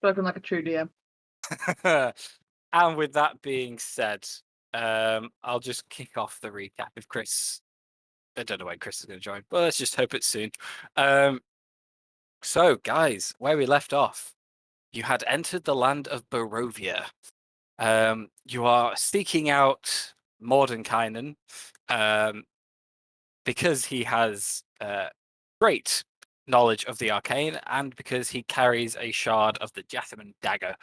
Spoken like a true DM. And with that being said, I'll just kick off the recap if Chris. I don't know when Chris is going to join, but let's just hope it's soon. Um, so, guys, where we left off, you had entered the land of Barovia. You are seeking out Mordenkainen because he has great knowledge of the arcane and because he carries a shard of the Jathaman dagger.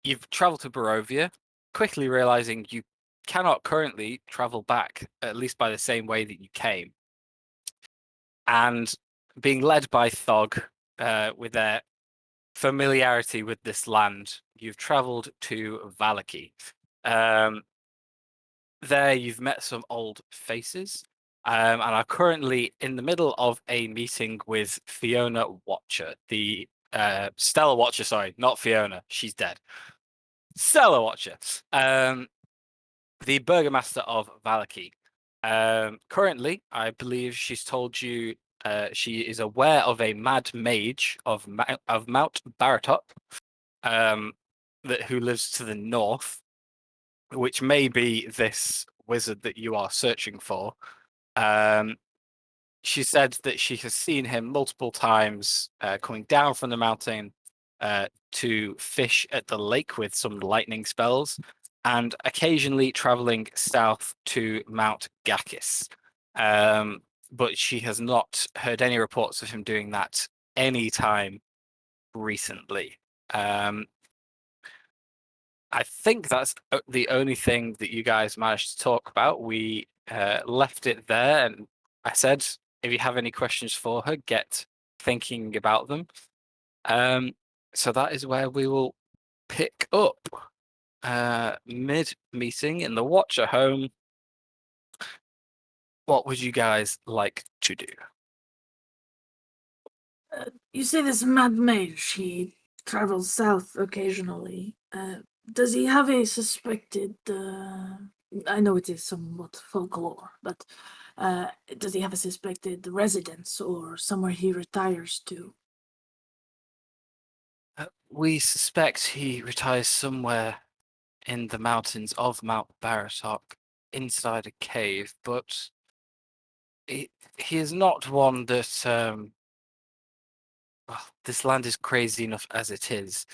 You've traveled to Barovia, quickly realizing you cannot currently travel back, at least by the same way that you came. And being led by Thog, with their familiarity with this land, you've traveled to Valaki. There you've met some old faces, and are currently in the middle of a meeting with Fiona Watcher, the Stella Watcher, sorry, not Fiona, she's dead. Stella Watcher, the Burgomaster of Valaki. Currently, I believe she's told you she is aware of a mad mage of Mount Baratok, who lives to the north, which may be this wizard that you are searching for. She said that she has seen him multiple times coming down from the mountain to fish at the lake with some lightning spells, and occasionally traveling south to Mount Gakis. But she has not heard any reports of him doing that any time recently. I think that's the only thing that you guys managed to talk about. We left it there, and I said, if you have any questions for her, get thinking about them. So that is where we will pick up mid-meeting in the Watcher home. What would you guys like to do? You say this mad mage, he travels south occasionally. Does he have a suspected, I know it is somewhat folklore, but does he have a suspected residence or somewhere he retires to? We suspect he retires somewhere in the mountains of Mount Baratok, inside a cave, but he is not one that well, this land is crazy enough as it is.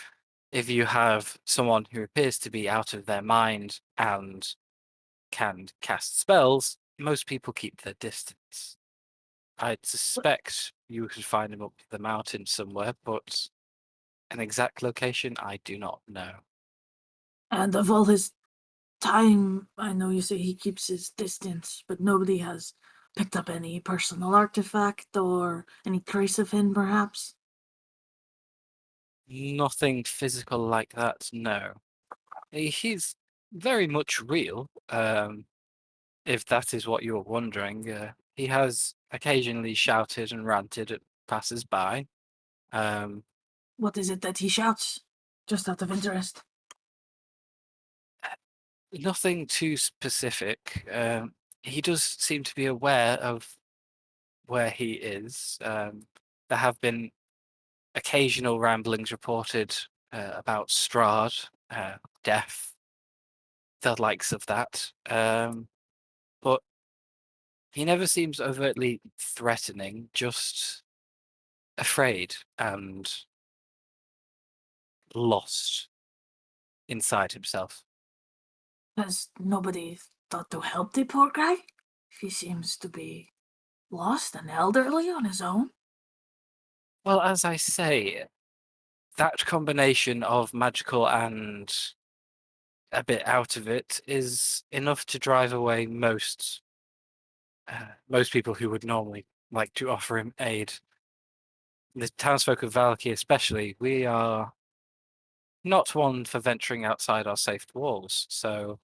If you have someone who appears to be out of their mind and can cast spells, most people keep their distance. I'd suspect you could find him up the mountain somewhere, but an exact location I do not know. And of all his time, I know you say he keeps his distance, but nobody has picked up any personal artifact or any trace of him, perhaps? Nothing physical like that, no. He's very much real, if that is what you're wondering. He has occasionally shouted and ranted at passers-by. What is it that he shouts? Just out of interest. Nothing too specific. He does seem to be aware of where he is. There have been occasional ramblings reported about Strahd, death, the likes of that. But he never seems overtly threatening, just afraid and lost inside himself. Has nobody thought to help the poor guy? He seems to be lost and elderly on his own. Well, as I say, that combination of magical and a bit out of it is enough to drive away most people who would normally like to offer him aid. The townsfolk of Valaki especially, we are not one for venturing outside our safe walls, so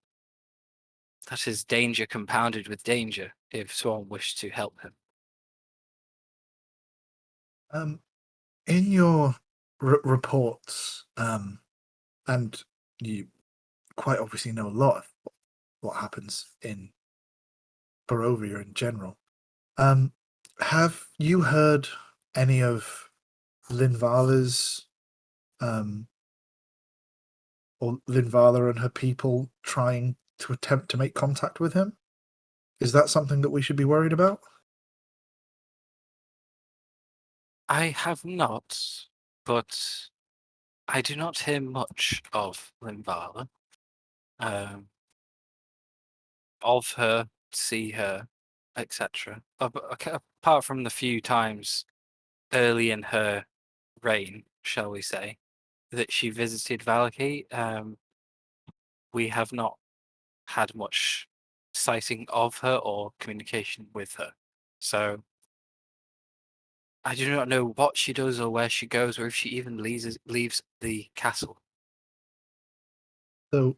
that is danger compounded with danger if someone wished to help him. In your reports, and you quite obviously know a lot of what happens in Barovia in general. Have you heard any of Linvala's or Linvala and her people trying to attempt to make contact with him? Is that something that we should be worried about? I have not, but I do not hear much of Linvala. Of her, see her, etc. Apart from the few times early in her reign, shall we say, that she visited Valaki, we have not had much sighting of her or communication with her. So I do not know what she does or where she goes or if she even leaves the castle. So,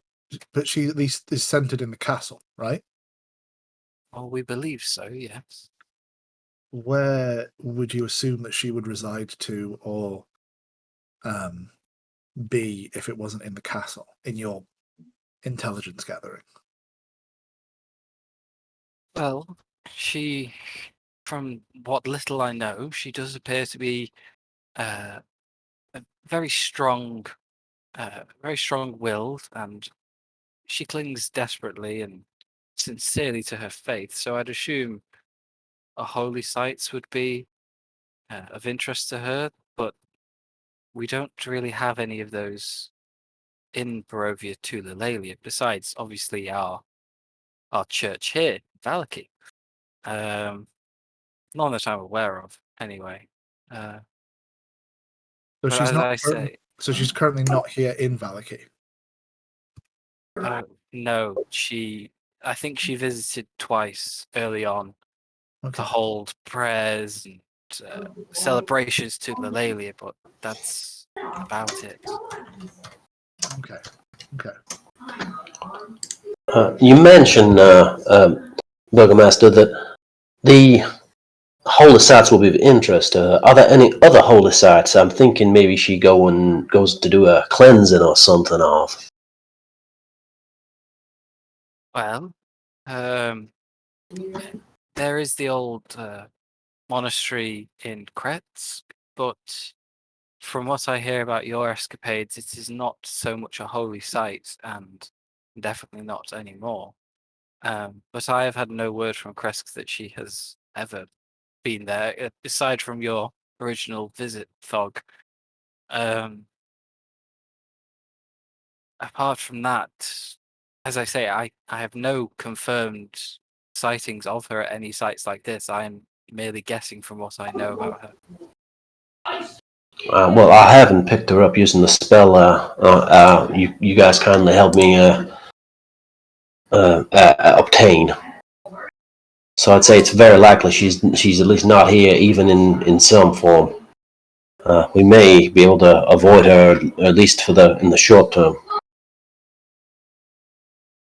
but she at least is centered in the castle, right? Well, we believe so, yes. Where would you assume that she would reside to or be if it wasn't in the castle, in your intelligence gathering? Well, from what little I know, she does appear to be a very strong-willed, and she clings desperately and sincerely to her faith. So I'd assume a holy sites would be of interest to her, but we don't really have any of those in Barovia Taletellers, besides obviously our church here, Valaki. None that I'm aware of, anyway. So But she's as not. I say, So she's currently not here in Valaki. no, I think she visited twice early on to Okay. hold prayers and celebrations to Lalalia, but that's about it. Okay. Okay. You mentioned, Burgomaster, that the holy sites will be of interest. Are there any other holy sites? I'm thinking maybe she goes to do a cleansing or something of. Well, there is the old monastery in Kretsk, but from what I hear about your escapades, it is not so much a holy site, and definitely not anymore. But I have had no word from Kresk that she has ever been there, aside from your original visit, Thog. Apart from that, as I say, I have no confirmed sightings of her at any sites like this. I am merely guessing from what I know about her. Well, I haven't picked her up using the spell. You guys kindly helped me obtain. So I'd say it's very likely she's at least not here, even in some form. We may be able to avoid her at least in the short term.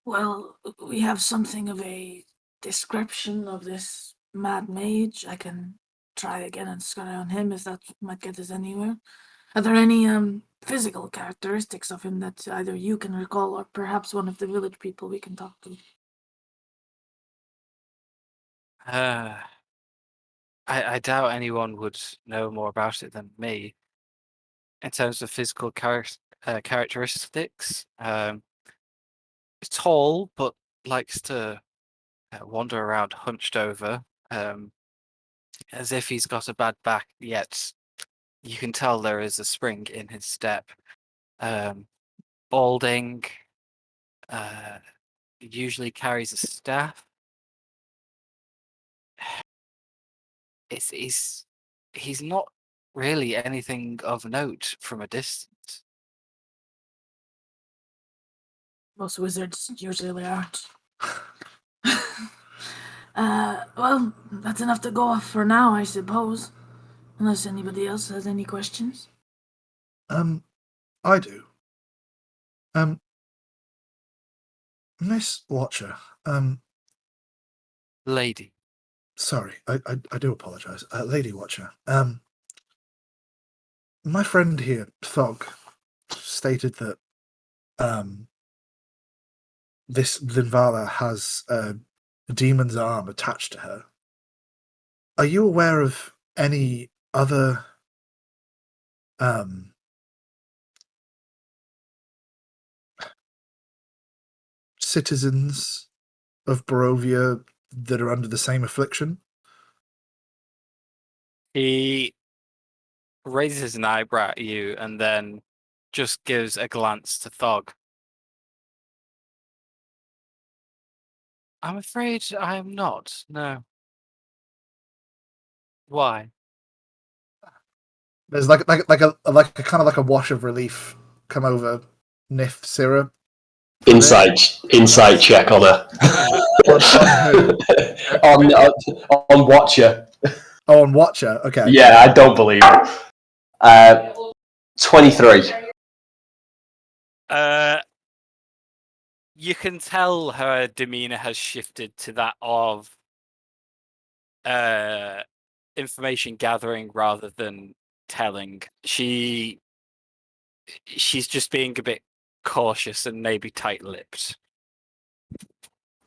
Well, we have something of a description of this mad mage. I can try again and scry on him if that might get us anywhere. Are there any physical characteristics of him that either you can recall or perhaps one of the village people we can talk to? I doubt anyone would know more about it than me. In terms of physical characteristics, tall, but likes to wander around hunched over, as if he's got a bad back, yet you can tell there is a spring in his step. Balding, usually carries a staff. He's not really anything of note from a distance. Most wizards usually aren't. Well, that's enough to go off for now, I suppose. Unless anybody else has any questions. I do. Miss Watcher. Lady. Sorry, I do apologize. Lady Watcher. My friend here, Thog, stated that this Linvala has a demon's arm attached to her. Are you aware of any other citizens of Barovia that are under the same affliction? He raises an eyebrow at you and then just gives a glance to Thog. I'm afraid I am not. No. Why? There's like a kind of like a wash of relief come over Nif Syrah. Insight check on her. On who? on Watcher. Oh, on Watcher. Okay. Yeah, I don't believe it. 23. You can tell her demeanor has shifted to that of information gathering rather than telling. She's just being a bit cautious and maybe tight-lipped.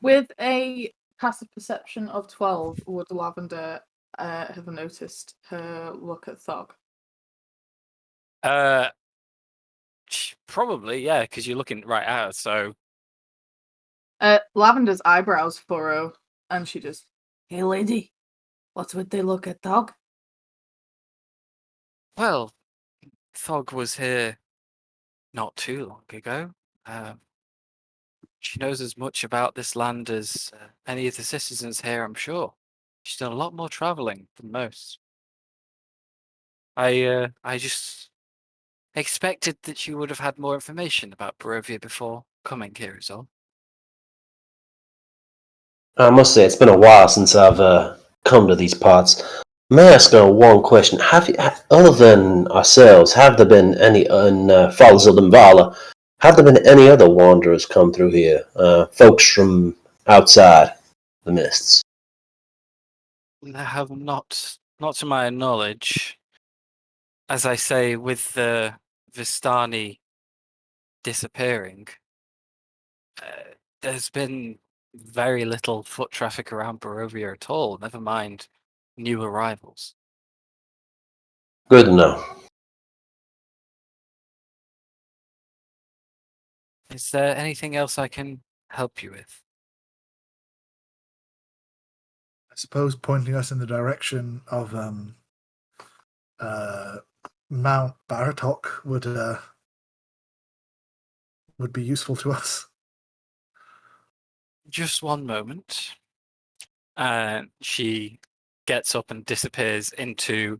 With a passive perception of 12, would Lavender have noticed her look at Thog? Probably, yeah, because you're looking right at her, so... Lavender's eyebrows furrow, and she just... Hey, lady, what's with the look at dog? Well, Thog was here not too long ago. She knows as much about this land as any of the citizens here, I'm sure. She's done a lot more traveling than most. I just expected that she would have had more information about Barovia before coming here, is all. I must say, it's been a while since I've come to these parts. May I ask one question? Other than ourselves, have there been any, followers of Vala, have there been any other wanderers come through here? Folks from outside the mists? There have not to my knowledge. As I say, with the Vistani disappearing, there's been very little foot traffic around Barovia at all, never mind new arrivals. Good to know. Is there anything else I can help you with? I suppose pointing us in the direction of Mount Baratok would be useful to us. Just one moment. She gets up and disappears into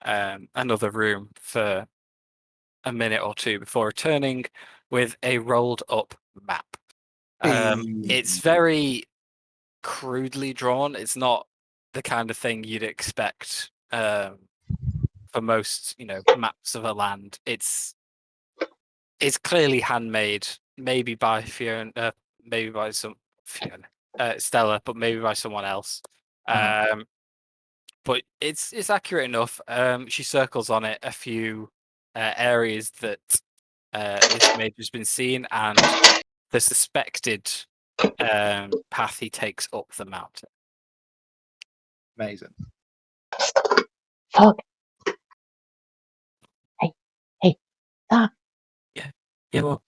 another room for a minute or two before returning with a rolled up map. It's very crudely drawn. It's not the kind of thing you'd expect for most, maps of a land. It's clearly handmade, maybe by Fiona, maybe by Stella, but maybe by someone else. But it's accurate enough. She circles on it a few areas that this mage has been seen, and the suspected path he takes up the mountain. Amazing. Thog. Hey, Thog. Yeah, well,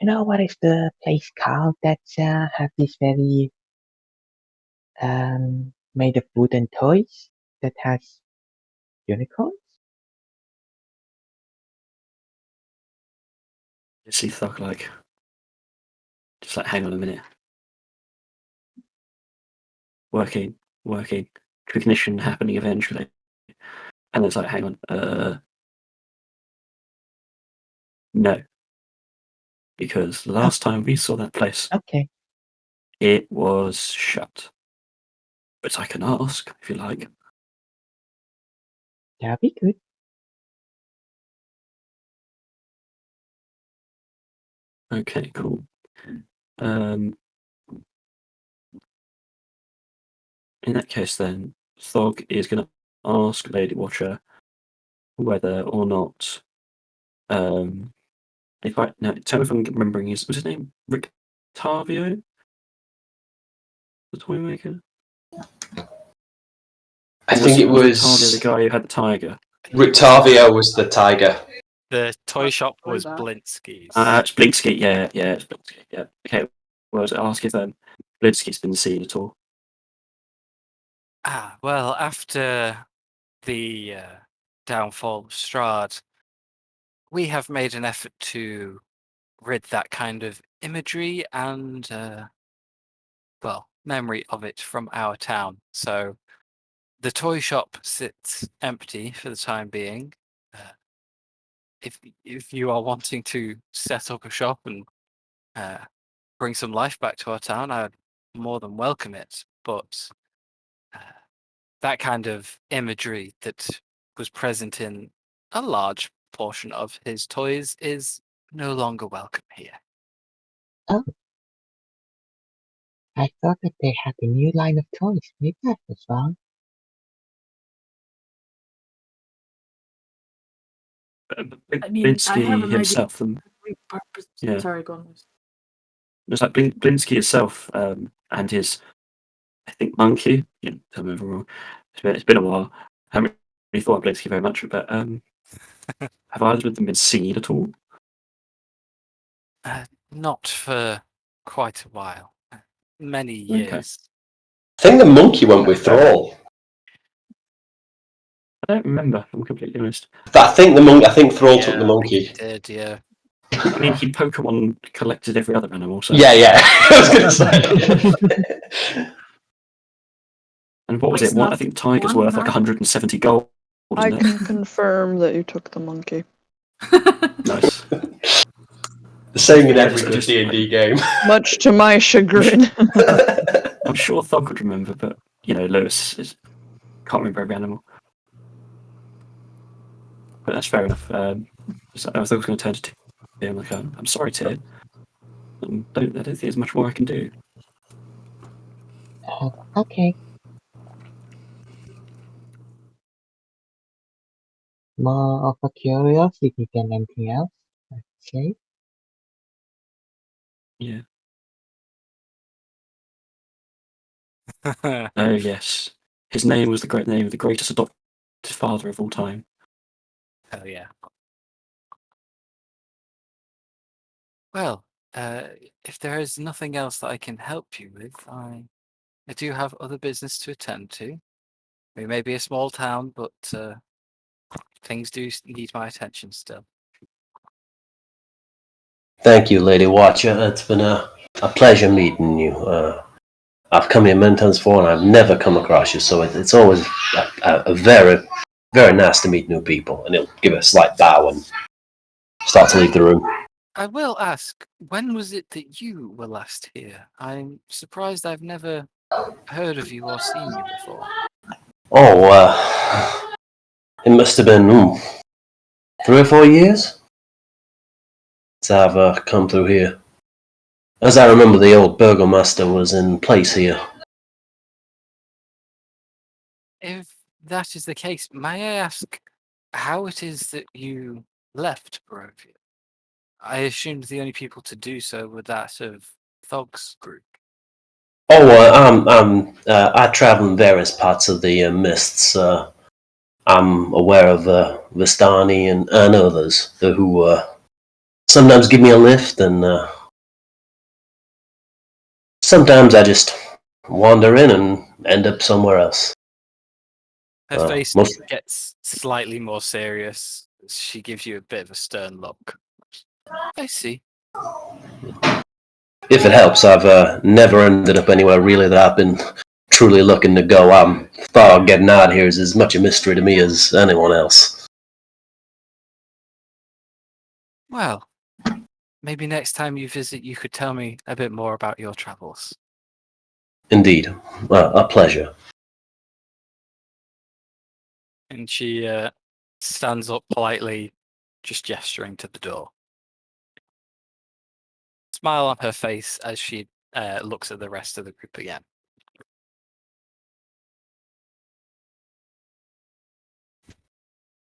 You know what is the place called that's have this very made of wooden toys that has unicorns? You see Thug just hang on a minute. Working, recognition happening eventually. And it's like, hang on, no. Because the last time we saw that place, Okay. it was shut. But I can ask, if you like. That'd be good. Okay, cool. In that case then, Thog is going to ask Lady Watcher whether or not, tell me if I'm remembering was his name Rick Tarvio? The toy maker? I think it was Tarvio, the guy who had the tiger. Rictavio was the tiger. The toy shop Sorry was there. Blinsky's. It's Blinsky. Yeah, it's Blinsky. Yeah. Okay. Well, to ask if Blinsky's been seen at all. Well, after the downfall of Strahd, we have made an effort to rid that kind of imagery and, memory of it from our town. So the toy shop sits empty for the time being. If you are wanting to set up a shop and bring some life back to our town, I'd more than welcome it. But that kind of imagery that was present in a large portion of his toys is no longer welcome here. Oh. I thought that they had a new line of toys. Maybe I was wrong. I mean, I have Blinsky an himself. Repurpose. Yeah. Sorry, go on. It's like Blinsky himself and his, I think, monkey. Yeah, tell me if I'm wrong. It's been a while. I haven't really thought of Blinsky very much, but have either of them been seen at all? Not for quite a while. Many years. I think the monkey went with Thrall. I don't remember. I'm completely honest. I think Thrall took the I think he monkey. did, yeah. I mean, he Pokemon collected every other animal. So. Yeah. I was going to say. And what was It's it? What I not think Tiger's one worth like now. 170 gold. I Isn't can confirm that you took the monkey. it? Nice. The same in every I good just- D&D game. Much to my chagrin. I'm sure Thog would remember, but Lewis can't remember every animal. But that's fair enough. So I was going to turn to Tyr. I'm like, I'm sorry, Tyr. I don't think there's much more I can do. Okay. More of a curiosity than anything else, I'd say. Yeah. Oh yes, his name was the great name of the greatest adopted father of all time. Hell yeah. Well, if there is nothing else that I can help you with, I do have other business to attend to. We may be a small town, but things do need my attention still. Thank you, Lady Watcher. It's been a pleasure meeting you. I've come here many times before, and I've never come across you, so it's always a very, very nice to meet new people. And he'll give a slight bow and start to leave the room. I will ask, when was it that you were last here? I'm surprised I've never heard of you or seen you before. Oh, it must have been 3 or 4 years since I've come through here. As I remember, the old burgomaster was in place here. If that is the case, may I ask how it is that you left Barovia? I assumed the only people to do so were that of Thog's group. I travel in various parts of the mists. I'm aware of Vistani and others who sometimes give me a lift, and sometimes I just wander in and end up somewhere else. Her face most- gets slightly more serious. She gives you a bit of a stern look. I see. If it helps, I've never ended up anywhere really that I've been truly looking to go. Thought getting out of here is as much a mystery to me as anyone else. Well, maybe next time you visit, you could tell me a bit more about your travels. Indeed, a pleasure. And she stands up politely, just gesturing to the door. Smile on her face as she looks at the rest of the group again.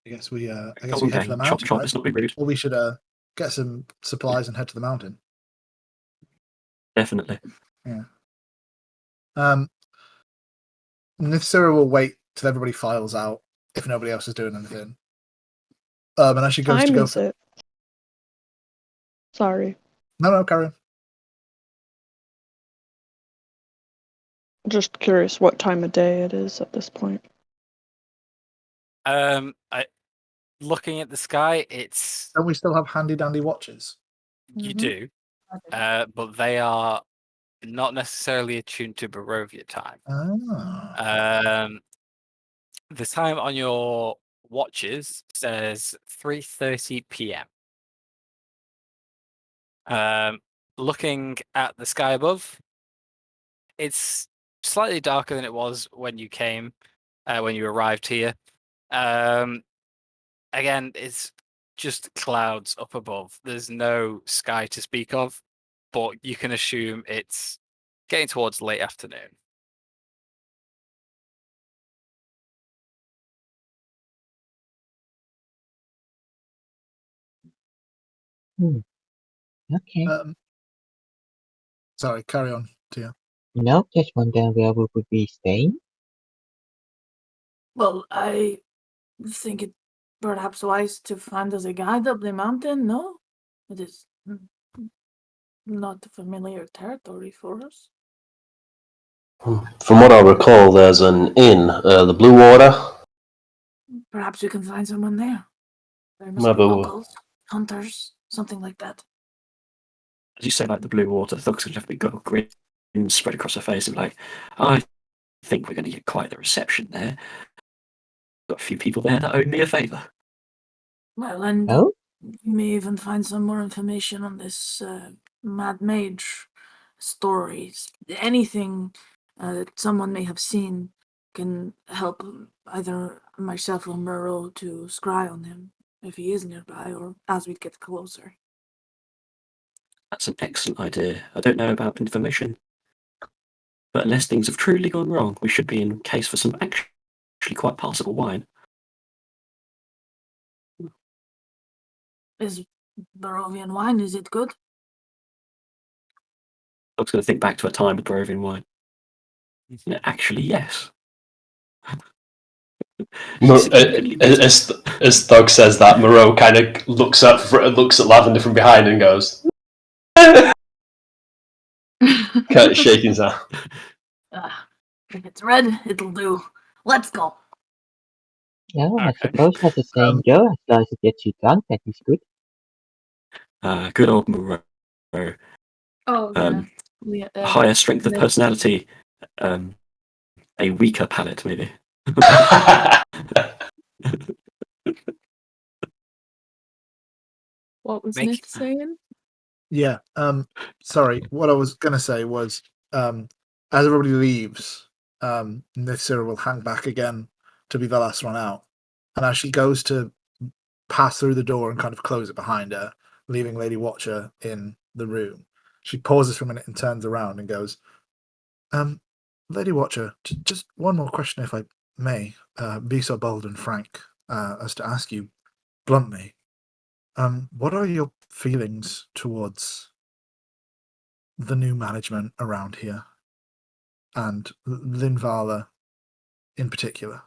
I guess we head to the Chop, mountain. chop. Right? It's not being rude. Or we should get some supplies and head to the mountain. Definitely. Nithsira will wait till everybody files out if nobody else is doing anything, And as she goes to Time go, is it? Sorry. no, carry on. Just curious what time of day it is at this point. Looking at the sky, it's Don't we still have handy dandy watches? you Mhm. do, but they are not necessarily attuned to Barovia time. The time on your watches says 3:30 p.m. Looking at the sky above, it's slightly darker than it was when you came, when you arrived here. Again, it's just clouds up above. There's no sky to speak of, but you can assume it's getting towards late afternoon. Okay. Sorry, carry on, Tia. No, just wondering where we would be staying. Well, I think it perhaps wise to find us a guide up the mountain, no? It is not familiar territory for us. From what I recall, there's an inn, the Blue Water. Perhaps we can find someone there. There must Maybe be we'll- locals, hunters, something like that. As you say, like the blue water, Thug's gonna definitely got a grin spread across her face and like, I think we're gonna get quite the reception there. Got a few people there that owe me a favour. Well, and Oh, you may even find some more information on this Mad Mage stories. Anything that someone may have seen can help either myself or Murrow to scry on him if he is nearby or as we get closer. That's an excellent idea. I don't know about information, but unless things have truly gone wrong, we should be in case for some actually quite passable wine. Is Barovian wine, is it good? I was going to think back to a time with Barovian wine. Yeah, actually, yes. As Thug says that, Moreau kind of looks at Lavender from behind and goes, kind of shaking his hand. If it's red, it'll do. Let's go. no, I Okay. suppose as the saying goes, as long as it gets you drunk, that is good. Good old Moreau. Oh, yeah. Higher strength of Nick. personality, a weaker palate, maybe. What was Make- Nick saying? Yeah. Sorry. What I was gonna say was, as everybody leaves, Nithsira will hang back again to be the last one out, and as she goes to pass through the door and kind of close it behind her, leaving Lady Watcher in the room, she pauses for a minute and turns around and goes, "Lady Watcher, just one more question, if I may, be so bold and frank as to ask you bluntly." What are your feelings towards the new management around here, and Linvala in particular?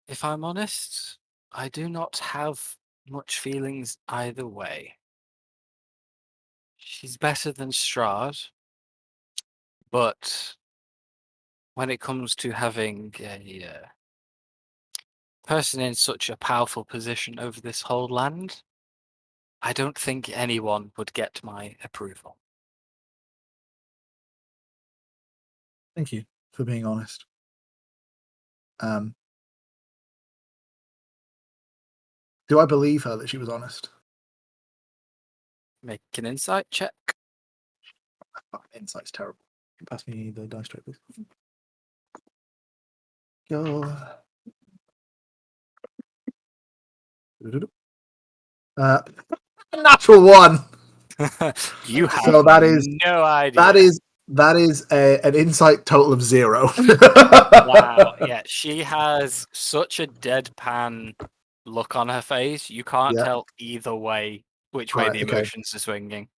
If I'm honest, I do not have much feelings either way. She's better than Strahd, but when it comes to having a person in such a powerful position over this whole land, I don't think anyone would get my approval. Thank you for being honest. Do I believe her that she was honest? Make an insight check. Fucking insight's terrible. Pass me the dice tray, please. Go. Natural one. You have So that is- no idea. That is an insight total of 0. Wow. Yeah, she has such a deadpan look on her face. You can't Yeah. tell either way which way Right, the okay. emotions are swinging.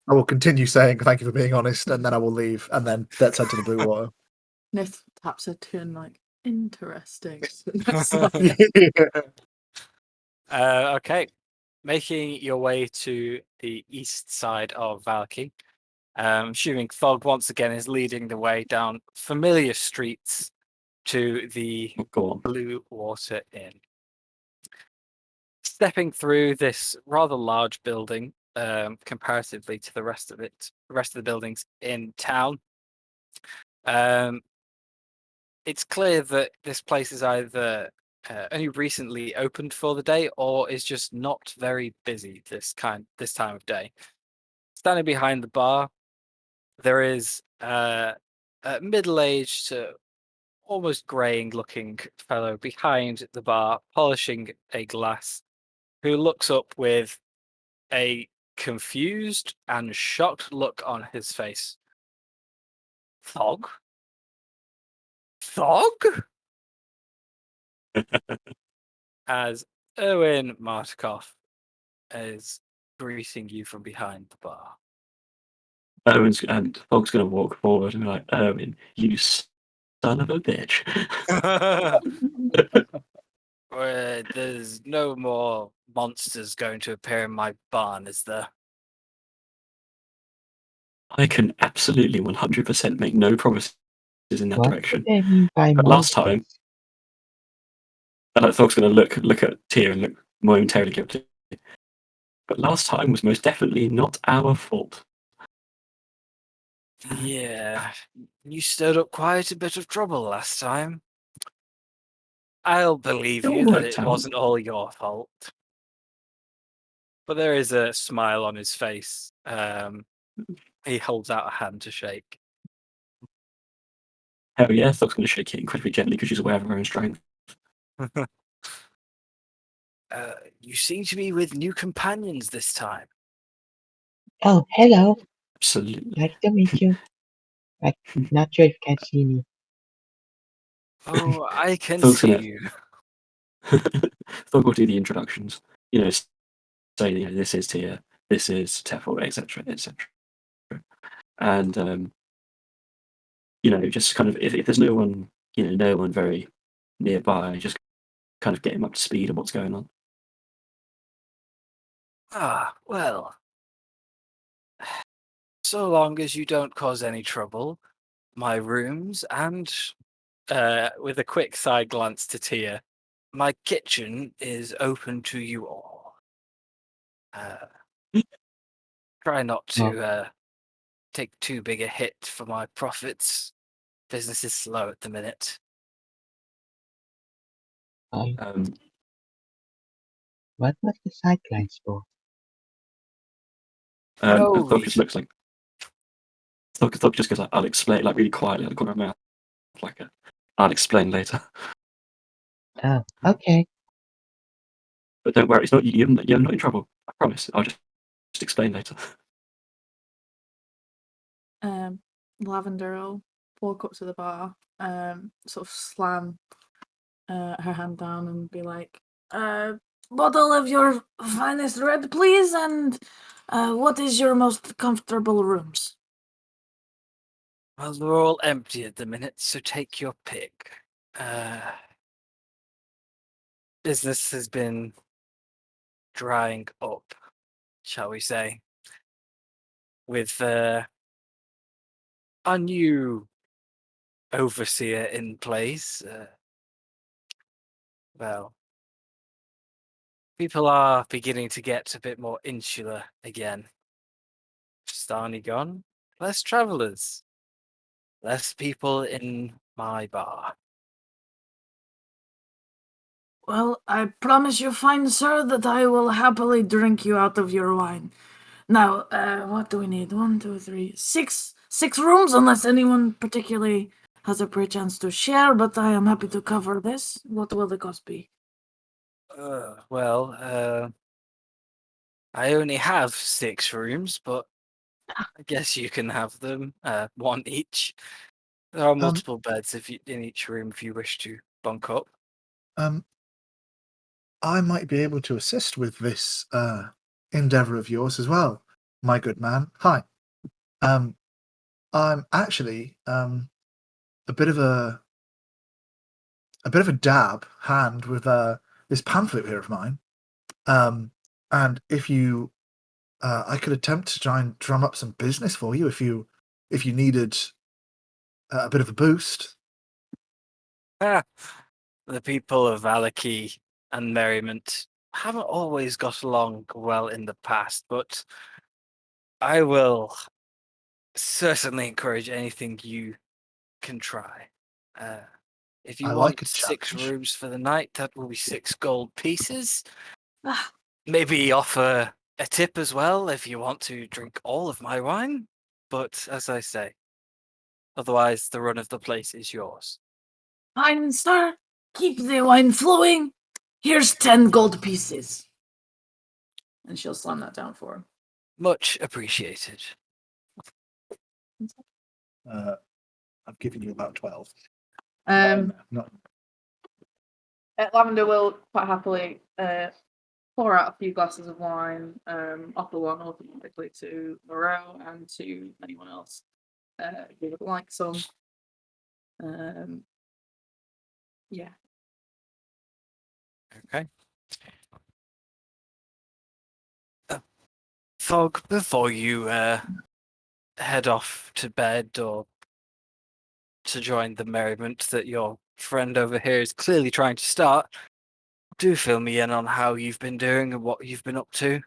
I will continue saying thank you for being honest, and then I will leave, and then let's head to the blue water. Nith taps her turn like, Interesting. Okay. Making your way to the east side of Valky. Assuming Thog once again is leading the way down familiar streets to the Go on. Blue Water Inn. Stepping through this rather large building, comparatively to the rest of the buildings in town, it's clear that this place is either only recently opened for the day or is just not very busy this time of day. Standing behind the bar, there is a middle-aged, almost greying-looking fellow behind the bar, polishing a glass, who looks up with a confused and shocked look on his face. Thog? Thog? As Owen Martikov is greeting you from behind the bar. Owen's and Fog's going to walk forward and be like, Owen, you son of a bitch. There's no more monsters going to appear in my barn, is there? I can absolutely 100% make no promises in that What direction. do they mean by But last time, monsters? and Fog's going to look at Tia and look momentarily guilty. But last time was most definitely not our fault. Yeah, you stirred up quite a bit of trouble last time. I'll believe It all you that worked it out. wasn't all your fault. But there is a smile on his face. He holds out a hand to shake. Hell yeah, Fog's going to shake it incredibly gently because she's aware of her own strength. You seem to be with new companions this time. Oh, hello. Absolutely. Nice to meet you. I'm not sure if you can see me. Oh, I can Fog's see gonna- you. Fog will do the introductions. You know, say, you know, this is Tia, this is Tefel, etc., etc. And you know, just kind of if there's no one, you know, no one very nearby, just kind of get him up to speed on what's going on. Ah, well. So long as you don't cause any trouble, my rooms and, with a quick side glance to Tia, my kitchen is open to you all. Try not to take too big a hit for my profits. Business is slow at the minute. What was the side glance for? No Thog just reason. looks like Thog just goes, I'll explain, like really quietly out the corner of my mouth, like I'll explain later. Oh, okay. But don't worry, it's not you're not in trouble. I promise. I'll just explain later. Lavender will walk up to the bar, sort of slam her hand down and be like, Bottle of your finest red, please, and what is your most comfortable rooms? Well, they're all empty at the minute, so take your pick. Business has been drying up, shall we say, with our new overseer in place. Well, people are beginning to get a bit more insular again. Stani gone, less travellers, less people in my bar. Well, I promise you, fine sir, that I will happily drink you out of your wine. Now, what do we need? 1, 2, 3, 6 rooms, unless anyone particularly has a chance to share, but I am happy to cover this. What will the cost be? Well, I only have 6 rooms, but I guess you can have them, 1 each. There are multiple beds in each room if you wish to bunk up. I might be able to assist with this endeavor of yours as well, my good man. Hi. I'm actually a bit of a a bit of a dab hand with this pan flute here of mine. And if you, I could attempt to try and drum up some business for you if you needed a bit of a boost. Ah, the people of Valaki and Merriment haven't always got along well in the past, but I will certainly encourage anything you can try. If you I want like a 6 challenge. rooms for the night, that will be 6 gold pieces. Ah, Maybe offer a tip as well if you want to drink all of my wine. But as I say, otherwise the run of the place is yours. fine, star. Keep the wine flowing. Here's 10 gold pieces. And she'll slam that down for him. Much appreciated. I've given you about 12. Not Lavender will quite happily pour out a few glasses of wine, offer one automatically to Moreau and to anyone else who would like some. Yeah. Okay. Fog, before you head off to bed or to join the merriment that your friend over here is clearly trying to start, do fill me in on how you've been doing and what you've been up to.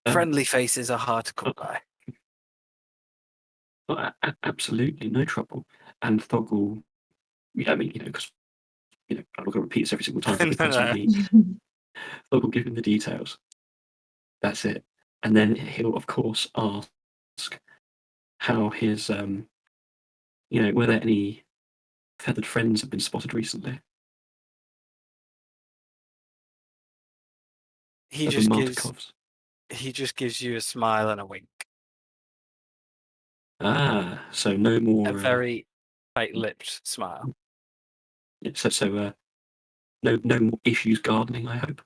Friendly faces are hard to come by. Well, absolutely, no trouble. And Thog will, I mean, because, I'm not going to repeat this every single time. Every time somebody, Thog will give him the details. That's it. And then he'll, of course, ask how his, whether any feathered friends have been spotted recently. He Of the just gives you a smile and a wink. Ah, so no more. A very tight-lipped smile. So no more issues gardening, I hope.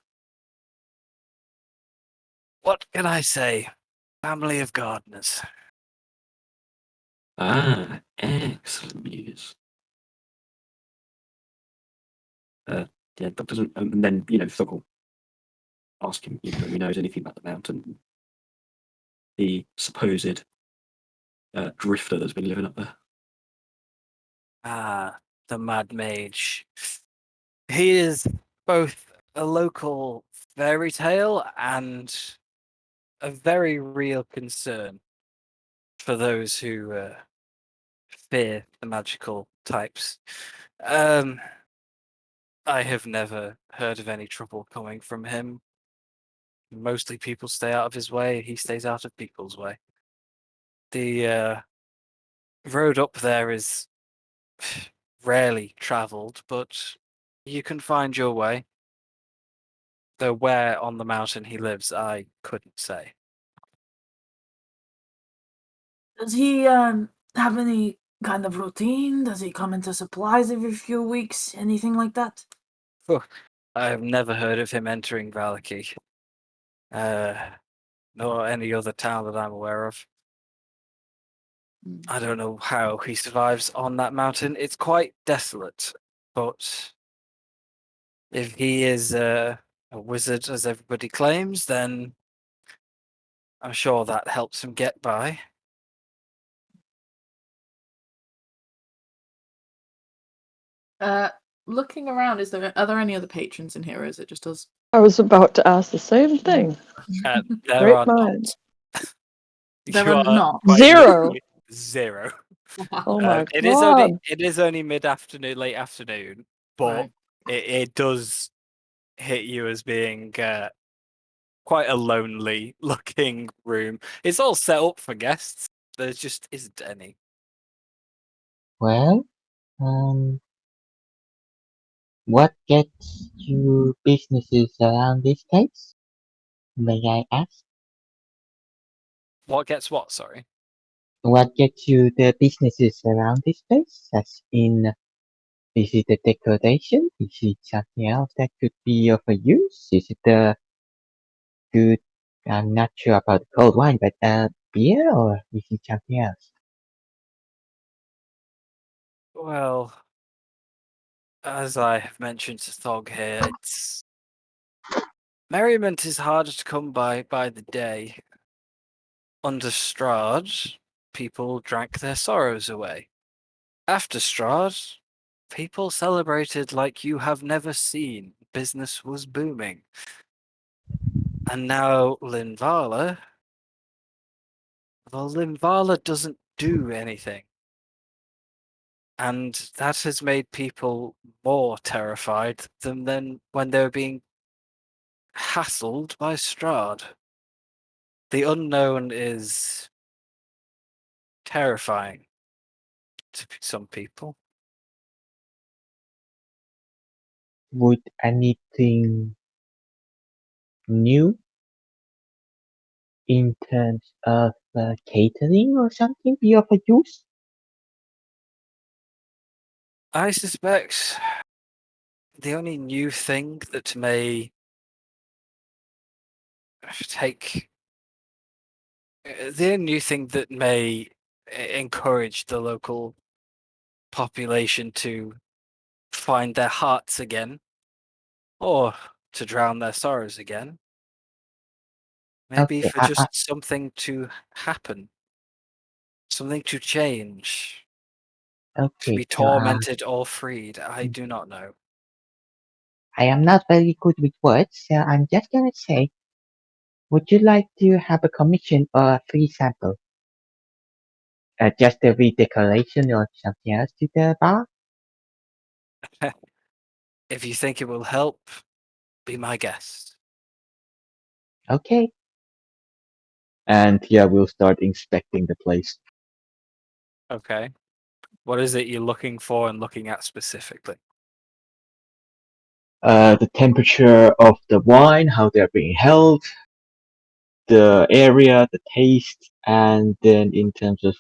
What can I say? Family of gardeners. Ah, excellent news. Yeah, that doesn't. And then Thug will ask him if he knows anything about the mountain, the supposed drifter that's been living up there. Ah, the Mad Mage. He is both a local fairy tale and a very real concern for those who fear the magical types. I have never heard of any trouble coming from him. Mostly people stay out of his way, he stays out of people's way. The road up there is rarely travelled, but you can find your way. Though where on the mountain he lives, I couldn't say. Does he have any kind of routine? Does he come into supplies every few weeks? Anything like that? I have never heard of him entering Valaki. Nor any other town that I'm aware of. I don't know how he survives on that mountain. It's quite desolate, but if he is a wizard, as everybody claims, then I'm sure that helps him get by. Looking around, are there any other patrons in here, or is it just us? I was about to ask the same thing. There Great are minds. There You are are not. quite Zero. literally zero. Oh my It god. is only mid-afternoon, late afternoon, but Right. it does hit you as being quite a lonely looking room. It's all set up for guests. There just isn't any. Well, what gets you businesses around this place? May I ask? What gets what? Sorry. What gets you the businesses around this place? As in, is it the decoration? Is it something else that could be of a use? Is it the good? I'm not sure about the cold wine, but beer, or is it something else? Well, as I have mentioned to Thog here, it's merriment is harder to come by the day. Under Strahd, people drank their sorrows away. After Strahd, people celebrated like you have never seen. Business was booming. And now Linvala, well, Linvala doesn't do anything. And that has made people more terrified than when they were being hassled by Strahd. The unknown is terrifying to some people. Would anything new in terms of catering or something be of a use? I suspect the only new thing that may take the only new thing that may encourage the local population to find their hearts again or to drown their sorrows again. Maybe Okay, for just something to happen, something to change, to okay, be so tormented or freed. I do not know. I am not very good with words, so I'm just gonna say, would you like to have a commission or a free sample? Just a redecoration or something else to the bar? If you think it will help, be my guest. Okay. And yeah, we'll start inspecting the place. Okay. What is it you're looking for and looking at specifically? The temperature of the wine, how they're being held, the area, the taste, and then in terms of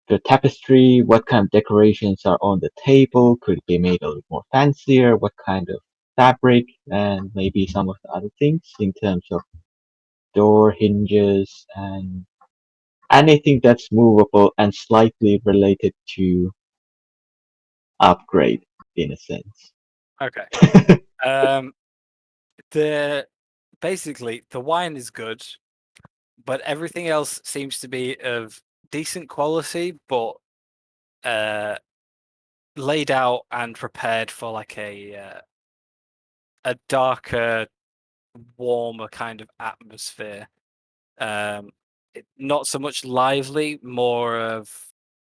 the tapestry, what kind of decorations are on the table? Could it be made a little more fancier? What kind of fabric, and maybe some of the other things in terms of door hinges and anything that's movable and slightly related to upgrade in a sense. Okay. Basically the wine is good, but everything else seems to be of decent quality, but laid out and prepared for like a darker, warmer kind of atmosphere. Not so much lively, more of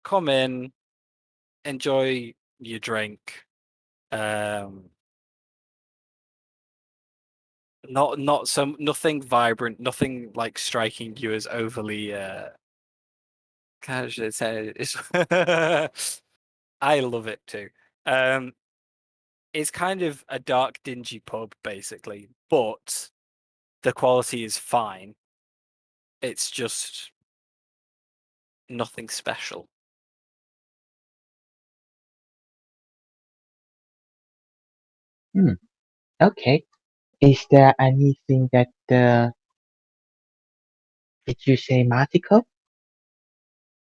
come in, enjoy your drink. Nothing vibrant, nothing like striking you as overly how should I say it? I love it too. It's kind of a dark, dingy pub, basically, but the quality is fine. It's just nothing special. Okay. Is there anything that did you say Martico?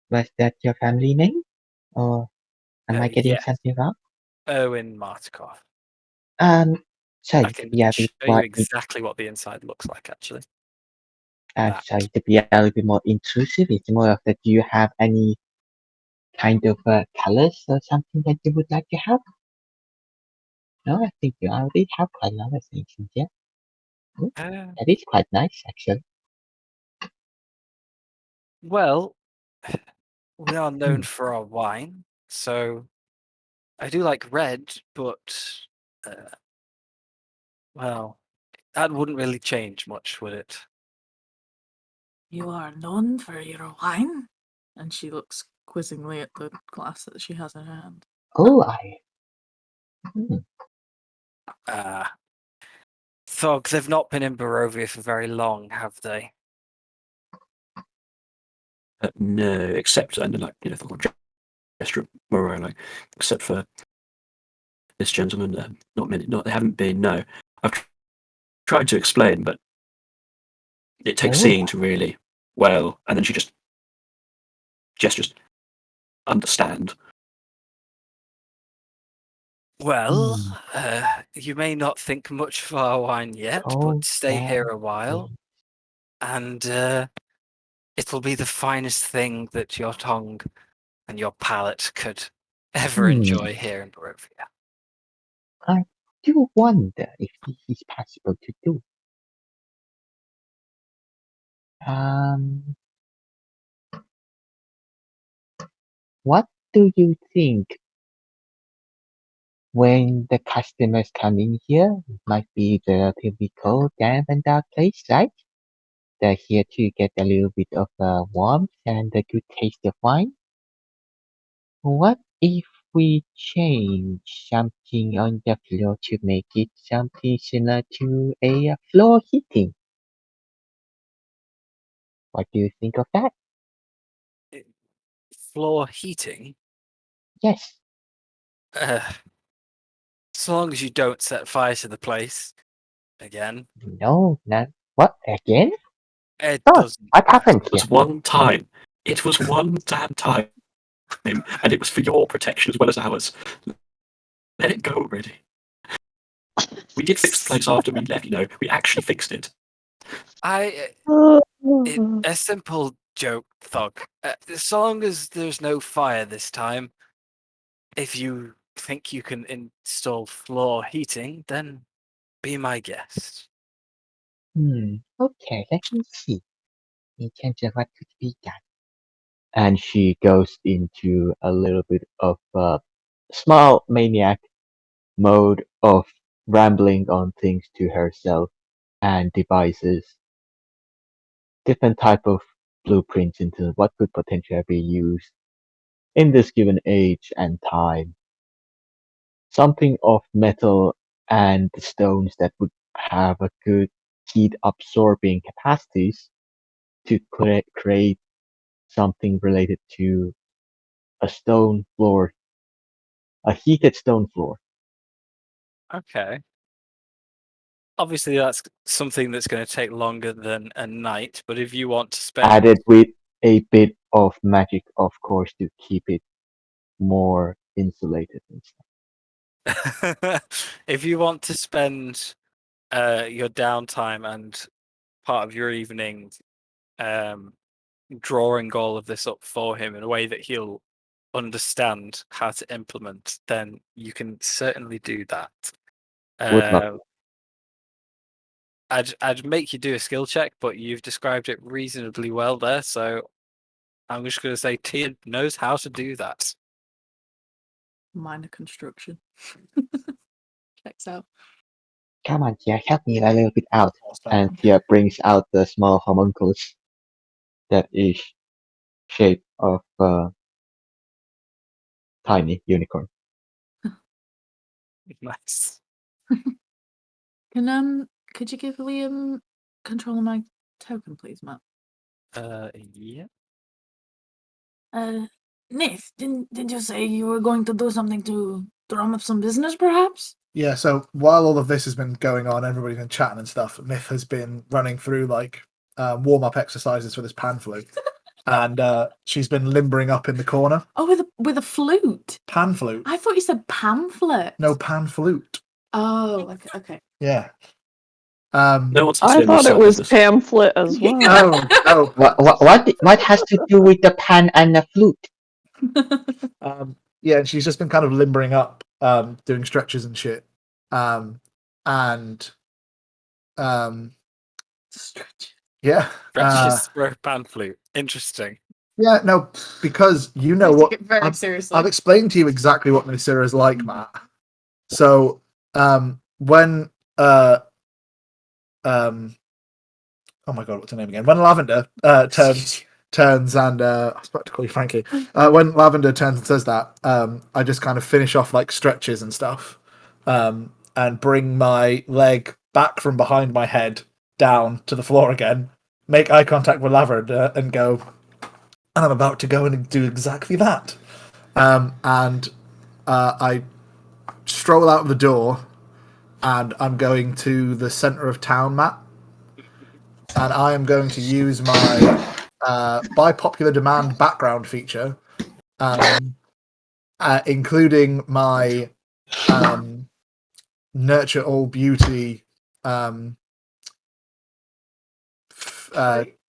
Was that your family name? Or am I getting Yes, something wrong? Owen Martikov. Sorry I to can be a show bit you more exactly what the inside looks like, actually. That. sorry to be a little bit more intrusive. It's more of that do you have any kind of colors or something that you would like to have? No, I think you already have quite a lot of things in here. That is quite nice actually. Well, we are known for our wine, so I do like red, but well, that wouldn't really change much, would it? You are known for your wine? And she looks quizzingly at the glass that she has in her hand. Oh, Thog, they've not been in Barovia for very long, have they? No, except and like the gesture Moreau, like except for this gentleman. Not they haven't been. No, I've tried to explain, but it takes seeing to really well, and then she just gestures understand. Well, you may not think much of our wine yet, Oh, but stay yeah. here a while, and it'll be the finest thing that your tongue and your palate could ever enjoy here in Barovia. I do wonder if this is possible to do. What do you think when the customers come in here? It might be the relatively cold, damp, and dark place, right? They're here to get a little bit of warmth and a good taste of wine. What if we change something on the floor to make it something similar to a floor heating? What do you think of that? Floor heating? Yes. As long as you don't set fire to the place again. No, not what again? It Oh, doesn't what happened It here? was one time. It was one damn time. And it was for your protection as well as ours. Let it go already. We did fix the place after we left, We actually fixed it. A simple joke, Thug. So long as there's no fire this time, if you think you can install floor heating, then be my guest. Okay, let me see. In terms of what could be done. And she goes into a little bit of small maniac mode of rambling on things to herself and devises different type of blueprints into what could potentially be used in this given age and time. Something of metal and stones that would have a good heat absorbing capacities to create something related to a stone floor, a heated stone floor. Okay. Obviously, that's something that's going to take longer than a night, but if you want to spend. Added with a bit of magic, of course, to keep it more insulated and stuff. If you want to spend your downtime and part of your evening drawing all of this up for him in a way that he'll understand how to implement, then you can certainly do that. Would love I'd make you do a skill check, but you've described it reasonably well there, so I'm just going to say Tia knows how to do that. Minor construction. Checks out. Come on, Tia, help me a little bit out. And Tia brings out the small homunculus that is shape of tiny unicorn. Nice. Could you give Liam control of my token, please, Matt? Yeah. Nith, didn't you say you were going to do something to drum up some business, perhaps? Yeah, so while all of this has been going on, everybody's been chatting and stuff, Myth has been running through like warm-up exercises for this pan flute. And she's been limbering up in the corner. Oh, with a flute? Pan flute. I thought you said pamphlet. No, pan flute. Oh, okay. Yeah. No one's I thought it was pamphlet as well. No. What has to do with the pan and the flute? Yeah, and she's just been kind of limbering up, doing stretches and shit. Stretch. Yeah. Stretches for a pan flute. Interesting. Yeah, no, because you know what. Very seriously. I've explained to you exactly what Nysera is like, Matt. So, when oh my god, what's her name again? When Lavender turns and I was about to call you Frankie. When Lavender turns and says that, I just kind of finish off like stretches and stuff, and bring my leg back from behind my head down to the floor again, make eye contact with Lavender, and go. And I'm about to go and do exactly that. I stroll out of the door, and I'm going to the center of town, Matt. And I am going to use my by popular demand background feature, including my nurture all beauty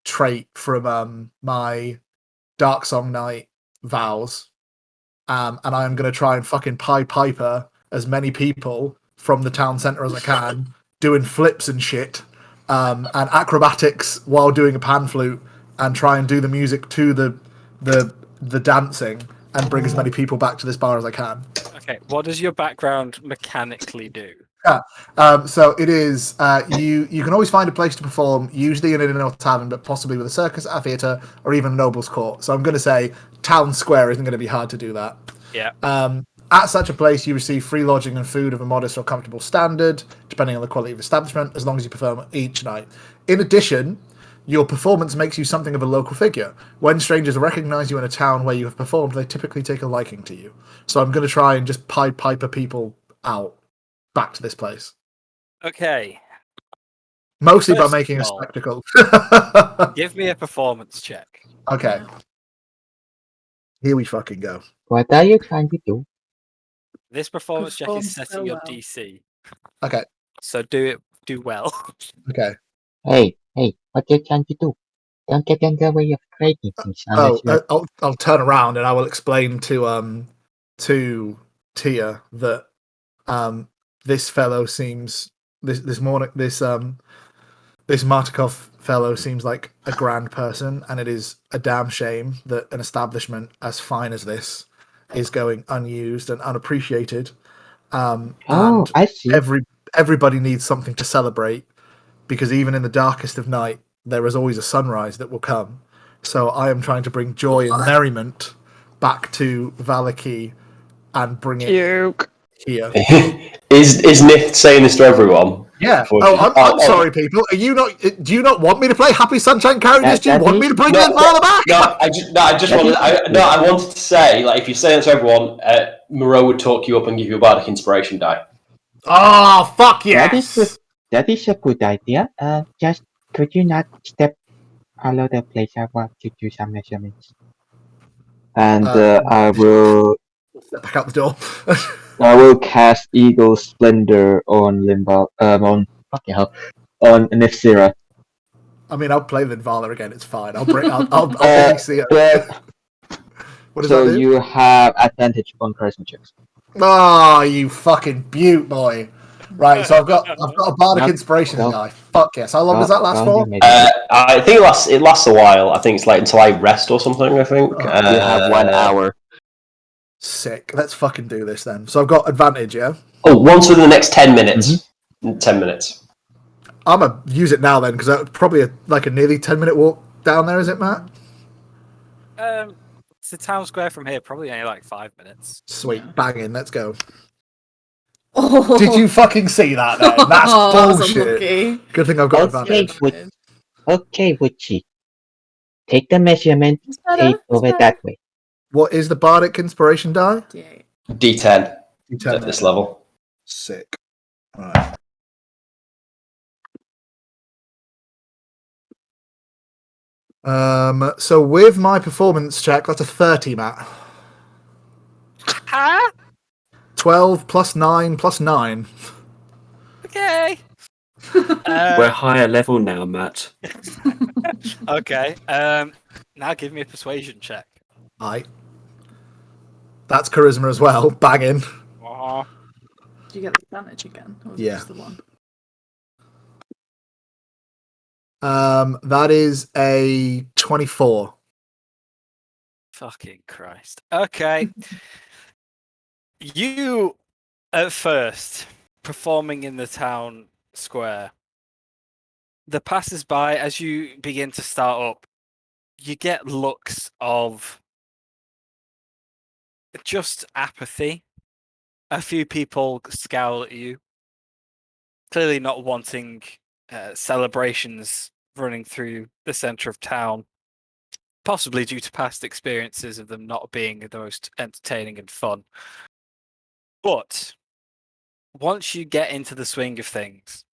trait from my Dark Song Night vows. And I'm going to try and fucking Pied Piper as many people from the town centre as I can, doing flips and shit, and acrobatics while doing a pan flute, and try and do the music to the dancing, and bring as many people back to this bar as I can. Okay, what does your background mechanically do? So it is you can always find a place to perform, usually in an inn or tavern, but possibly with a circus, a theatre, or even a noble's court. So I'm going to say town square isn't going to be hard to do that. Yeah. At such a place, you receive free lodging and food of a modest or comfortable standard, depending on the quality of establishment, as long as you perform each night. In addition, your performance makes you something of a local figure. When strangers recognize you in a town where you have performed, they typically take a liking to you. So I'm going to try and just Pied Piper people out back to this place. Okay. Mostly by First making of a all, spectacle. Give me a performance check. Okay. Here we fucking go. What are you trying to do? This performance check Perform is setting so your well. DC. Okay. So do well. Okay. Hey, what are you trying to do? Don't get in the way of creating things unless you're I'll turn around and I will explain to Tia that this fellow seems this Martikov fellow seems like a grand person, and it is a damn shame that an establishment as fine as this is going unused and unappreciated. Oh, And I see. everybody needs something to celebrate, because even in the darkest of night, there is always a sunrise that will come. So I am trying to bring joy and merriment back to Valaki and bring it Puke. here. Is Nith saying this to everyone? Yeah. Before Oh, she- I'm sorry, people. Are you not? Do you not want me to play Happy Sunshine Carriages? Do you That want is- me to bring No, Ned Father back? I just wanted. I wanted to say, like, if you're saying it to everyone, Moreau would talk you up and give you a bardic inspiration die. Oh, fuck That is yes! that is a good idea. Just could you not step all over the place? I want to do some measurements. And I will Step back out the door. cast Eagle Splendor on Limbo on fucking hell on Nifsira. I mean, I'll play Linvala again. It's fine. I'll see it. But What does so that do? you have advantage on charisma checks. Oh, you fucking beaut boy! Right, so I've got a bardic Nope. inspiration Nope. guy. Fuck yes! How long does that last for? I think it lasts a while. I think it's like until I rest or something. I think Oh, You have 1 hour. Sick. Let's fucking do this then. So I've got advantage, yeah. Oh, once within the next 10 minutes. 10 minutes. I'm gonna use it now then, because that's probably a nearly 10-minute walk down there, is it, Matt? It's the town square from here, probably only like 5 minutes. Sweet, Yeah. banging. Let's go. Oh, Did you fucking see that? Then? That's bullshit. unlucky. Good thing I've got Okay, advantage. Okay, Witchy. Take the measurement, It's better, take it's over better. that way. What is the bardic inspiration die? D8. D10 D10. at this level. Sick. Alright. So with my performance check, that's a 30, Matt. Huh? 12 plus 9 plus 9. Okay. We're higher level now, Matt. Okay. Now give me a persuasion check. Aye. That's charisma as well. Banging. Aw. Do you get the advantage again? Or was it Yeah. just the one? That is a 24. Fucking Christ. Okay. You, at first, performing in the town square, the passers-by, as you begin to start up, you get looks of just apathy. A few people scowl at you, clearly not wanting celebrations running through the centre of town, possibly due to past experiences of them not being the most entertaining and fun. But once you get into the swing of things,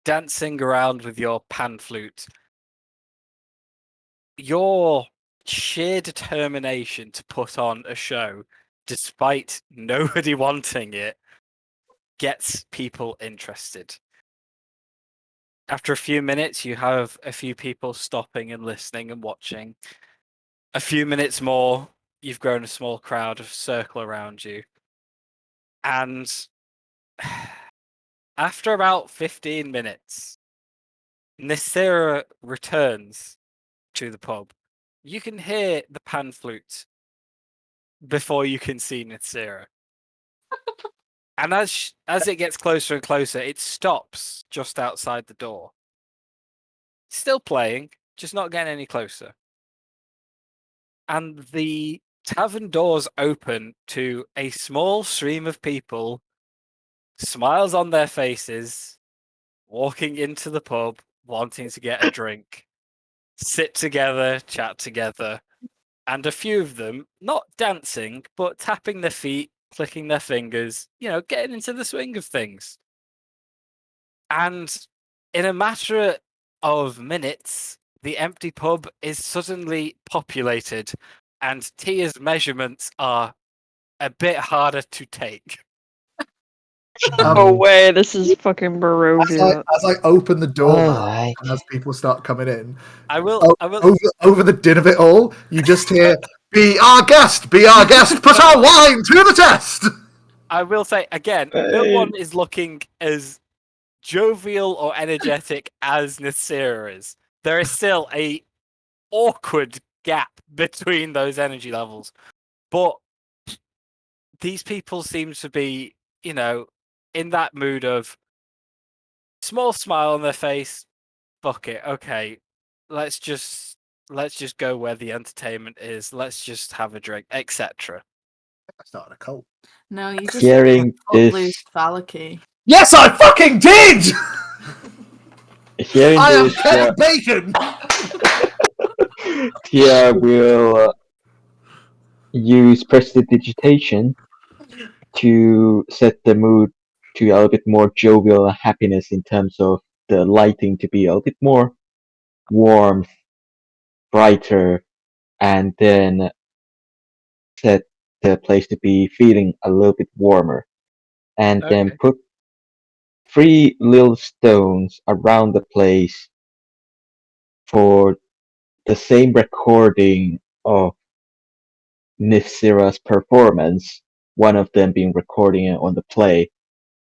dancing around with your pan flute, your sheer determination to put on a show despite nobody wanting it, gets people interested. After a few minutes, you have a few people stopping and listening and watching. A few minutes more, you've grown a small crowd of circle around you. And after about 15 minutes, Nisira returns to the pub. You can hear the pan flute before you can see Nisira. And as it gets closer and closer, it stops just outside the door. Still playing, just not getting any closer. And the tavern doors open to a small stream of people, smiles on their faces, walking into the pub, wanting to get a drink, sit together, chat together, and a few of them not dancing, but tapping their feet, clicking their fingers, getting into the swing of things. And in a matter of minutes, the empty pub is suddenly populated, and Tia's measurements are a bit harder to take. No way, this is fucking Barovia. As I open the door Alright. and as people start coming in, I will. over the din of it all, you just hear, be our guest, put our wine to the test! I will say again, no one is looking as jovial or energetic as Nasira is. There is still a awkward gap between those energy levels, but these people seem to be, in that mood of small smile on their face. Fuck it, okay, let's just go where the entertainment is. Let's just have a drink, etc. I started a cult. No, you just Hearing this, loose phallicy. Yes, I fucking did! hearing I am this, Kenny Bacon! Tia will use prestidigitation to set the mood to a little bit more jovial happiness in terms of the lighting to be a little bit more warm, brighter, and then set the place to be feeling a little bit warmer. And then Okay. put 3 little stones around the place for the same recording of Nifsira's performance, one of them being recording it on the play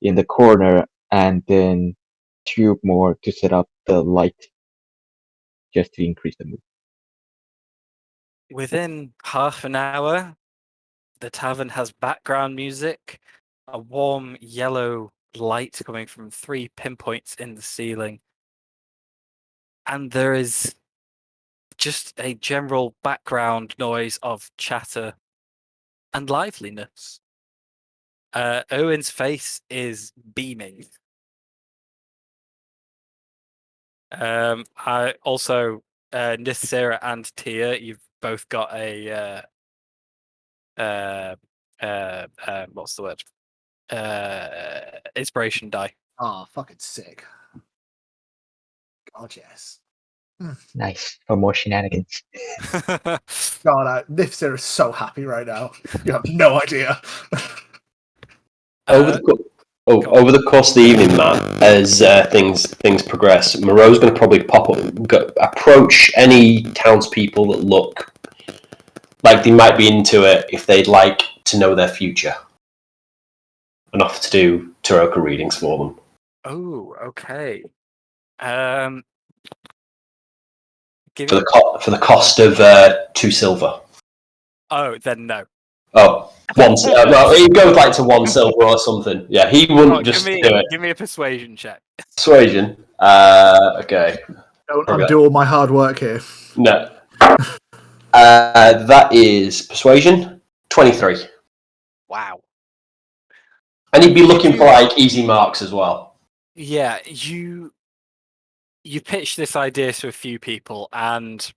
in the corner, and then 2 more to set up the light just to increase the mood. Within half an hour, the tavern has background music, a warm yellow light coming from 3 pinpoints in the ceiling, and there is just a general background noise of chatter and liveliness. Owen's face is beaming. I also, Nisira and Tia, you've both got a what's the word? Inspiration die. Oh, fucking sick. God, yes. Nice for more shenanigans. God, Nifsir is so happy right now. You have no idea. Over the course of the evening, Matt, as things progress, Moreau's going to probably approach any townspeople that look like they might be into it if they'd like to know their future. Enough to do Taroka readings for them. Oh, okay. For the cost of 2 silver. Oh, then no. Oh, well, he'd go like to 1 silver or something. Yeah, he wouldn't just do it. Give me a persuasion check. Persuasion. Okay. Don't undo all my hard work here. No. That is persuasion 23. Wow. And he'd be looking for like easy marks as well. Yeah, you pitch this idea to a few people, and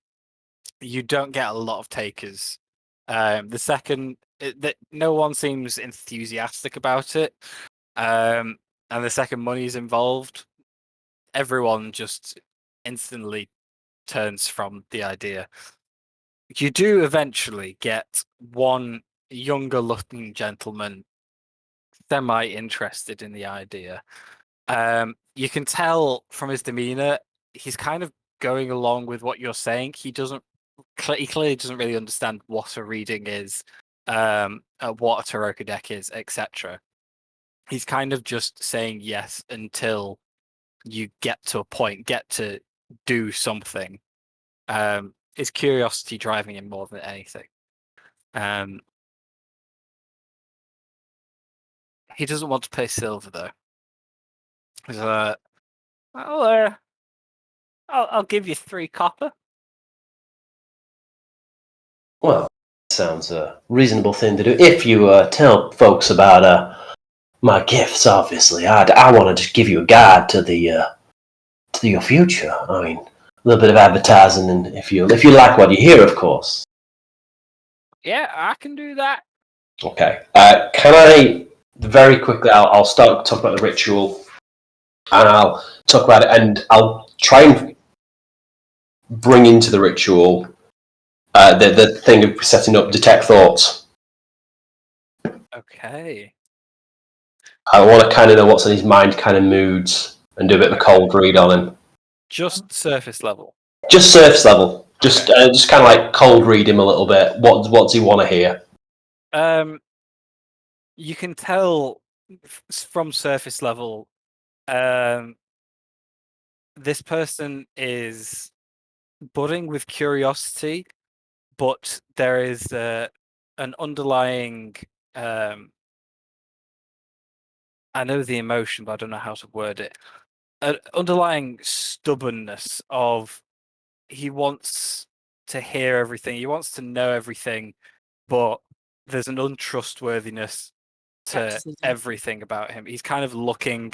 you don't get a lot of takers. The second that no one seems enthusiastic about it, and the second money's involved, everyone just instantly turns from the idea. You do eventually get one younger-looking gentleman, semi-interested in the idea. You can tell from his demeanor, he's kind of going along with what you're saying. He clearly doesn't really understand what a reading is, what a Tarot deck is, etc. He's kind of just saying yes until you get to a point, get to do something. Is curiosity driving him more than anything? He doesn't want to pay silver though. He's I'll give you 3 copper. Well, sounds a reasonable thing to do. If you tell folks about my gifts, obviously, I want to just give you a guide to your future. I mean, a little bit of advertising, and if you like what you hear, of course. Yeah, I can do that. Okay. Can I very quickly? I'll start talking about the ritual, and I'll talk about it, and I'll try and bring into the ritual the thing of setting up detect thoughts. Okay. I want to kind of know what's in his mind, kind of moods, and do a bit of a cold read on him. Just surface level. Just surface level. Just kind of like cold read him a little bit. What does he want to hear? You can tell from surface level, this person is budding with curiosity, but there is an underlying. I know the emotion, but I don't know how to word it. An underlying stubbornness of he wants to hear everything, he wants to know everything, but there's an untrustworthiness to Skepticism. everything about him. He's kind of looking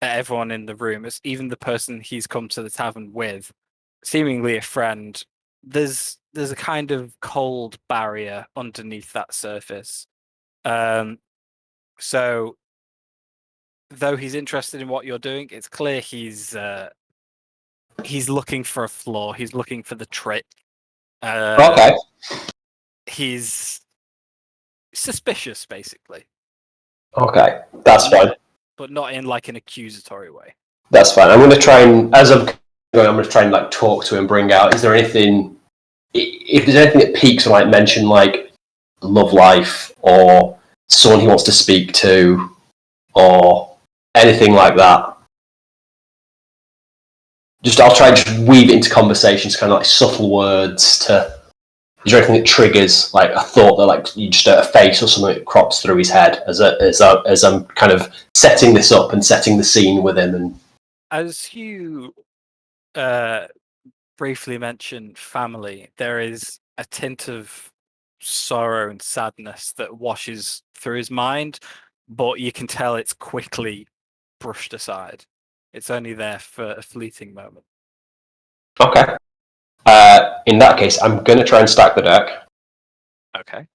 at everyone in the room, it's even the person he's come to the tavern with, seemingly a friend. There's a kind of cold barrier underneath that surface. So though he's interested in what you're doing, it's clear he's looking for a flaw. He's looking for the trick. Okay. He's suspicious, basically. Okay, that's fine. But not in like an accusatory way. That's fine. I'm going to try and, as I'm going, I'm going to try and like talk to him, bring out. Is there anything? If there's anything that piques or like mention like love life or someone he wants to speak to or anything like that. I'll try and just weave it into conversations, kind of like subtle words to. Is there anything that triggers like a thought that like you just a face or something that crops through his head as I'm kind of setting this up and setting the scene with him? And as you briefly mentioned family, there is a tint of sorrow and sadness that washes through his mind, but you can tell it's quickly brushed aside. It's only there for a fleeting moment. Okay. In that case, I'm going to try and stack the deck. Okay.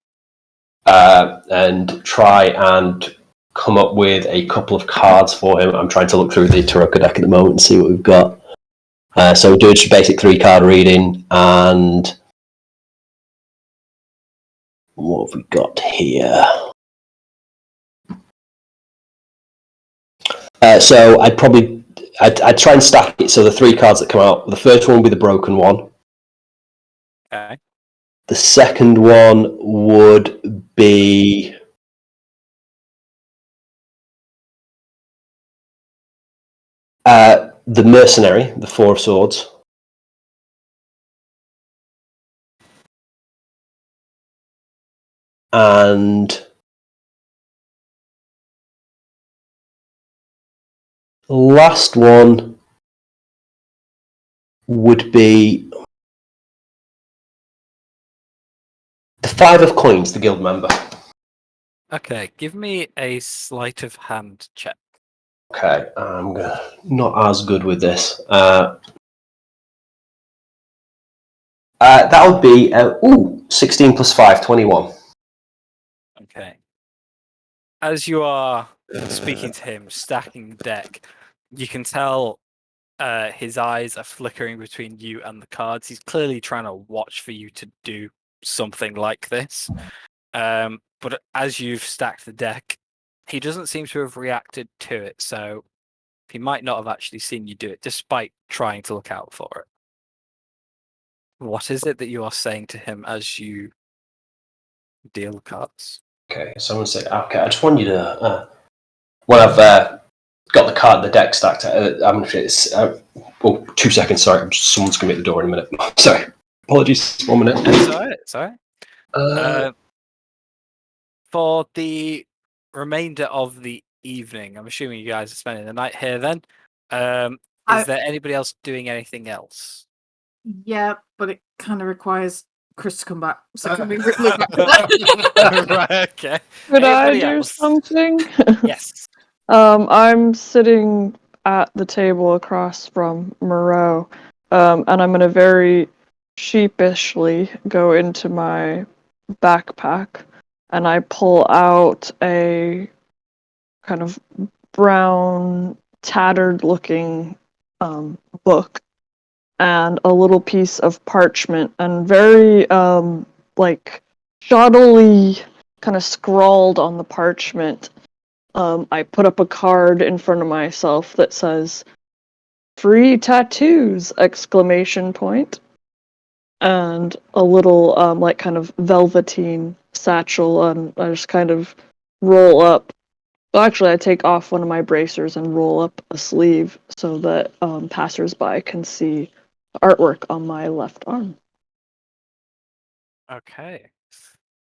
And try and come up with a couple of cards for him. I'm trying to look through the Tarot deck at the moment and see what we've got. So we'll do just a basic 3-card reading, and what have we got here? So I'd try and stack it so the 3 cards that come out, the first one will be the broken one. Okay. The second one would be the mercenary, the 4 of swords. And the last one would be the 5 of coins, the guild member. Okay, give me a sleight of hand check. Okay, I'm not as good with this. That would be 16 plus 5, 21. Okay. As you are speaking to him, stacking the deck, you can tell his eyes are flickering between you and the cards. He's clearly trying to watch for you to do something like this. but as you've stacked the deck, he doesn't seem to have reacted to it, so he might not have actually seen you do it, despite trying to look out for it. What is it that you are saying to him as you deal the cards? Okay, so I'm going to say, okay, I just want you to, when I've got the deck stacked, I'm going to say, 2 seconds, sorry, someone's going to be at the door in a minute. Sorry, apologies, 1 minute. It's all right. For the remainder of the evening, I'm assuming you guys are spending the night here then. Is there anybody else doing anything else? Yeah, but it kind of requires Chris to come back. So can we look back to that? Right, okay. Could I Anybody do else? something? Yes. I'm sitting at the table across from Moreau, and I'm gonna very sheepishly go into my backpack, and I pull out a kind of brown, tattered-looking book and a little piece of parchment, and very like shoddily kind of scrawled on the parchment. I put up a card in front of myself that says "Free tattoos!" exclamation point, and a little like kind of velveteen satchel, and I just kind of roll up. Well, actually, I take off one of my bracers and roll up a sleeve so that passersby can see artwork on my left arm. Okay.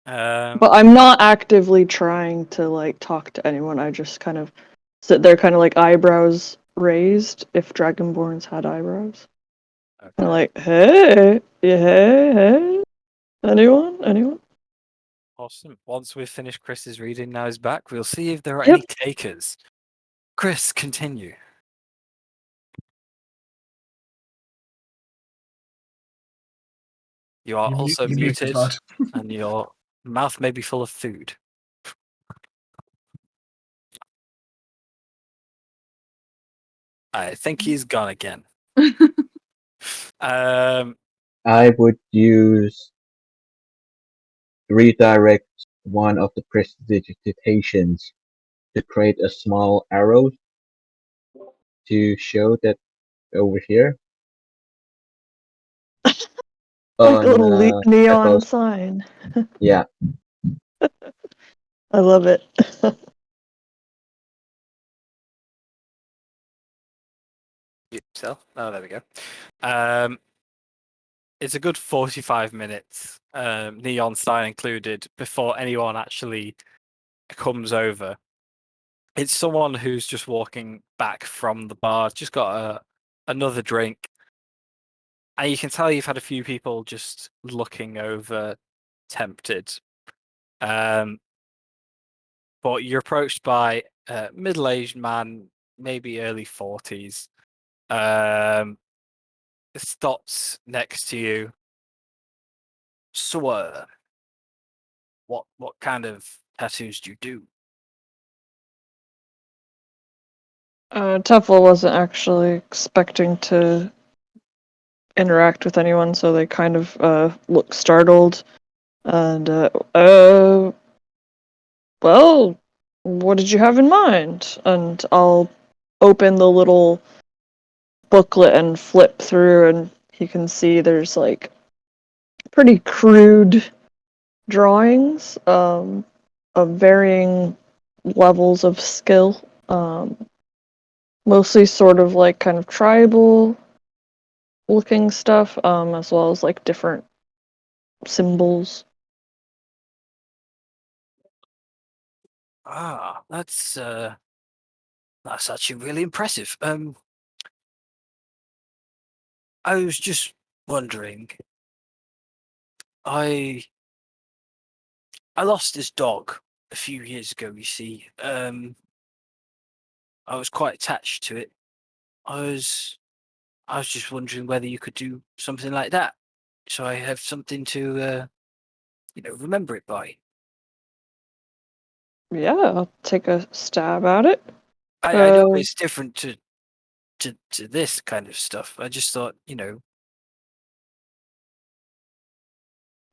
But I'm not actively trying to like talk to anyone. I just kind of sit there, kind of like eyebrows raised, if Dragonborns had eyebrows. Okay. And like, hey, yeah, hey, anyone? Awesome. Once we've finished Chris's reading, now he's back. We'll see if there are Yep. any takers. Chris, continue. You are also You muted, bud. and your mouth may be full of food. I think he's gone again. I would use redirect one of the prestidigitations to create a small arrow to show that over here. Like a little neon above- sign. Yeah. I love it. Yourself? Oh, there we go. It's a good 45 minutes, neon sign included, before anyone actually comes over. It's someone who's just walking back from the bar, just got another drink. And you can tell you've had a few people just looking over, tempted. But you're approached by a middle-aged man, maybe early 40s. Stops next to you. So, what kind of tattoos do you do? Tefla wasn't actually expecting to interact with anyone, so they kind of look startled. And, well, what did you have in mind? And I'll open the little booklet and flip through, and you can see there's like pretty crude drawings of varying levels of skill. Mostly sort of like kind of tribal looking stuff, as well as like different symbols. Ah, that's actually really impressive. I was just wondering. I lost this dog a few years ago. You see, I was quite attached to it. I was just wondering whether you could do something like that, so I have something to remember it by. Yeah, I'll take a stab at it. I know it's different to this kind of stuff. I just thought,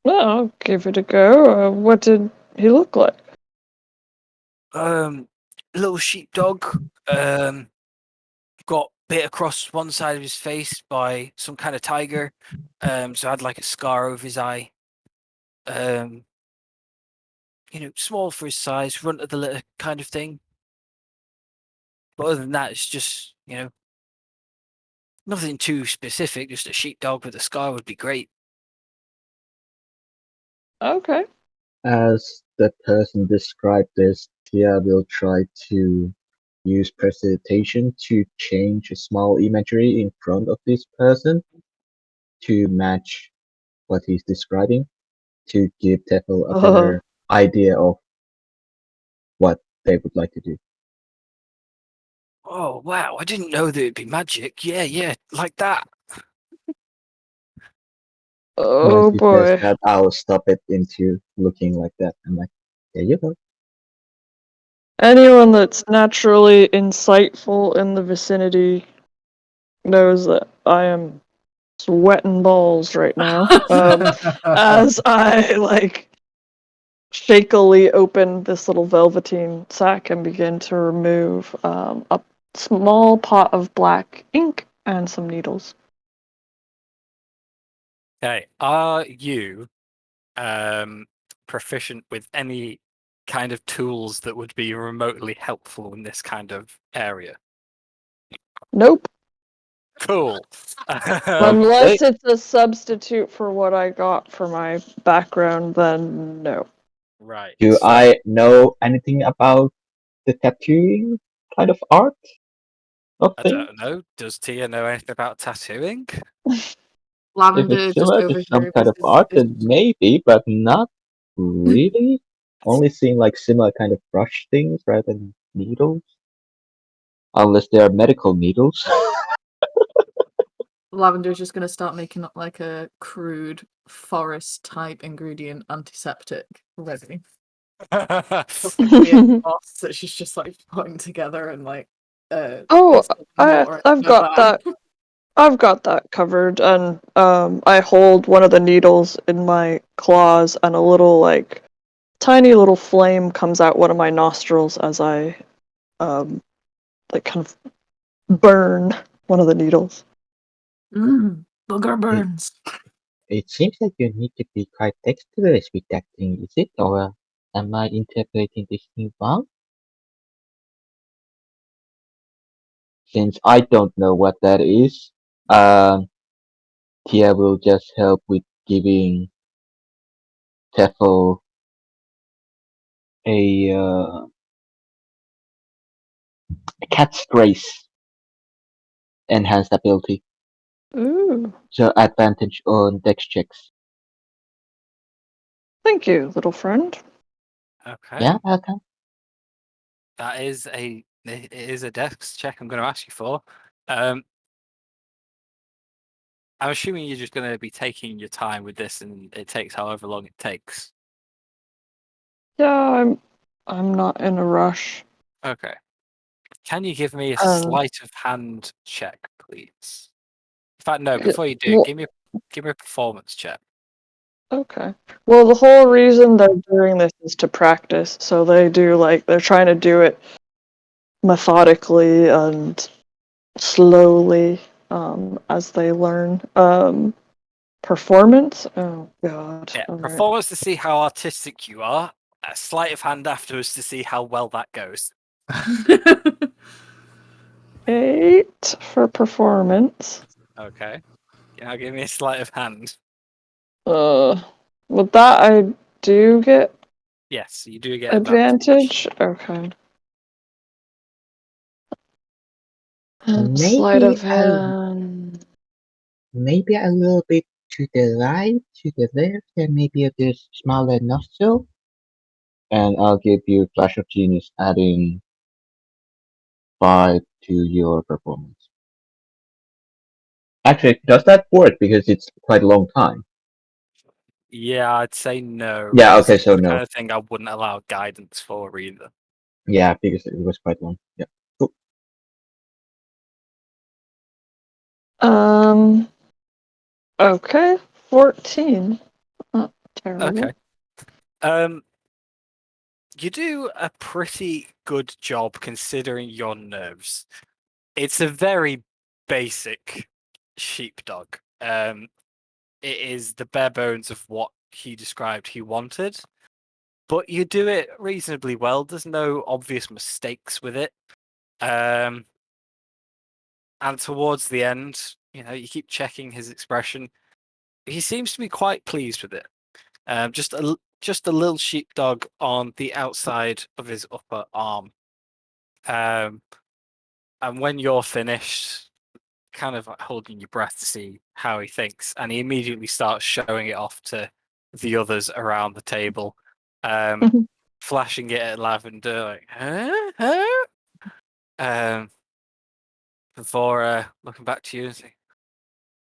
Well, I'll give it a go. What did he look like? Little sheepdog. Got bit across one side of his face by some kind of tiger. So had like a scar over his eye. Small for his size, runt of the litter kind of thing. But other than that, it's just, nothing too specific. Just a sheepdog with a scar would be great. Okay. As the person described this, Tia will try to use precipitation to change a small imagery in front of this person to match what he's describing, to give Tefel a better idea of what they would like to do. Oh, wow. I didn't know that it'd be magic. Yeah, like that. Oh Once he says boy. that, I'll stop it into looking like that. I'm like, there you go. Anyone that's naturally insightful in the vicinity knows that I am sweating balls right now. As I shakily open this little velveteen sack and begin to remove a small pot of black ink and some needles. Okay. Are you proficient with any kind of tools that would be remotely helpful in this kind of area? Nope. Cool. Unless it's a substitute for what I got for my background, then no. Right. Do so- I know anything about the tattooing kind of art of I things? don't know. Does Tia know anything about tattooing? If Lavender it's just similar to over some here. kind of art, then maybe, but not really. Only seeing like similar kind of brush things rather than needles. Unless they are medical needles. Lavender's just gonna start making up like a crude forest type ingredient antiseptic ready. Weird boss that she's just like putting together and Oh, water in I've her got bag. that. I've got that covered, and I hold one of the needles in my claws, and a little tiny little flame comes out one of my nostrils as I kind of burn one of the needles. Booger burns. It seems like you need to be quite dexterous with that thing, is it? Or am I interpreting this thing wrong? Since I don't know what that is, Tia will just help with giving Tefel a cat's grace enhanced ability. Ooh, So advantage on dex checks. thank you, little friend. Okay. Yeah, okay. That is it is a dex check I'm going to ask you for. I'm assuming you're just going to be taking your time with this, and it takes however long it takes. Yeah, I'm not in a rush. Okay. Can you give me a Um, sleight of hand check, please? In fact, no. Yeah, Before you do, well- give me a performance check. Okay. Well, the whole reason they're doing this is to practice, so they do they're trying to do it methodically and slowly as they learn. Performance? Oh god. Yeah, All right. performance to see how artistic you are. A sleight of hand afterwards to see how well that goes. 8 for performance. Okay. Now give me a sleight of hand. With that I do get Yes, you do get advantage. advantage. Okay. And sleight of hand. Maybe a little bit to the right, to the left, and maybe a bit smaller nostril. And I'll give you Flash of Genius, adding 5 to your performance. Actually, does that work? Because it's quite a long time. Yeah, I'd say no. Yeah, because okay, it's so the no. kind of thing I wouldn't allow guidance for either. Yeah, because it was quite long. Yeah. Cool. Okay. 14. Not terrible. Okay. You do a pretty good job considering your nerves. It's a very basic sheepdog. It is the bare bones of what he described he wanted, but you do it reasonably well. There's no obvious mistakes with it. And towards the end, you keep checking his expression. He seems to be quite pleased with it. Just a little sheepdog on the outside of his upper arm. And when you're finished, kind of like holding your breath to see how he thinks, and he immediately starts showing it off to the others around the table, flashing it at Lavender like, huh? Before looking back to you and saying,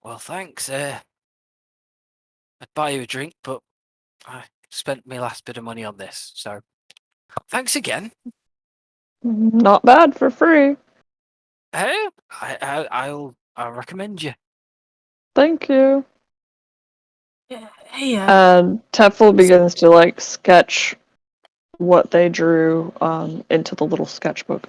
"Well, thanks. I'd buy you a drink, but I spent my last bit of money on this, so thanks again." Not bad for free. I'll recommend you. Thank you. Hey, And Tefl begins to like sketch what they drew into the little sketchbook.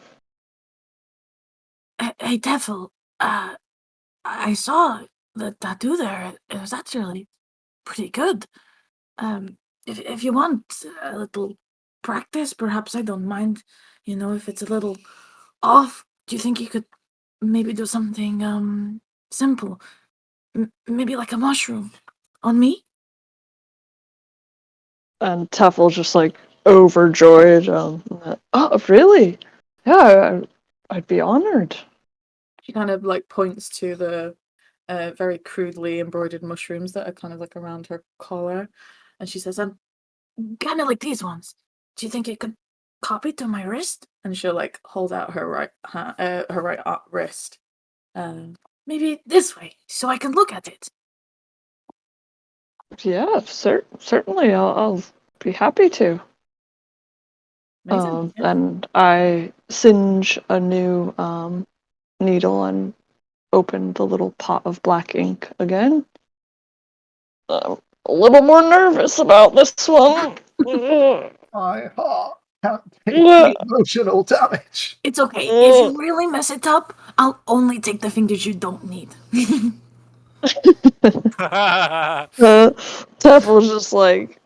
hey, Tefl. I saw the tattoo there. It was actually pretty good. If you want a little practice, perhaps I don't mind. If it's a little off, do you think you could maybe do something simple? Maybe like a mushroom on me? And Tefl's just like overjoyed. Oh, really? Yeah, I'd be honored. She kind of like points to the very crudely embroidered mushrooms that are kind of like around her collar, and she says, "I'm Kind of like these ones. Do you think you could copy to my wrist? and she'll like hold out her right wrist. Maybe this way, so I can look at it." Yeah, certainly. I'll be happy to. Amazing. Yeah. And I singe a new needle and open the little pot of black ink again. I'm a little more nervous about this one. My heart can't take the emotional damage. It's okay. If you really mess it up, I'll only take the fingers you don't need. Tefl's just like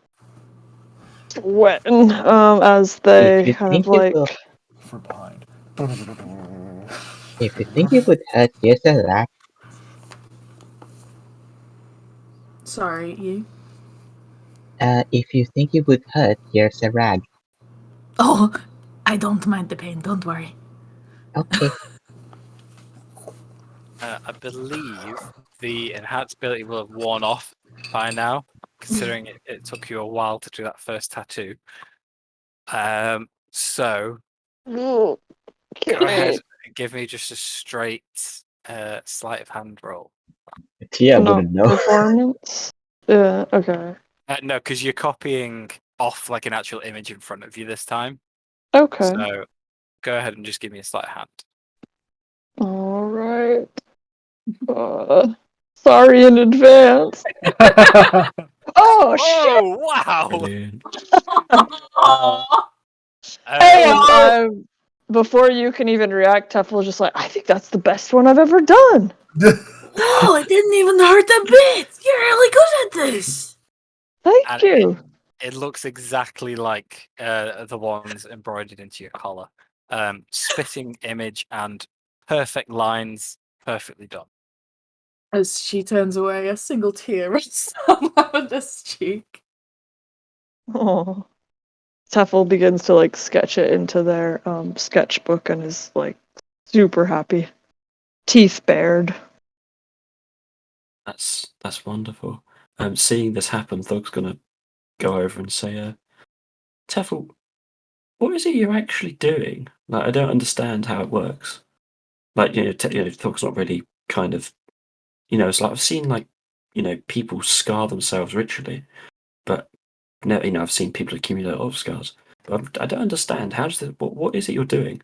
sweating as they If you kind think of it like. will, For behind. if you think it would hurt, here's a rag. Sorry, you. If you think it would hurt, here's a rag. Oh, I don't mind the pain. Don't worry. Okay. I believe the enhanced ability will have worn off by now, considering it took you a while to do that first tattoo. So go ahead and give me just a straight sleight of hand roll. Tia Not wouldn't know. performance. Yeah. Okay. No, because you're copying off like an actual image in front of you this time. Okay. So go ahead and just give me a sleight of hand. All right. Sorry in advance. Oh shit! Oh wow! Brilliant. Hey, before you can even react, Tefl's just like, I think that's the best one I've ever done. No, it didn't even hurt a bit. You're really good at this. Thank And you. It looks exactly like the ones embroidered into your collar. Spitting image and perfect lines, perfectly done. As she turns away, a single tear runs down Lavender's cheek. Oh. Tefl begins to like sketch it into their sketchbook and is like super happy. Teeth bared. That's wonderful. Seeing this happen, Thug's gonna go over and say, Tefl, what is it you're actually doing? Like, I don't understand how it works. Like, Thug's not really kind of, it's like I've seen like, people scar themselves ritually, but no, I've seen people accumulate a lot of scars. But I don't understand. How does that? What is it you're doing?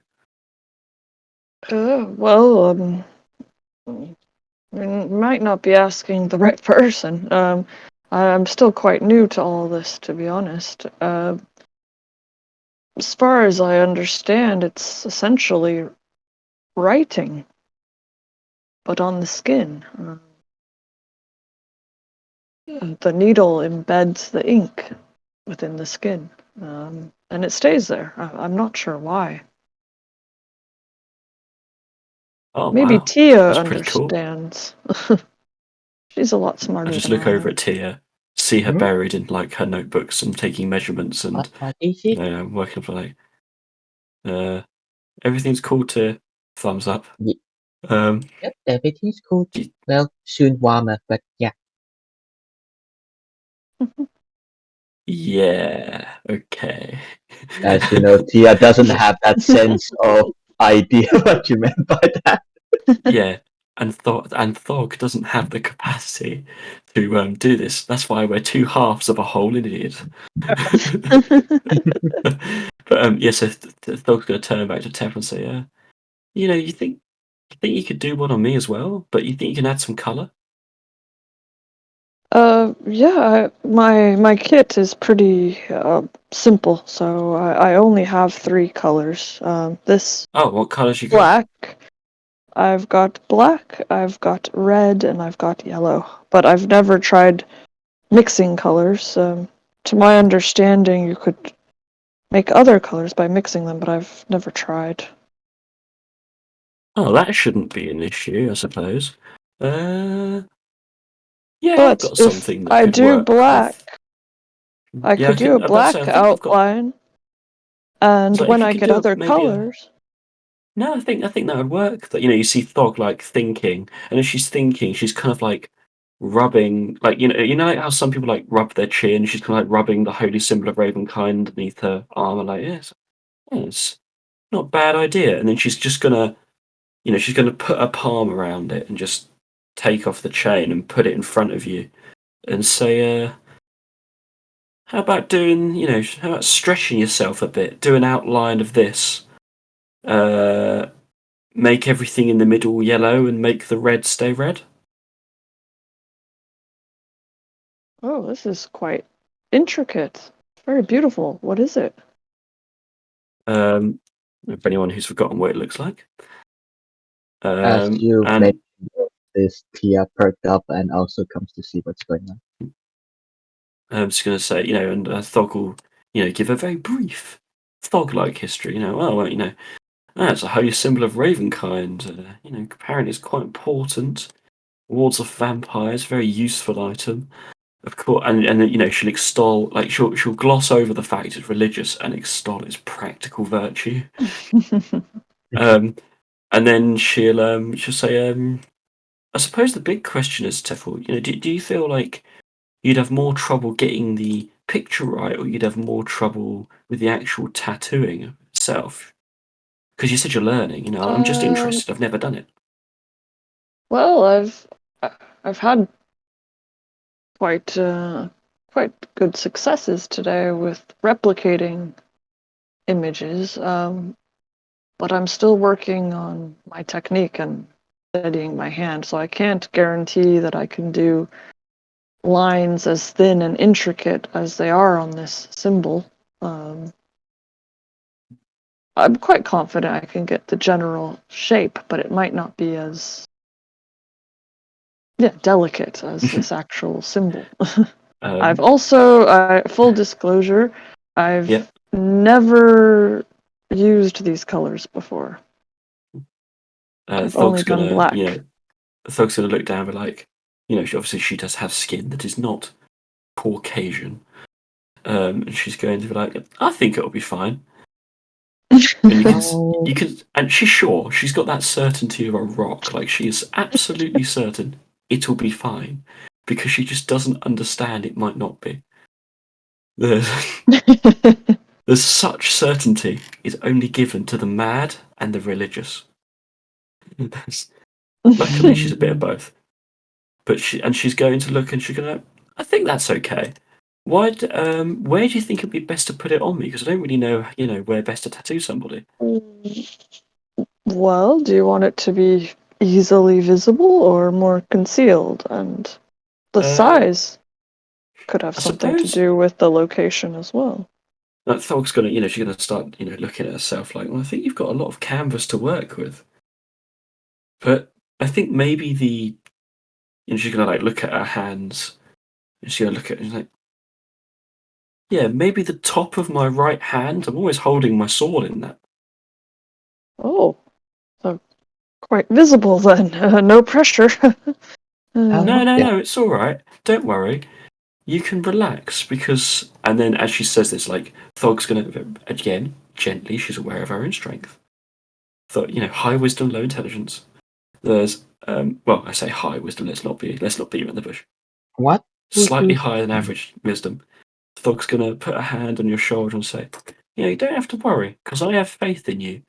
Well, you might not be asking the right person. I'm still quite new to all this, to be honest. as far as I understand, it's essentially writing, but on the skin. The needle embeds the ink within the skin, and it stays there. I'm not sure why. Oh Maybe wow, Tia that's pretty cool. understands. She's a lot smarter I just than look I over am. at Tia, see her Mhm. buried in like her notebooks and taking measurements and What is it? working for like everything's cool to thumbs up. Ye- Um, Yep, everything's cool. y- Well, soon warmer, but yeah. yeah, okay. As you know, Tia doesn't have that sense of idea what you meant by that. Yeah, and Thog doesn't have the capacity to do this. That's why we're two halves of a whole idiot. But yeah, so Thog's going to turn back to Tef and say, you think you could do one on me as well, but you think you can add some color? Yeah, my kit is pretty simple, so I only have 3 colors. This Oh, what colors you got? black, I've got black, I've got red, and I've got yellow. But I've never tried mixing colors. To my understanding, you could make other colors by mixing them, but I've never tried. Oh, that shouldn't be an issue, I suppose. Yeah, I've But got if something that I could do work black, with. I Yeah, could do a I'm about to say, black I think I've got. outline, and So when if you I could get do other maybe a. colors. No, I think that would work. That you see Thog like thinking, and as she's thinking, she's kind of like rubbing, like like how some people like rub their chin. She's kind of like rubbing the holy symbol of Ravenkind underneath her arm, and like it's not a bad idea. And then she's just gonna, she's gonna put her palm around it and just take off the chain and put it in front of you and say, how about doing, how about stretching yourself a bit, do an outline of this. Make everything in the middle yellow and make the red stay red. Oh, this is quite intricate. Very beautiful. What is it? For anyone who's forgotten what it looks like. As you And mentioned this, Tia perked up and also comes to see what's going on. I'm just going to say, and Thog will, give a very brief Thog-like history. It's a holy symbol of Ravenkind. Apparently it's quite important. Wards off vampires, very useful item. Of course, and she'll extol, like she'll gloss over the fact it's religious and extol its practical virtue. And then she'll say, I suppose the big question is, Tefel, do you feel like you'd have more trouble getting the picture right, or you'd have more trouble with the actual tattooing itself? Because you said you're learning. I'm just Um, interested. I've never done it. well, I've had quite good successes today with replicating images, but I'm still working on my technique and steadying my hand, so I can't guarantee that I can do lines as thin and intricate as they are on this symbol. I'm quite confident I can get the general shape, but it might not be as delicate as this actual symbol. I've also, full disclosure, I've Yeah. never used these colors before. I've only Thog's done gonna, black. Thog's gonna look down and be like, she does have skin that is not Caucasian. And she's going to be like, I think it'll be fine. And Oh. and she's sure. She's got that certainty of a rock. Like, she is absolutely certain it'll be fine. Because she just doesn't understand it might not be. There's such certainty is only given to the mad and the religious. Luckily, she's a bit of both. But she's going to look and she's going to, I think that's okay. Where do you think it'd be best to put it on me? Because I don't really know, where best to tattoo somebody. Well, do you want it to be easily visible or more concealed? And the Uh, size could have I something to suppose do with the location as well. Like Thog's gonna, she's gonna start, looking at herself like, well, I think you've got a lot of canvas to work with. But I think maybe she's gonna like look at her hands, and she's gonna look at it and like, yeah, maybe the top of my right hand. I'm always holding my sword in that. Oh, so quite visible then. No pressure. No, it's all right. Don't worry. You can relax because, and then as she says this, like Thog's gonna again gently. She's aware of her own strength. High wisdom, low intelligence. There's well, I say high wisdom. Let's not beat around the bush. What? Slightly higher than average wisdom. Thog's gonna put a hand on your shoulder and say, you don't have to worry because I have faith in you.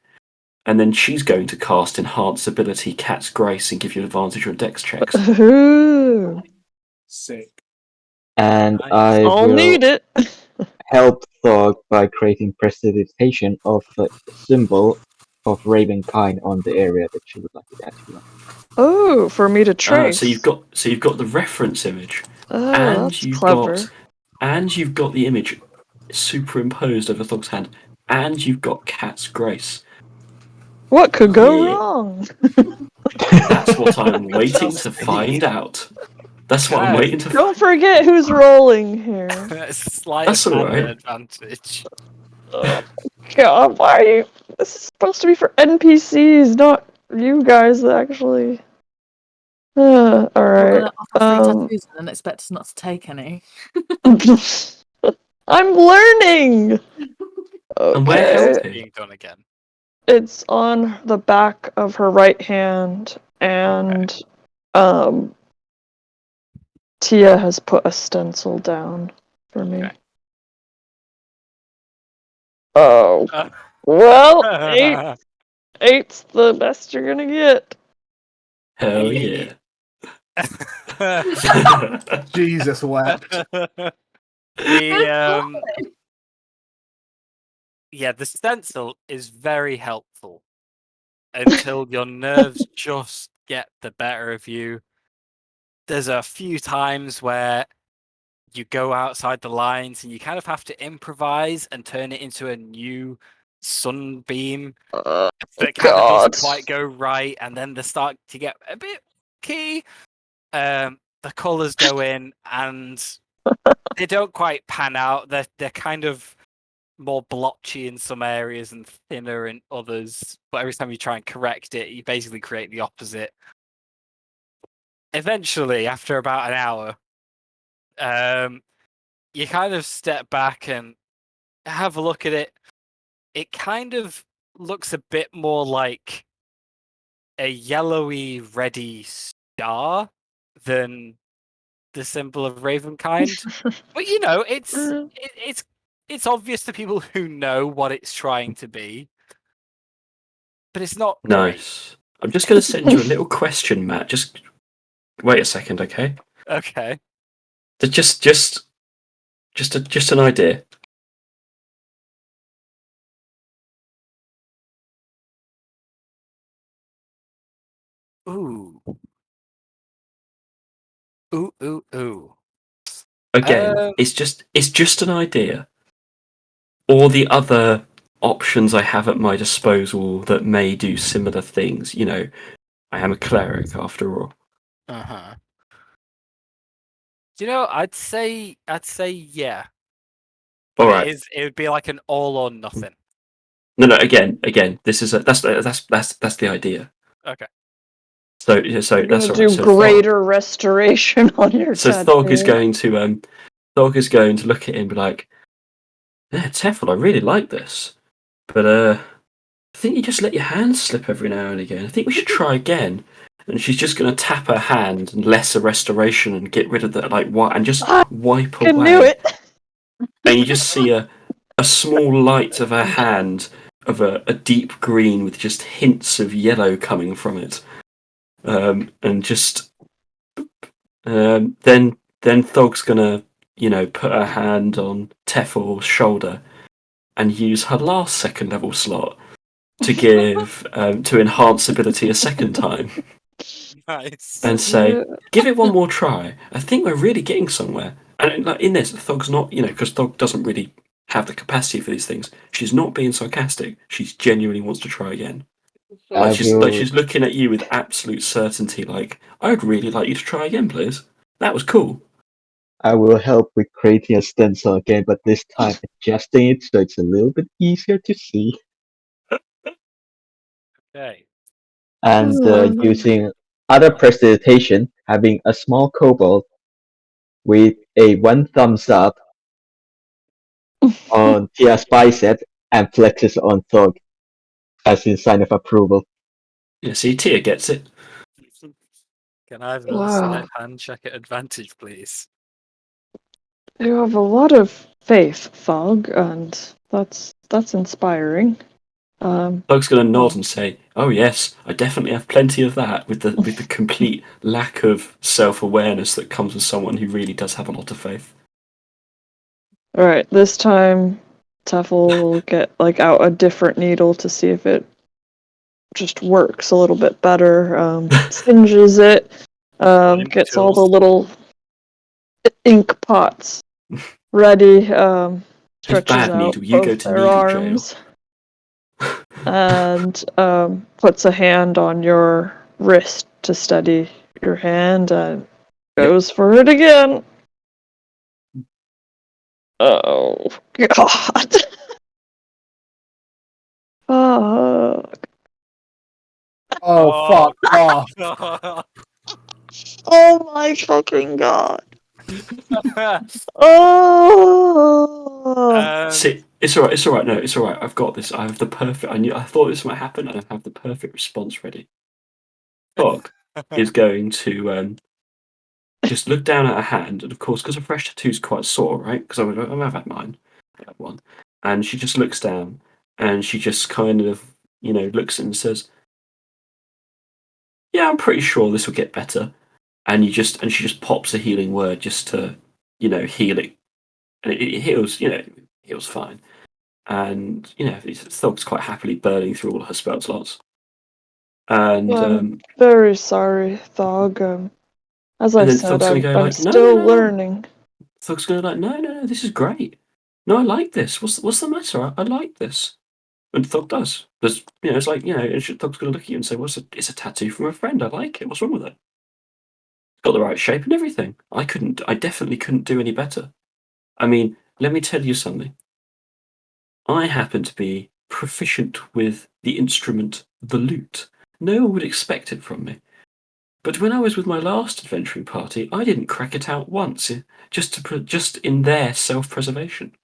And then she's going to cast Enhance Ability Cat's Grace and give you advantage on Dex checks. Ooh, Sick. And Nice. I I'll will need it. help Thog by creating prestidigitation of the symbol of Ravenkind on the area that she would like it actually on. Oh, for me to trace. So you've got the reference image, Oh, and that's you've clever. got the image superimposed over Thog's hand, and you've got Cat's Grace. What could go Yeah. wrong? That's what I'm waiting to find out. That's what I'm waiting to find. Don't forget who's rolling here. Slight That's all right. advantage. Oh, God, why are you? This is supposed to be for NPCs, not you guys, actually. We're Alright. gonna offer free tattoos and then expect us not to take any. I'm learning! And where Okay. else? Being done again. It's on the back of her right hand, and Tia has put a stencil down for me. Okay. Oh. Well, eight's the best you're gonna get. Hell yeah. Jesus wept. The stencil is very helpful until your nerves just get the better of you. There's a few times where you go outside the lines and you kind of have to improvise and turn it into a new sunbeam that kind of doesn't quite go right, and then they start to get a bit key. The colours go in and they don't quite pan out. They're kind of more blotchy in some areas and thinner in others. But every time you try and correct it, you basically create the opposite. Eventually, after about an hour, you kind of step back and have a look at it. It kind of looks a bit more like a yellowy, reddy star than the symbol of Ravenkind. But it's obvious to people who know what it's trying to be. But it's not great. Nice. I'm just going to send you a little question, Matt. Just wait a second, okay? Okay. Just an idea. Ooh. Ooh. Again, it's just an idea. Or the other options I have at my disposal that may do similar things. I am a cleric after all. Uh-huh. I'd say yeah. But All right. it would be like an all or nothing. No. Again. This is that's the idea. Okay. So You're that's all gonna right. do So greater restoration on your So tattoo. Thog is going to look at him and be like, "Yeah, Tefl, I really like this, but I think you just let your hands slip every now and again. I think we should try again." And she's just going to tap her hand and lesser restoration and get rid of that and just wipe I away. knew it. And you just see a small light of her hand of a deep green with just hints of yellow coming from it, and just then Thog's gonna put her hand on Tefl's shoulder and use her last second level slot to give to enhance ability a second time. Nice. And say, give it one more try. I think we're really getting somewhere. And in this, Thog's not, because Thog doesn't really have the capacity for these things. She's not being sarcastic. She genuinely wants to try again. I Like she's will. she's looking at you with absolute certainty. Like, I'd really like you to try again, please. That was cool. I will help with creating a stencil again, but this time adjusting it so it's a little bit easier to see, Okay. and Hmm. using other prestidigitation, having a small kobold with a 1 thumbs up on Tia's bicep and flexes on Thog as in sign of approval. Yeah, see, Tia gets it. Can I have a Wow. sleight hand check at advantage, please? You have a lot of faith, Thog, and that's inspiring. Thug's gonna nod and say, "Oh yes, I definitely have plenty of that." With the complete lack of self-awareness that comes with someone who really does have a lot of faith. All right, this time Tefel will get out a different needle to see if it just works a little bit better. Singes it, gets all the tools. little ink pots ready. It's Stretches bad out needle. You go both to their needle arms and puts a hand on your wrist to steady your hand and goes for it again. Oh God! Fuck! Oh, fuck off. Oh my fucking God! Oh! See, it's all right. It's all right. No, it's all right. I've got this. I have the perfect. I thought this might happen, and I have the perfect response ready. Thug is going to just look down at her hand, and of course, because a fresh tattoo's quite sore, right? Because I've had mine, I had one, and she just looks down, and she just kind of, looks and says, "Yeah, I'm pretty sure this will get better." And she just pops a healing word just to, heal it, and it heals. It heals fine. And Thug's quite happily burning through all her spell slots. And I'm very sorry, Thog. As I then said, Thug's going to go I'm like, no, still no, no. learning. Thug's going to like, no, this is great. No, I like this. What's the matter? I like this. And Thug does. There's, it's like, and Thug's going to look at you and say, it's a tattoo from a friend. I like it. What's wrong with it? It's got the right shape and everything. I definitely couldn't do any better. I mean, let me tell you something. I happen to be proficient with the instrument, the lute. No one would expect it from me. But when I was with my last adventuring party, I didn't crack it out once, just in their self-preservation.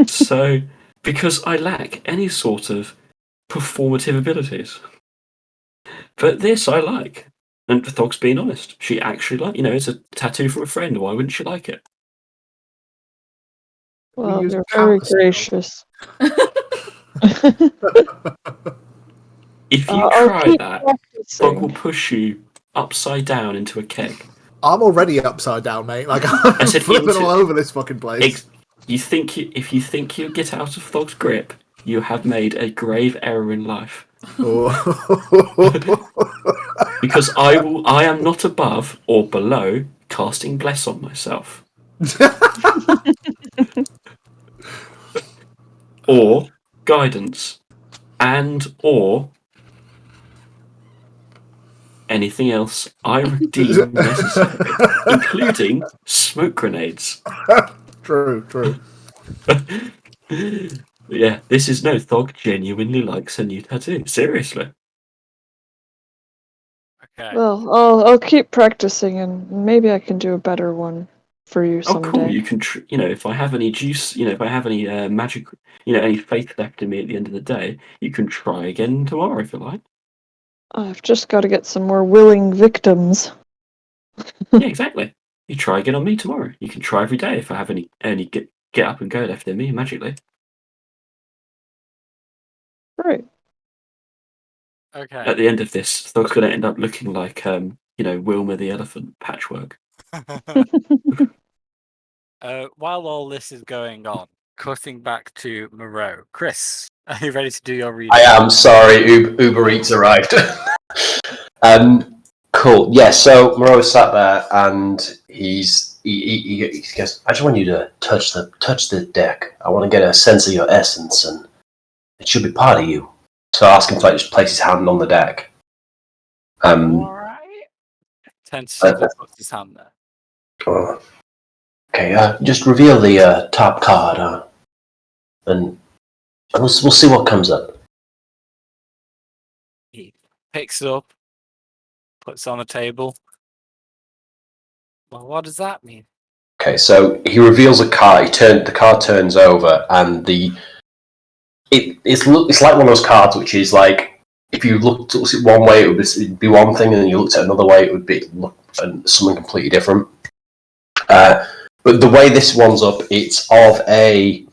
So, because I lack any sort of performative abilities. But this I like. And Thog's being honest. She actually it's a tattoo from a friend. Why wouldn't she like it? Well, use you're very counter gracious. If you I'll try keep that, Thog will practicing. push you upside down into a keg. I'm already upside down, mate. Like I'm said flipping into- all over this fucking place. If you think you get out of Thog's grip, you have made a grave error in life. Because I am not above or below casting bless on myself. Or guidance. And or anything else I deem necessary, including smoke grenades. True. Yeah, this is no Thog genuinely likes a new tattoo. Seriously. Okay. Well, I'll keep practicing, and maybe I can do a better one for you Oh, someday. cool! You can, if I have any juice, if I have any magic, any faith left in me at the end of the day, you can try again tomorrow if you like. I've just got to get some more willing victims. Yeah, exactly. You try again on me tomorrow. You can try every day if I have any get up and go left in me magically. Right. Okay. At the end of this, Thug's going to end up looking like Wilma the elephant patchwork. While all this is going on, cutting back to Moreau. Chris, are you ready to do your reading? I am sorry, Uber Eats arrived. Cool. Yeah, so Moreau sat there and he's he goes, I just want you to touch the deck. I want to get a sense of your essence, and it should be part of you. So I ask him to just place his hand on the deck. All right. Tentatively puts his hand there. Okay, just reveal the top card, and we'll see what comes up. He picks it up, puts it on the table. Well, what does that mean? Okay, so he reveals a card. The card turns over, and it's like one of those cards which is like, if you looked at it one way, it would be one thing, and then you looked at another way, it would be something completely different. But the way this one's up, it's of a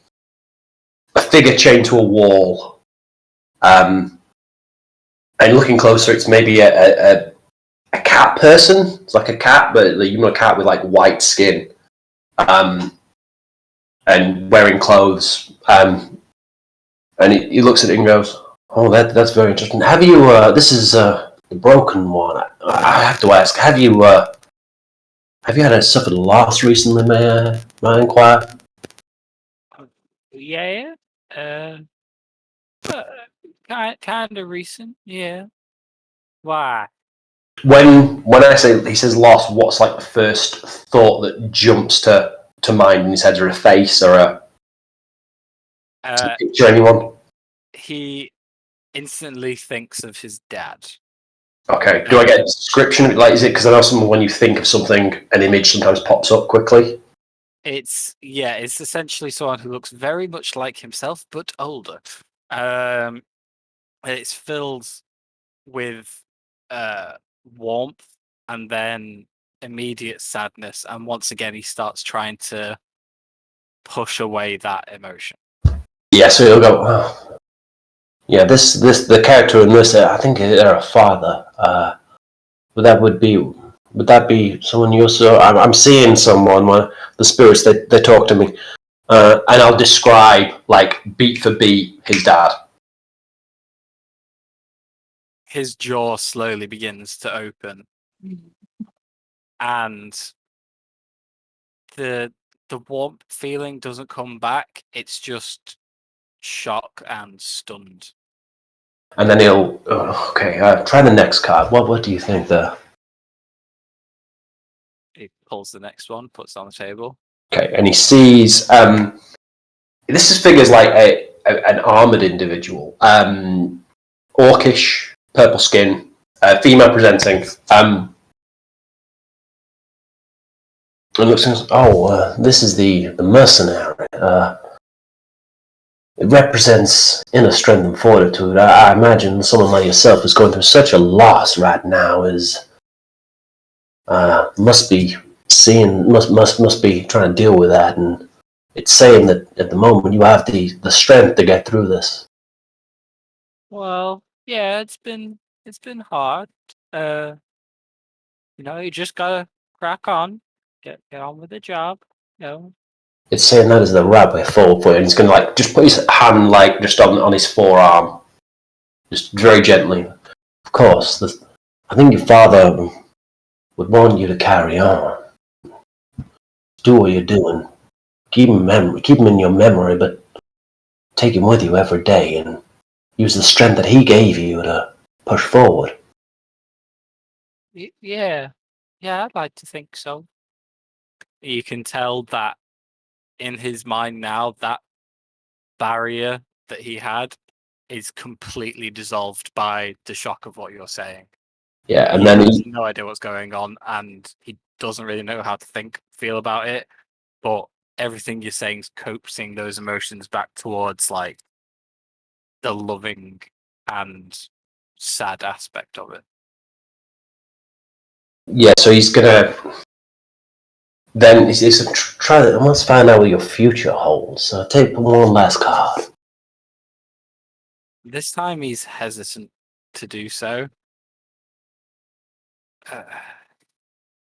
figure chained to a wall. And looking closer, it's maybe a cat person. It's like a cat, but a cat with like white skin, and wearing clothes. And he looks at it and goes, "Oh, that's very interesting. Have you? This is the broken one. I have to ask. Have you suffered a loss recently? May I inquire?" Yeah. Kind of recent. Yeah. Why? When I say he says loss, what's like the first thought that jumps to mind in his head, or a face, or a picture? Anyone? He instantly thinks of his dad. Okay. Do I get a description? Like, is it because I know when you think of something, an image sometimes pops up quickly? It's essentially someone who looks very much like himself but older. It's filled with warmth and then immediate sadness, and once again he starts trying to push away that emotion. Yeah, so he'll go, oh. Yeah, the character in this, I think they're a father. Would that be someone you saw? I'm seeing someone, the spirits, they talk to me. And I'll describe, like, beat for beat, his dad. His jaw slowly begins to open, and the warmth feeling doesn't come back. It's just shock and stunned. And then he'll, okay, try the next card. What do you think there? He pulls the next one, puts it on the table. Okay, and he sees, this is figures like an armoured individual. Orcish, purple skin, female presenting. And looks and says, this is the mercenary. It represents inner strength and fortitude. I imagine someone like yourself who's going through such a loss right now must be trying to deal with that, and it's saying that at the moment you have the strength to get through this. Well, yeah, it's been hard. You just gotta crack on, get on with the job. It's saying that is the right way forward for you, and he's going to just put his hand just on his forearm, just very gently. Of course, I think your father would want you to carry on. Do what you're doing. Keep him in your memory, but take him with you every day and use the strength that he gave you to push forward. Yeah, I'd like to think so. You can tell that in his mind now, that barrier that he had is completely dissolved by the shock of what you're saying. Yeah, and He then has no idea what's going on, and he doesn't really know how to feel about it. But everything you're saying is coaxing those emotions back towards like the loving and sad aspect of it. yeah, so he's gonna. Then he's gonna try that. Let's find out what your future holds. So take one last card. This time he's hesitant to do so.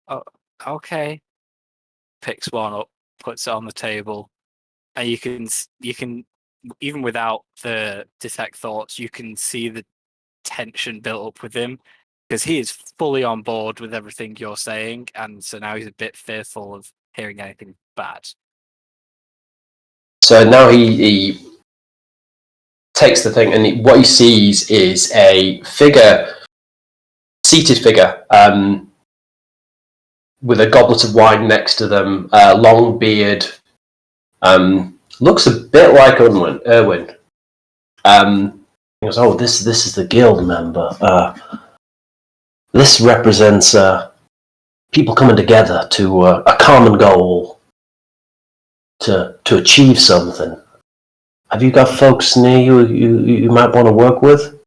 Oh, okay. Picks one up, puts it on the table, and you can even without the detect thoughts, you can see the tension built up with him because he is fully on board with everything you're saying, and so now he's a bit fearful of hearing anything bad. So now he takes the thing, and what he sees is a seated figure, with a goblet of wine next to them, long beard, looks a bit like Erwin. He goes, "Oh, this is the guild member. This represents people coming together to a common goal, to achieve something. Have you got folks near you might want to work with?"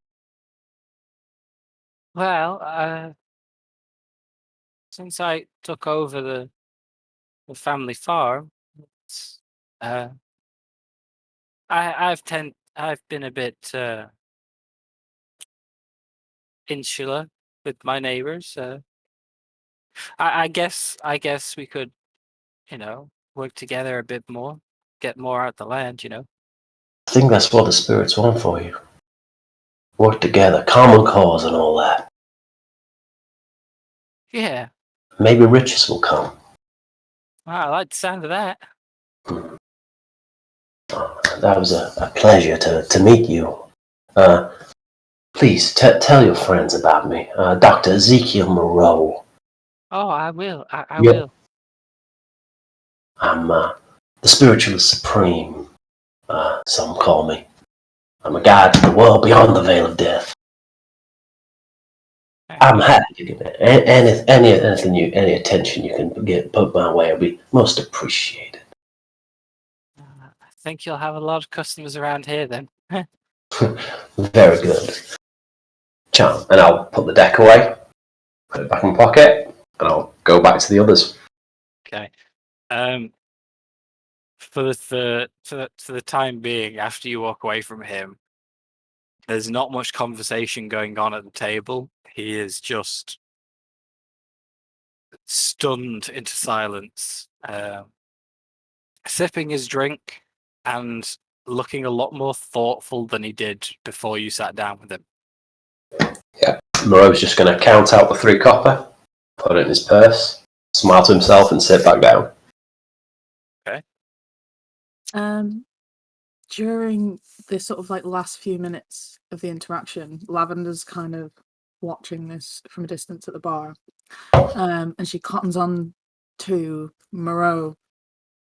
Well, since I took over the family farm, I've been a bit insular with my neighbors. I guess we could, work together a bit more, get more out the land. I think that's what the spirits want for you. Work together, common cause and all that. Yeah, Maybe riches will come. I like the sound of that. That was a pleasure to meet you. Please tell your friends about me. Dr. Ezekiel Moreau. Oh, I will. I Yep. will. I'm the spiritualist supreme, some call me. I'm a guide to the world beyond the veil of death. I'm happy to give any attention you can put my way will be most appreciated. I think you'll have a lot of customers around here then. Very good. Charm. And I'll put the deck away, put it back in my pocket, and I'll go back to the others. Okay. For the time being, after you walk away from him, there's not much conversation going on at the table. He is just stunned into silence, sipping his drink and looking a lot more thoughtful than he did before you sat down with him. Yeah. Moreau's just going to count out the 3 copper, put it in his purse, smile to himself, and sit back down. Okay. During this sort of like last few minutes of the interaction, Lavender's kind of watching this from a distance at the bar, and she cottons on to Moreau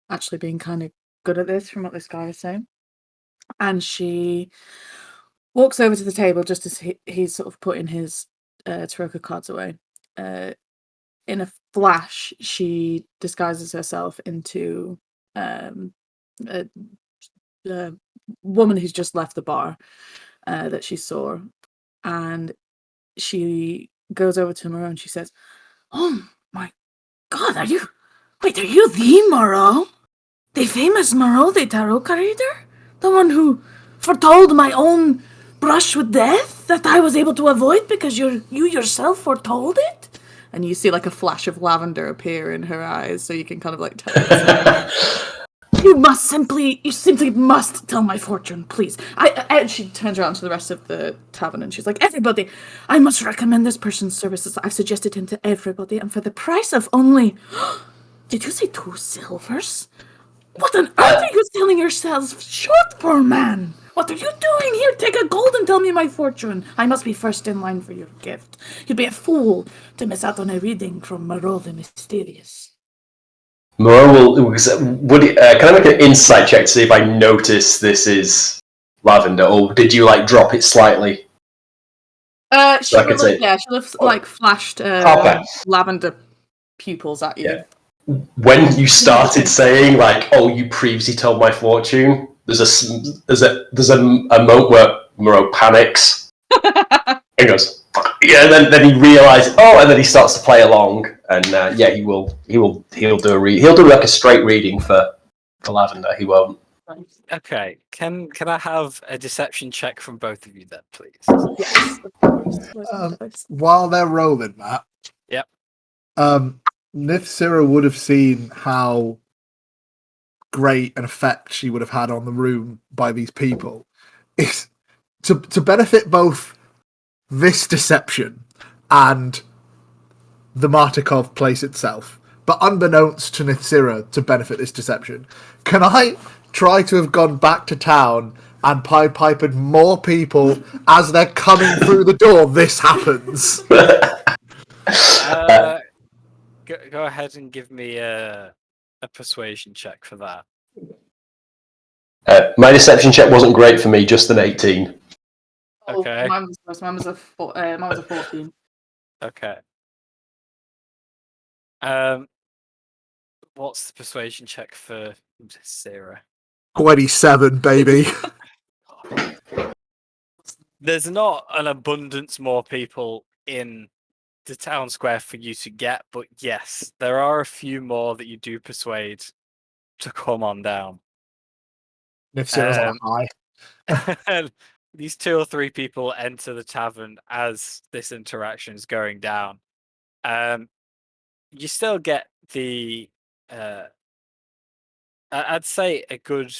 actually being kind of good at this from what this guy is saying, and she walks over to the table just as he's sort of putting his Taroka cards away. In a flash, she disguises herself into a woman who's just left the bar that she saw, and she goes over to Moreau and she says, "Oh my God, are you the Moreau? The famous Moreau, the tarot reader? The one who foretold my own brush with death that I was able to avoid because you yourself foretold it?" And you see like a flash of lavender appear in her eyes, so you can kind of like tell it's You simply must tell my fortune, please. And she turns around to the rest of the tavern and she's like, "Everybody, I must recommend this person's services. I've suggested him to everybody, and for the price of only..." Did you say 2 silvers? What on earth are you selling yourselves short for, man? What are you doing here? Take a gold and tell me my fortune. I must be first in line for your gift. You'd be a fool to miss out on a reading from Moreau the Mysterious. Moreau can I make an insight check to see if I notice this is Lavender, or did you like drop it slightly? She would have like flashed lavender pupils at you. Yeah. When you started saying like, "Oh, you previously told my fortune," there's a moment where Moreau panics. He goes, "Yeah," and then he realizes, "Oh," and then he starts to play along, and he'll do like a straight reading for Lavender. He won't. Okay. Can I have a deception check from both of you then, please? Yes, of course. While they're rolling, Matt. Yep. Nithsira would have seen how great an effect she would have had on the room by these people. It's to benefit both this deception and the Martikov place itself. but unbeknownst to Nithsira to benefit this deception, can I try to have gone back to town and Pied Pipered more people as they're coming through the door? This happens. Go ahead and give me a persuasion check for that. My deception check wasn't great for me, just an 18. Okay. Mine was a 14. Okay. What's the persuasion check for Sarah? 27, baby. There's not an abundance more people in the town square for you to get, but yes, there are a few more that you do persuade to come on down. Nithsira's on high. And these 2 or 3 people enter the tavern as this interaction is going down. You still get the I'd say a good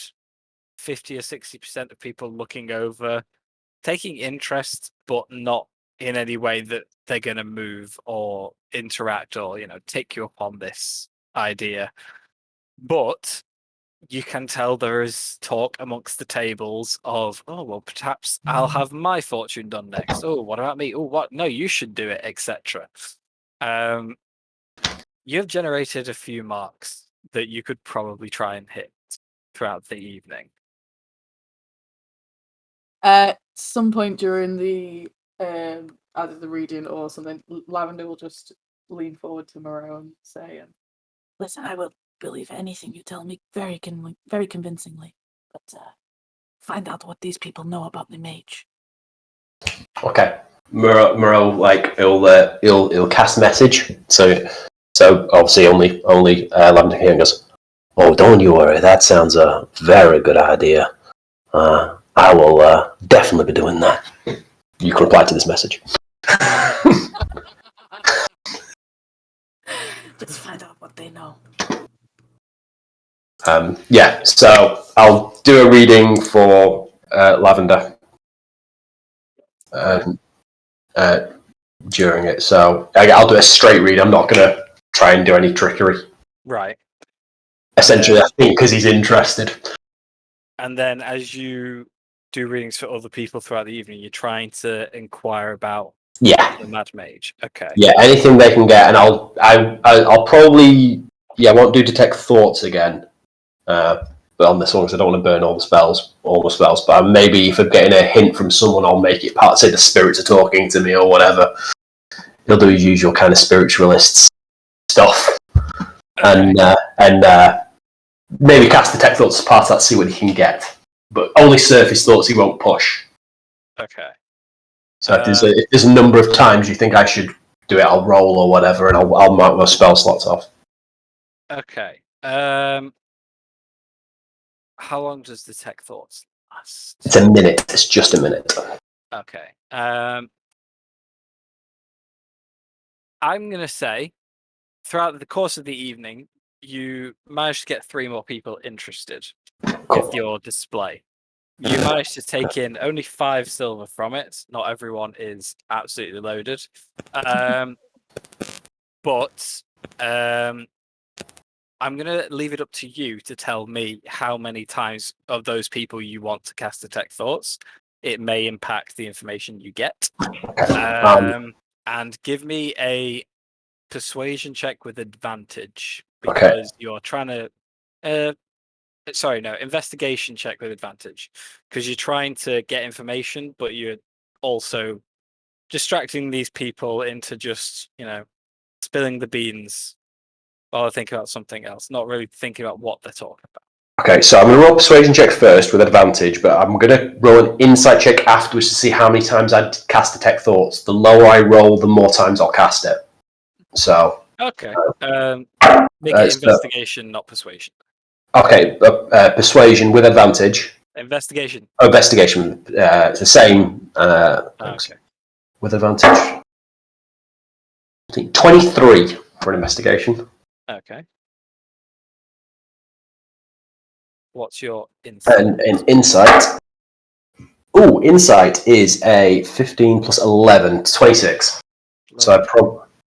50 or 60% of people looking over, taking interest, but not in any way that they're going to move or interact or, take you up on this idea. But you can tell there is talk amongst the tables of, oh, well, perhaps I'll have my fortune done next. Oh, what about me? Oh, what? No, you should do it, etc. You've generated a few marks that you could probably try and hit throughout the evening. At some point during the either the reading or something, Lavender will just lean forward to Moreau and say, Listen, I will believe anything you tell me very convincingly. But find out what these people know about the mage. Okay. Moreau, he'll cast message. So obviously only Lavender here goes, oh, don't you worry, that sounds a very good idea. I will definitely be doing that. You can reply to this message. Just find out what they know. So I'll do a reading for Lavender during it. So I'll do a straight read. I'm not going to try and do any trickery. Right. Essentially, I think because he's interested. And then as you do readings for other people throughout the evening, you're trying to inquire about the Mad Mage. Okay. Yeah, anything they can get, and I'll probably won't do detect thoughts again. But on this one, because I don't want to burn all the spells. But maybe if I'm getting a hint from someone, I'll make it part. Say the spirits are talking to me or whatever. He'll do his usual kind of spiritualist stuff, and maybe cast detect thoughts as part of that, see what he can get. But only surface thoughts he won't push. Okay. So if there's a number of times you think I should do it, I'll roll or whatever, and I'll mark those spell slots off. Okay. How long does detect thoughts last? It's a minute. It's just a minute. Okay. I'm going to say, throughout the course of the evening, you managed to get 3 more people interested with your display. You managed to take in only 5 silver from it. Not everyone is absolutely loaded. But I'm going to leave it up to you to tell me how many times of those people you want to cast Detect Thoughts. It may impact the information you get. And give me a persuasion check with advantage, because you're trying to... investigation check with advantage, because you're trying to get information, but you're also distracting these people into just, spilling the beans while they think about something else, not really thinking about what they're talking about. Okay, so I'm going to roll a persuasion check first with advantage, but I'm going to roll an insight check afterwards to see how many times I cast Detect Thoughts. The lower I roll, the more times I'll cast it. So... Okay. Make it investigation, not persuasion. Okay, persuasion with advantage. Investigation. Oh, investigation. It's the same. Okay. With advantage. 23 for an investigation. Okay. What's your insight? And insight. Ooh, insight is a 15 plus 11, 26. So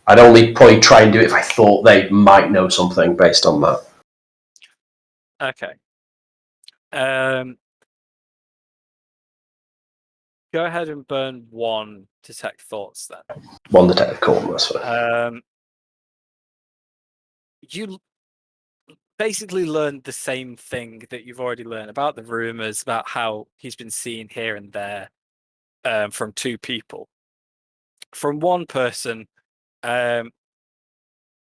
I'd only probably try and do it if I thought they might know something based on that. Okay. Go ahead and burn 1 detect thoughts then. One detective call, that's fine. You basically learned the same thing that you've already learned about the rumors, about how he's been seen here and there from 2 people. From one person,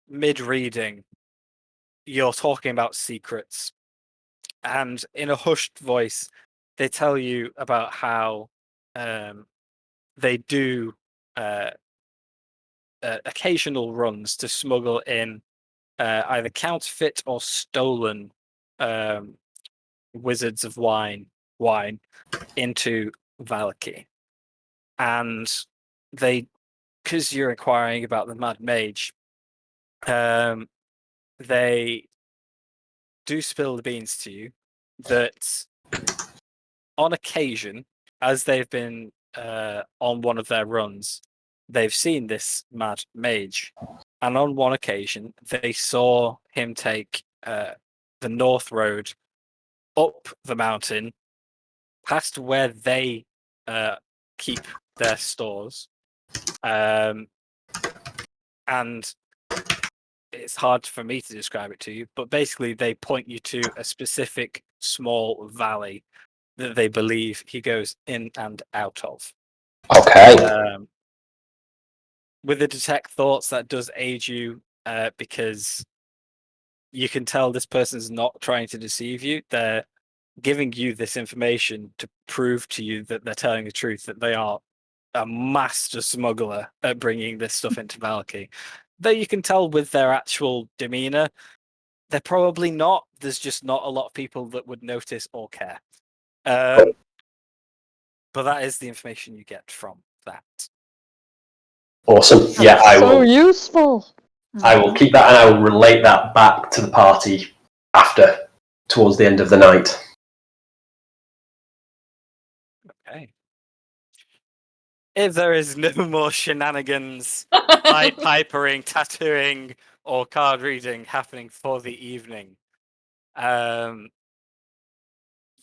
mid-reading, you're talking about secrets, and in a hushed voice, they tell you about how they do occasional runs to smuggle in either counterfeit or stolen wizards of wine into Valaki. And they, because you're inquiring about the Mad Mage, they do spill the beans to you that on occasion, as they've been on one of their runs, they've seen this Mad Mage. And on one occasion, they saw him take the North Road up the mountain, past where they keep their stores. And it's hard for me to describe it to you, but basically they point you to a specific small valley that they believe he goes in and out of. Okay. With the detect thoughts, that does aid you because you can tell this person's not trying to deceive you. They're giving you this information to prove to you that they're telling the truth, that they are a master smuggler at bringing this stuff into Valaki. Though you can tell with their actual demeanor, they're probably not. There's just not a lot of people that would notice or care. But that is the information you get from that. Awesome. Yeah, I So will. useful. I will keep that, and I will relate that back to the party after, towards the end of the night. Okay. If there is no more shenanigans, Pied Pipering, tattooing, or card reading happening for the evening,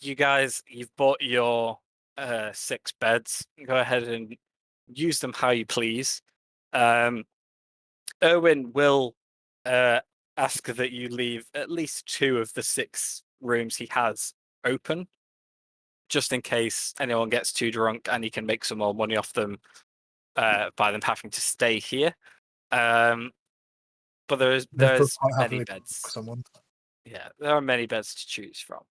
you guys, you've bought your 6 beds. Go ahead and use them how you please. Erwin will ask that you leave at least 2 of the 6 rooms he has open, just in case anyone gets too drunk and he can make some more money off them by them having to stay here. But there's Quite many happily beds. someone. Yeah, there are many beds to choose from.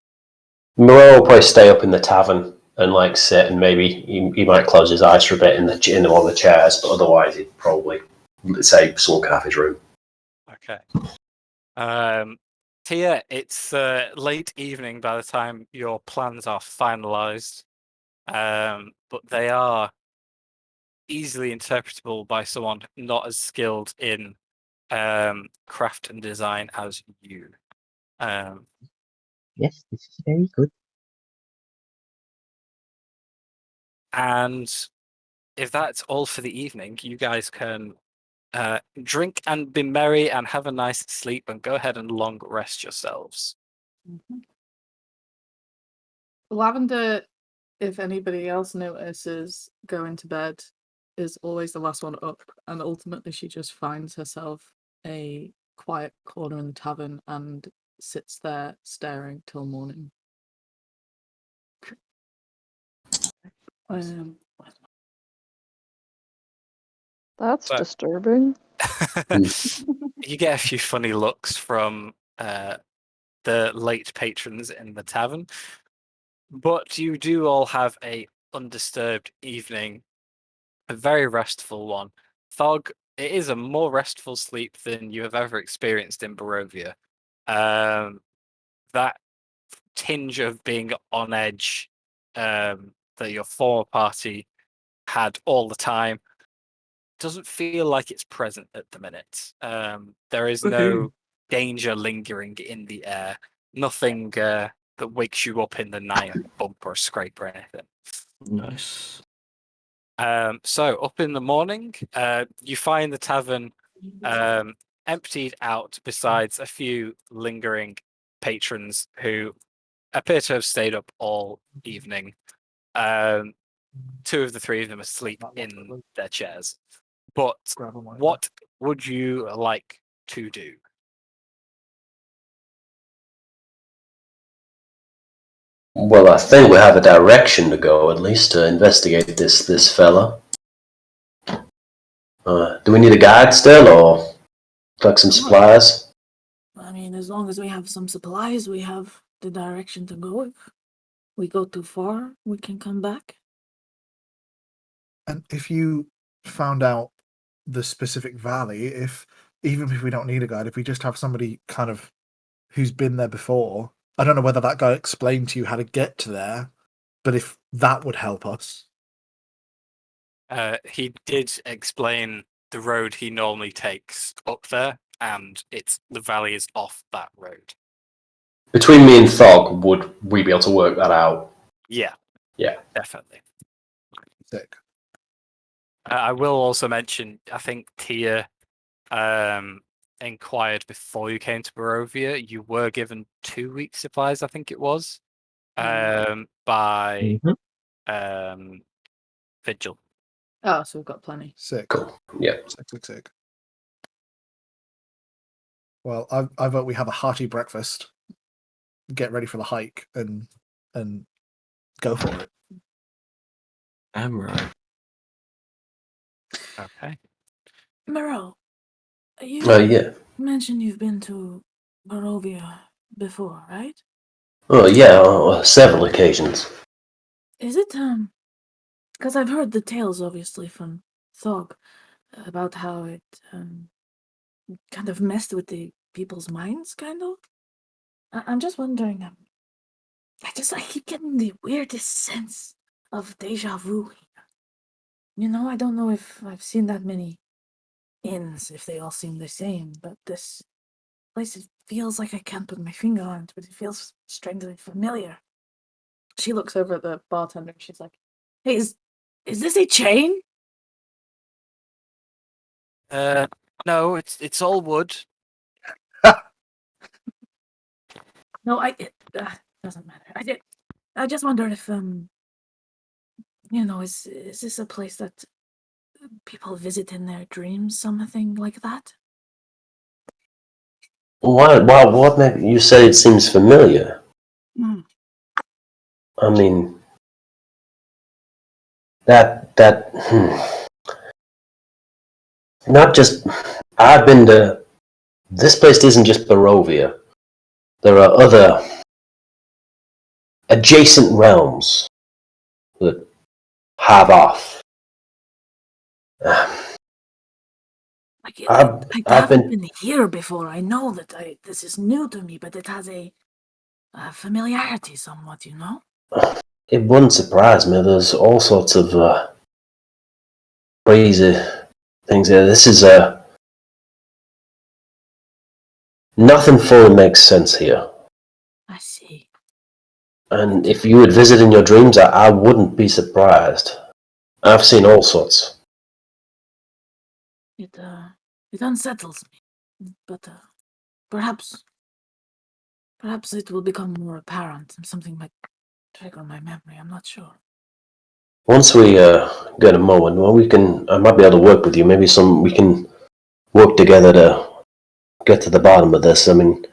Moreau will probably stay up in the tavern and like sit, and maybe he might close his eyes for a bit in one of the chairs, but otherwise he'd probably say someone can have his room. Okay. Tia, it's late evening by the time your plans are finalized, but they are easily interpretable by someone not as skilled in craft and design as you. Yes, this is very good. And if that's all for the evening, you guys can drink and be merry and have a nice sleep and go ahead and long rest yourselves. Lavender, if anybody else notices going to bed, is always the last one up, and ultimately she just finds herself a quiet corner in the tavern and sits there staring till morning. That's So- disturbing. You get a few funny looks from the late patrons in the tavern, but you do all have a undisturbed evening, a very restful one. Thog, it is a more restful sleep than you have ever experienced in Barovia. That tinge of being on edge that your former party had all the time doesn't feel like it's present at the minute. There is no danger lingering in the air. Nothing that wakes you up in the night, bump or scrape or anything. Nice. So up in the morning, you find the tavern emptied out besides a few lingering patrons who appear to have stayed up all evening. Two of the three of them asleep in their chairs. But what would you like to do? Well, I think we have a direction to go, at least, to investigate this fella. Do we need a guide still, or collect some supplies? I mean, as long as we have some supplies, we have the direction to go. If we go too far, we can come back. And if you found out the specific valley, even if we don't need a guide, if we just have somebody kind of who's been there before, I don't know whether that guy explained to you how to get to there, but if that would help us. He did explain the road he normally takes up there, and the valley is off that road. Between me and Thog, would we be able to work that out? Yeah. Yeah. Definitely. Sick. I will also mention, I think Tia inquired before you came to Barovia. You were given 2 weeks supplies, I think it was, by Vigil. Oh, so we've got plenty. Sick. Cool. Yeah. Sick. Well, I vote we have a hearty breakfast, get ready for the hike, and go for it. I'm right. Okay. Moreau, you Yeah. mentioned you've been to Barovia before, right? Oh, yeah, on several occasions. Is it, because I've heard the tales, obviously, from Thog about how it, kind of messed with the people's minds, kind of. I'm just wondering, I keep getting the weirdest sense of deja vu here. You know, I don't know if I've seen that many inns, if they all seem the same, but this place, it feels like I can't put my finger on it, but it feels strangely familiar. She looks over at the bartender and she's like, Hey, is this a chain? No, it's all wood. No, it doesn't matter. I just wondered if, is this a place that people visit in their dreams, something like that? What made you say it seems familiar? Hmm. I mean, not just, I've been to, this place isn't just Barovia. There are other adjacent realms that have off. I I've haven't been, been here before. I know that this is new to me, but it has a familiarity somewhat, you know? it wouldn't surprise me. There's all sorts of crazy things here. This is nothing fully makes sense here. I see. And if you would visit in your dreams, I wouldn't be surprised. I've seen all sorts. It unsettles me, but perhaps it will become more apparent, and something might trigger my memory. I'm not sure. Once we get a moment, well, I might be able to work with you. Maybe we can work together to get to the bottom of this. I mean,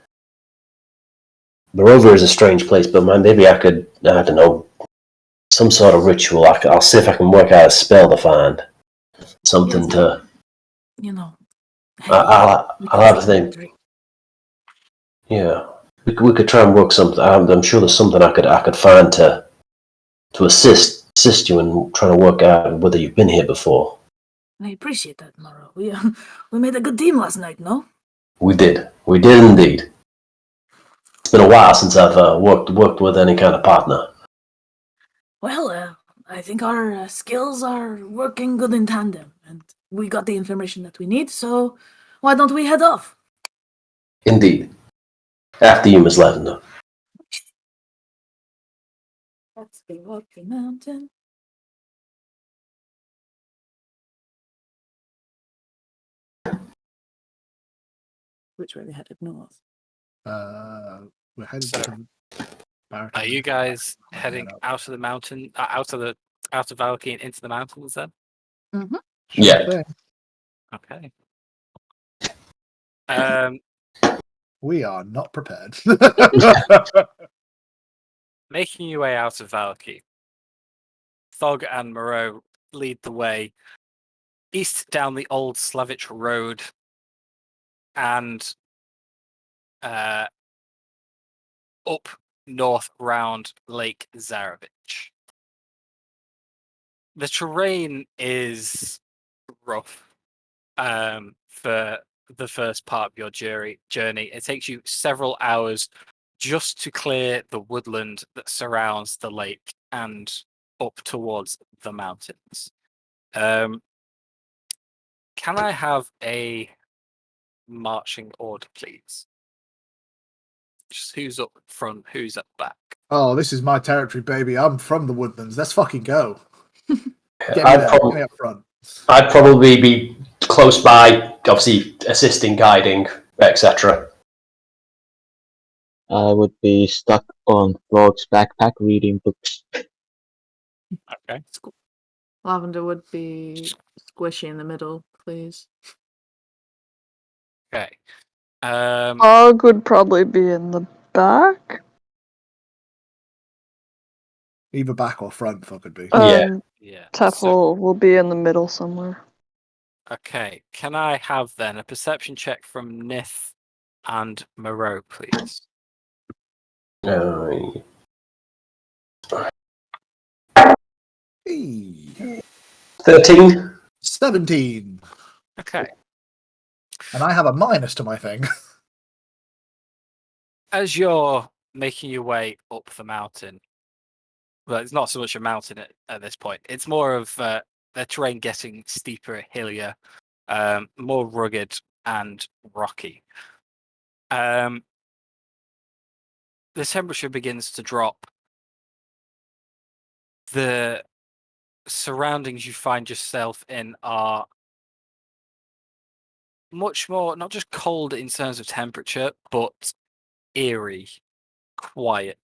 Barovia is a strange place, but maybe I don't know, some sort of ritual. I'll see if I can work out a spell to find something Yes, to. You know. I'll have a think. Yeah, we could try and work something. I'm sure there's something I could find to assist you in trying to work out whether you've been here before. I appreciate that, Moro. We made a good team last night, no? We did indeed. It's been a while since I've worked with any kind of partner. Well, I think our skills are working good in tandem, and we got the information that we need, so why don't we head off? Indeed. After you, Miss Lavender. Let's go up the mountain. Which way they headed? North. We're headed So, to Baratok. Are you guys Might heading head up. out of the mountain, out of Valky and into the mountains then? Mm-hmm. Sure Yeah. thing. Okay. We are not prepared. Making your way out of Valky, Thog and Moreau lead the way east down the old Slavic road and up north round Lake Zarevich. The terrain is rough for the first part of your journey. It takes you several hours just to clear the woodland that surrounds the lake and up towards the mountains. Can I have a marching order, please? Just who's up front, who's up back? Oh, this is my territory, baby. I'm from the woodlands. Let's fucking go. Get me I'd, there. prob- Get me up front. I'd probably be close by, obviously assisting, guiding, etc. I would be stuck on Frog's backpack reading books. Okay. Lavender would be squishy in the middle, please. Okay. Hog would probably be in the back. Either back or front, if I could be. Yeah. Yeah. Teppel will be in the middle somewhere. Okay. Can I have then a perception check from Nith and Moreau, please? 13. 17. Okay. And I have a minus to my thing. As you're making your way up the mountain, well, it's not so much a mountain at this point. It's more of the terrain getting steeper, hillier, more rugged and rocky. The temperature begins to drop. The surroundings you find yourself in are much more, not just cold in terms of temperature, but eerie, quiet.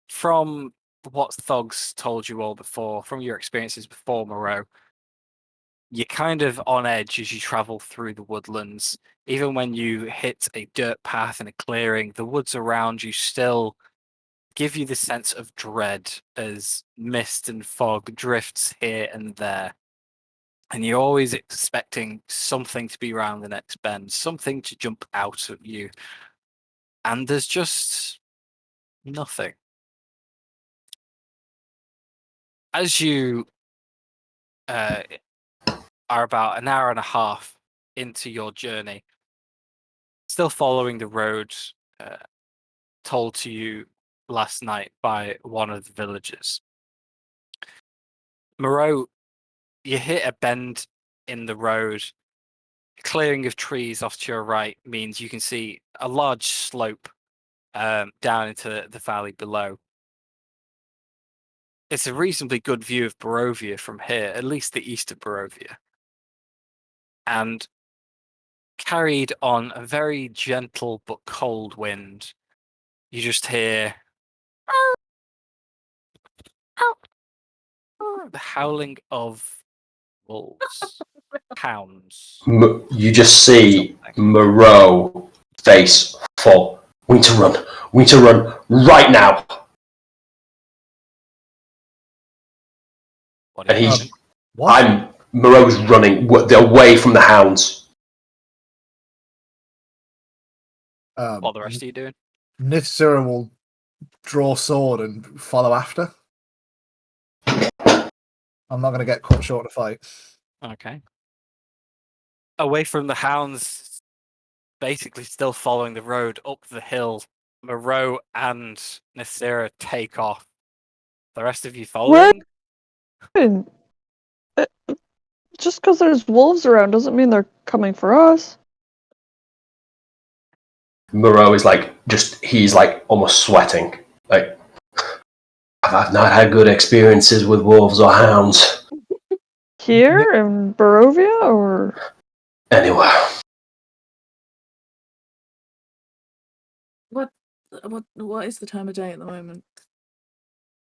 From what Thog's told you all before, from your experiences before, Moreau, you're kind of on edge as you travel through the woodlands. Even when you hit a dirt path in a clearing, the woods around you still give you the sense of dread as mist and fog drifts here and there. And you're always expecting something to be around the next bend, something to jump out at you. And there's just nothing. As you are about an hour and a half into your journey, still following the road told to you last night by one of the villagers, Moreau, you hit a bend in the road. Clearing of trees off to your right means you can see a large slope down into the valley below. It's a reasonably good view of Barovia from here, at least the east of Barovia. And carried on a very gentle but cold wind, you just hear the howling of wolves, hounds. You just see Moreau face fall. We need to run. We need to run right now. What are And you he's. doing? What? Moreau's running away from the hounds. What the rest are you doing? Nithsura will draw sword and follow after. I'm not going to get cut short to fight. Okay. Away from the hounds, basically still following the road up the hill, Moreau and Nasira take off. The rest of you following? Just because there's wolves around doesn't mean they're coming for us. Moreau is he's almost sweating. Like, I've not had good experiences with wolves or hounds. Here in Barovia, or Anywhere. What is the time of day at the moment?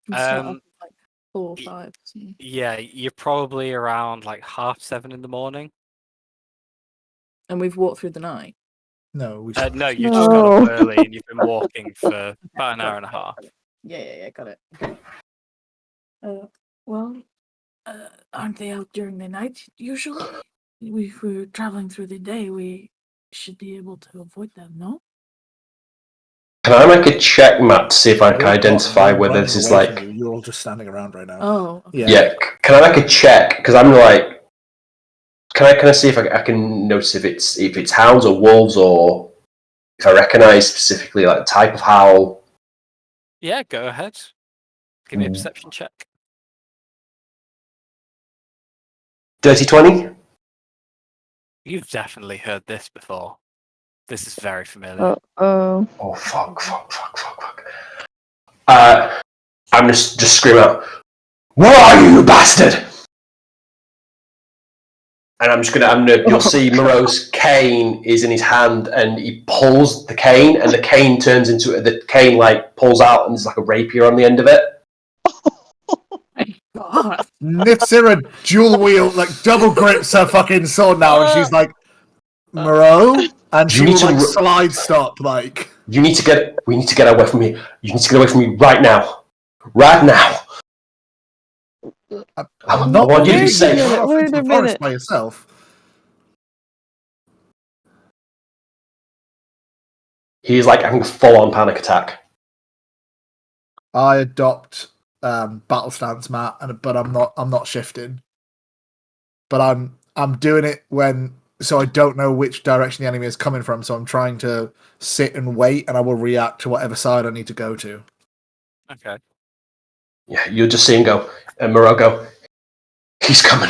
Can we start off at, like 4 or 5. Yeah, you're probably around like 7:30 in the morning. And we've walked through the night. No, we No, you just got No. up early and you've been walking for about an hour and a half. Yeah, got it. Well, aren't they out during the night usually? If we're traveling through the day, we should be able to avoid them, no? Can I make a check, Matt, to see if I can We're not- identify we're whether running this is away from like... you. You're all just standing around right now. Oh, okay. Yeah, can I make a check? Because I'm like... Can I see if I can notice if it's hounds or wolves, or if I recognise specifically like the type of howl? Yeah, go ahead. Give me a perception check. Dirty 20? You've definitely heard this before. This is very familiar. Oh, fuck. I'm just scream out, "Where are you, you bastard?" And you'll see Moreau's cane is in his hand, and he pulls the cane, and the cane turns into, the cane like pulls out, and there's like a rapier on the end of it. God. Nitsira dual wield, like double grips her fucking sword now, and she's like, Moreau? And she You need will to like ru- slide stop, like. We need to get away from me. You need to get away from me right now. Right now. I'm I want you to be Wait a safe. minute, Run off wait into a the forest minute. by yourself. He's like having a full-on panic attack. I adopt battle stance, Matt, but I'm not shifting. But I'm doing it so I don't know which direction the enemy is coming from, so I'm trying to sit and wait, and I will react to whatever side I need to go to. Okay. Yeah, you'll just see him go, and Moreau go, "He's coming."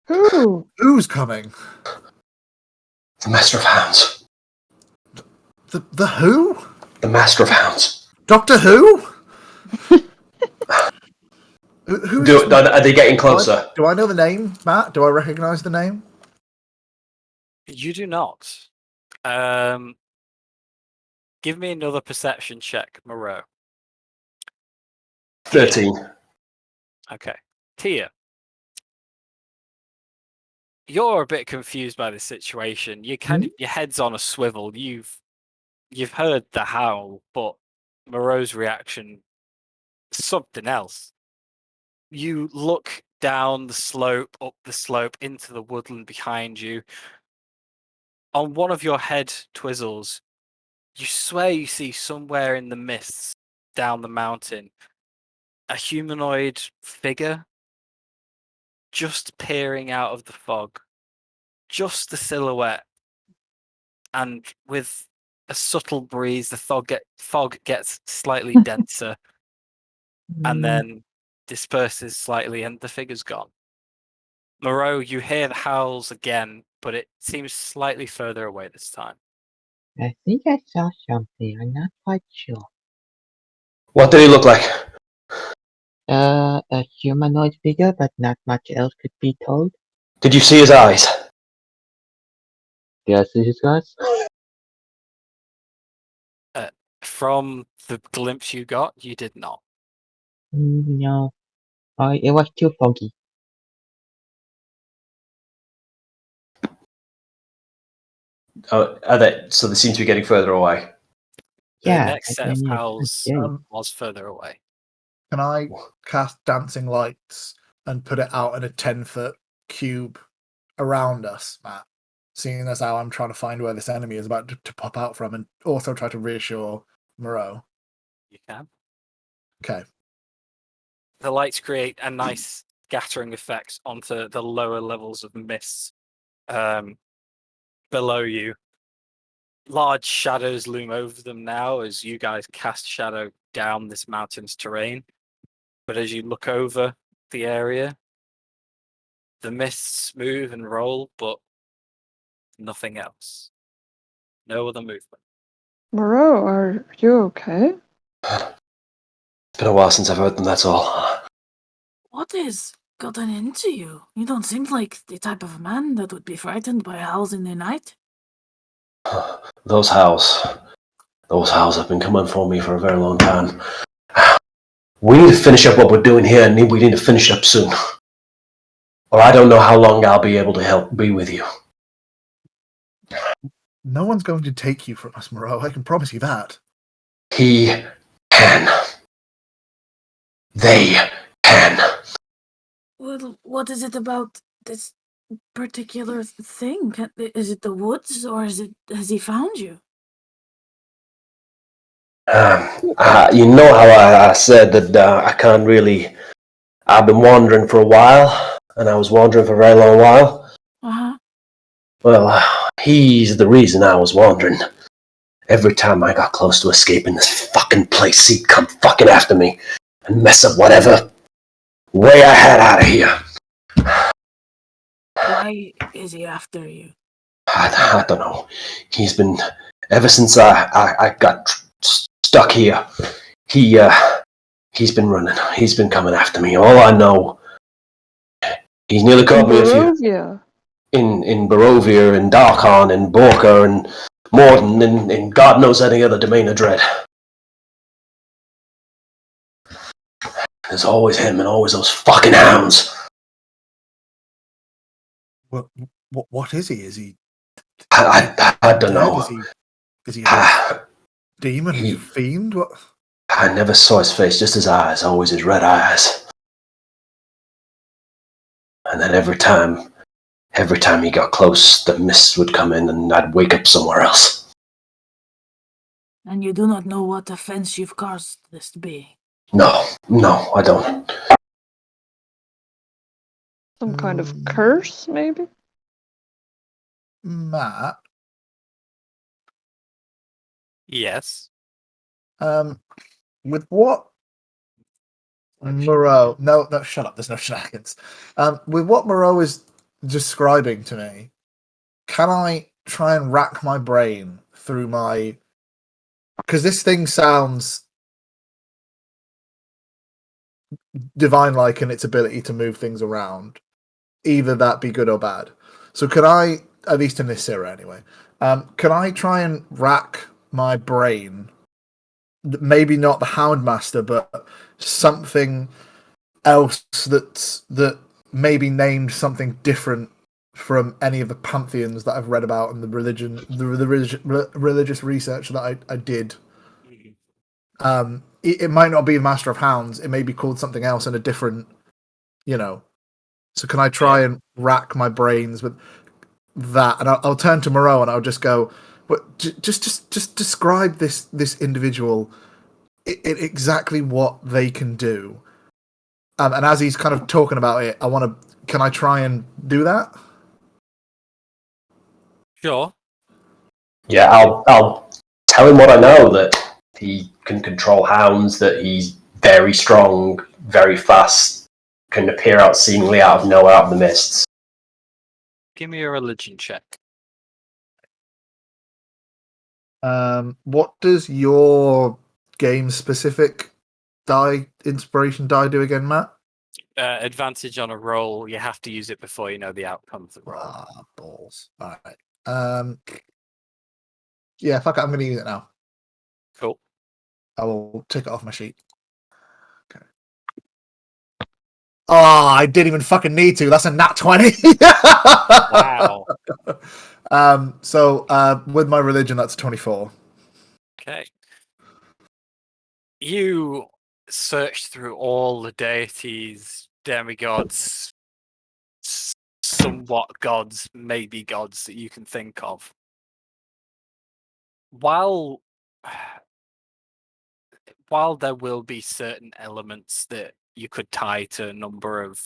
Who? Who's coming? The Master of Hounds. The who? The Master of Hounds. Doctor Who? Who's this? Are they getting closer? Do I know the name, Matt? Do I recognise the name? You do not. Give me another perception check, Moreau. 13. Okay. Tia. You're a bit confused by the situation. You your head's on a swivel. You've heard the howl, but Moreau's reaction is something else. You look down the slope, up the slope, into the woodland behind you. On one of your head twizzles, you swear you see somewhere in the mists down the mountain a humanoid figure just peering out of the fog. Just the silhouette. And with a subtle breeze, the fog gets slightly denser and then disperses slightly, and the figure's gone. Moreau, you hear the howls again, but it seems slightly further away this time. I think I saw something. I'm not quite sure. What did he look like? A humanoid figure, but not much else could be told. Did you see his eyes? Yes, his guys. From the glimpse you got, you did not. No, it was too foggy. Oh, so they seem to be getting further away. The Yeah, next set of howls yeah. was further away. Can I cast dancing lights and put it out in a 10-foot cube around us, Matt? Seeing as how I'm trying to find where this enemy is about to pop out from, and also try to reassure Moreau. You can. Okay. The lights create a nice scattering effect onto the lower levels of mist below you. Large shadows loom over them now as you guys cast shadow down this mountain's terrain. But as you look over the area, the mists move and roll, but nothing else. No other movement. Moreau, are you okay? It's been a while since I've heard them, that's all. What has gotten into you? You don't seem like the type of man that would be frightened by howls in the night. Those howls. Those howls have been coming for me for a very long time. We need to finish up what we're doing here, and we need to finish up soon. Or I don't know how long I'll be able to be with you. No one's going to take you from us, Moreau. I can promise you that. He can. They can. Well, what is it about this particular thing? Is it the woods, or has he found you? You know how I said that I can't really. I've been wandering for a while, and I was wandering for a very long while. Uh-huh. Well, he's the reason I was wandering. Every time I got close to escaping this fucking place, he'd come fucking after me and mess up whatever way I had out of here. Why is he after you? I don't know. He's been ever since I got stuck here. He's been running. He's been coming after me. All I know, he's nearly caught me a few Barovia. in Barovia and Darkon and Borka and Morden and God knows any other domain of dread. There's always him and always those fucking hounds. What is he? Is he? I don't know. Is he a demon? Is he a fiend? What? I never saw his face, just his eyes, always his red eyes. And then every time he got close, the mist would come in and I'd wake up somewhere else. And you do not know what offense you've caused this to be? No, I don't. Some kind of curse, maybe? Matt? Yes. With what Moreau... No, shut up. There's no shenanigans. With what Moreau is describing to me, can I try and rack my brain through my... Because this thing sounds divine-like in its ability to move things around. Either that be good or bad. So can I, at least in this era anyway, can I try and rack my brain, maybe not the Houndmaster, but something else that maybe named something different from any of the pantheons that I've read about and the religious research that I did. It might not be Master of Hounds. It may be called something else in a different, So can I try and rack my brains with that? And I'll turn to Moreau and I'll just go, but just describe this individual, exactly what they can do. And as he's kind of talking about it, can I try and do that? Sure. Yeah, I'll tell him what I know, that he can control hounds, that he's very strong, very fast, can appear out seemingly out of nowhere, out of the mists. Give me a religion check. What does your game-specific inspiration die do again, Matt? Advantage on a roll. You have to use it before you know the outcome of the roll. Ah, balls. All right. Yeah, fuck it. I'm going to use it now. Cool. I will take it off my sheet. Okay. Oh, I didn't even fucking need to. That's a nat 20. Wow. So with my religion, that's 24. Okay. You search through all the deities, demigods, somewhat gods, maybe gods that you can think of. While there will be certain elements that you could tie to a number of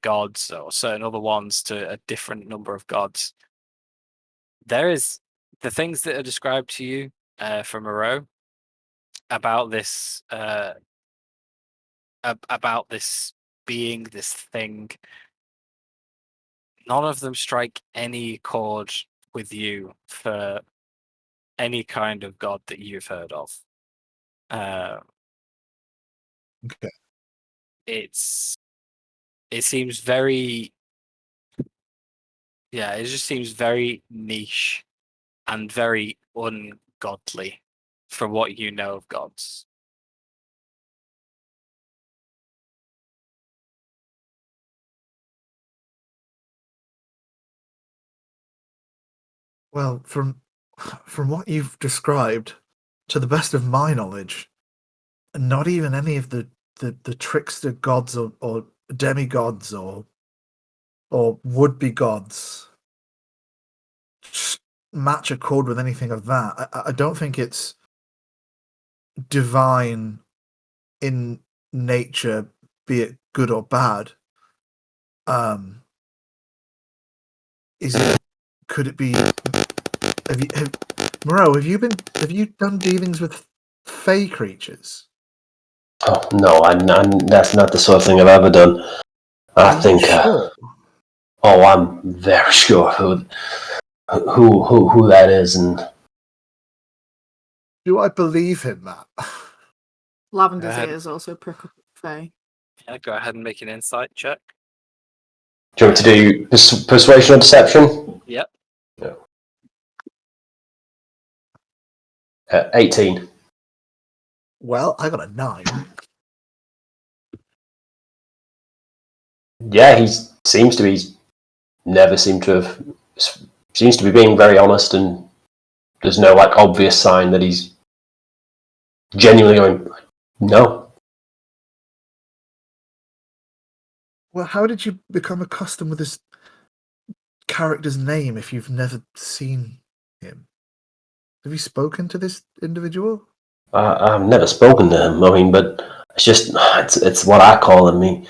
gods or certain other ones to a different number of gods, there is the things that are described to you from Moreau about this being, this thing. None of them strike any chord with you for any kind of god that you've heard of. Okay. It seems very, it just seems very niche and very godly from what you know of gods. Well, from what you've described, to the best of my knowledge, not even any of the trickster gods or demigods or would-be gods match a chord with anything of that. I don't think it's divine in nature, be it good or bad. Is it? Could it be? Moreau, have you done dealings with fey creatures? Oh no, that's not the sort of thing I've ever done. I think. Sure. I'm very sure who that is, and Do I believe him, Matt? Lavender's ahead. ears also prick up at Faye. Yeah, go ahead and make an insight check. do you want me to do persuasion or deception? Yep. 18. Well, I got a 9. Yeah, he seems to be. Never seemed to have. Seems to be being very honest, and there's no obvious sign that he's genuinely going. No. Well, how did you become accustomed with this character's name if you've never seen him? Have you spoken to this individual? I've never spoken to him. I mean, but it's what I call him. He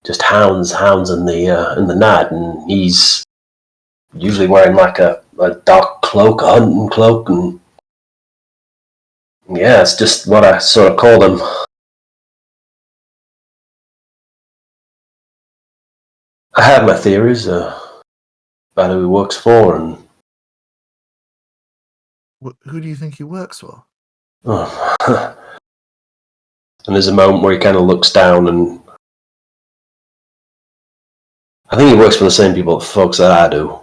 just hounds in the night, and he's usually wearing a dark cloak, a hunting cloak, and yeah, it's just what I sort of called him. I have my theories about who he works for, and Who do you think he works for? and there's a moment where he kind of looks down, and I think he works for the same folks that I do.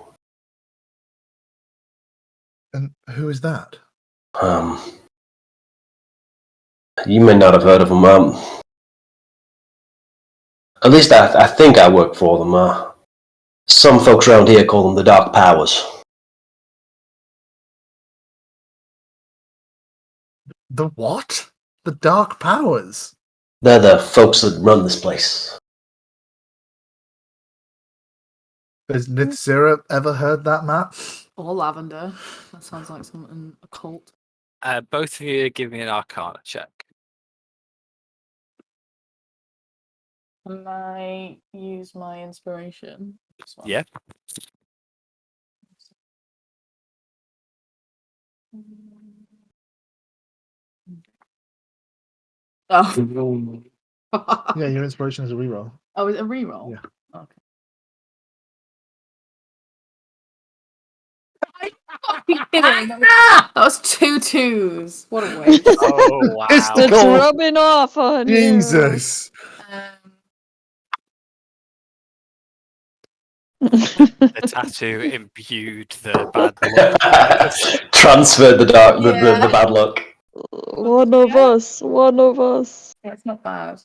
And who is that? You may not have heard of him. At least I think I work for them. Some folks around here call them the Dark Powers. The what? The Dark Powers? They're the folks that run this place. Has Nithzira ever heard that, Matt? Or Lavender. That sounds like something occult. Both of you give me an Arcana check. Can I use my inspiration? Yeah. Oh. Yeah, your inspiration is a reroll. Oh, is it a reroll? Yeah. Okay. That was 2 2s. What a waste. Oh wow! It's the It's goal. rubbing off on you. Jesus. The tattoo imbued the bad luck. Transferred the Yeah. bad luck. One of us. One of us. Yeah, it's not bad.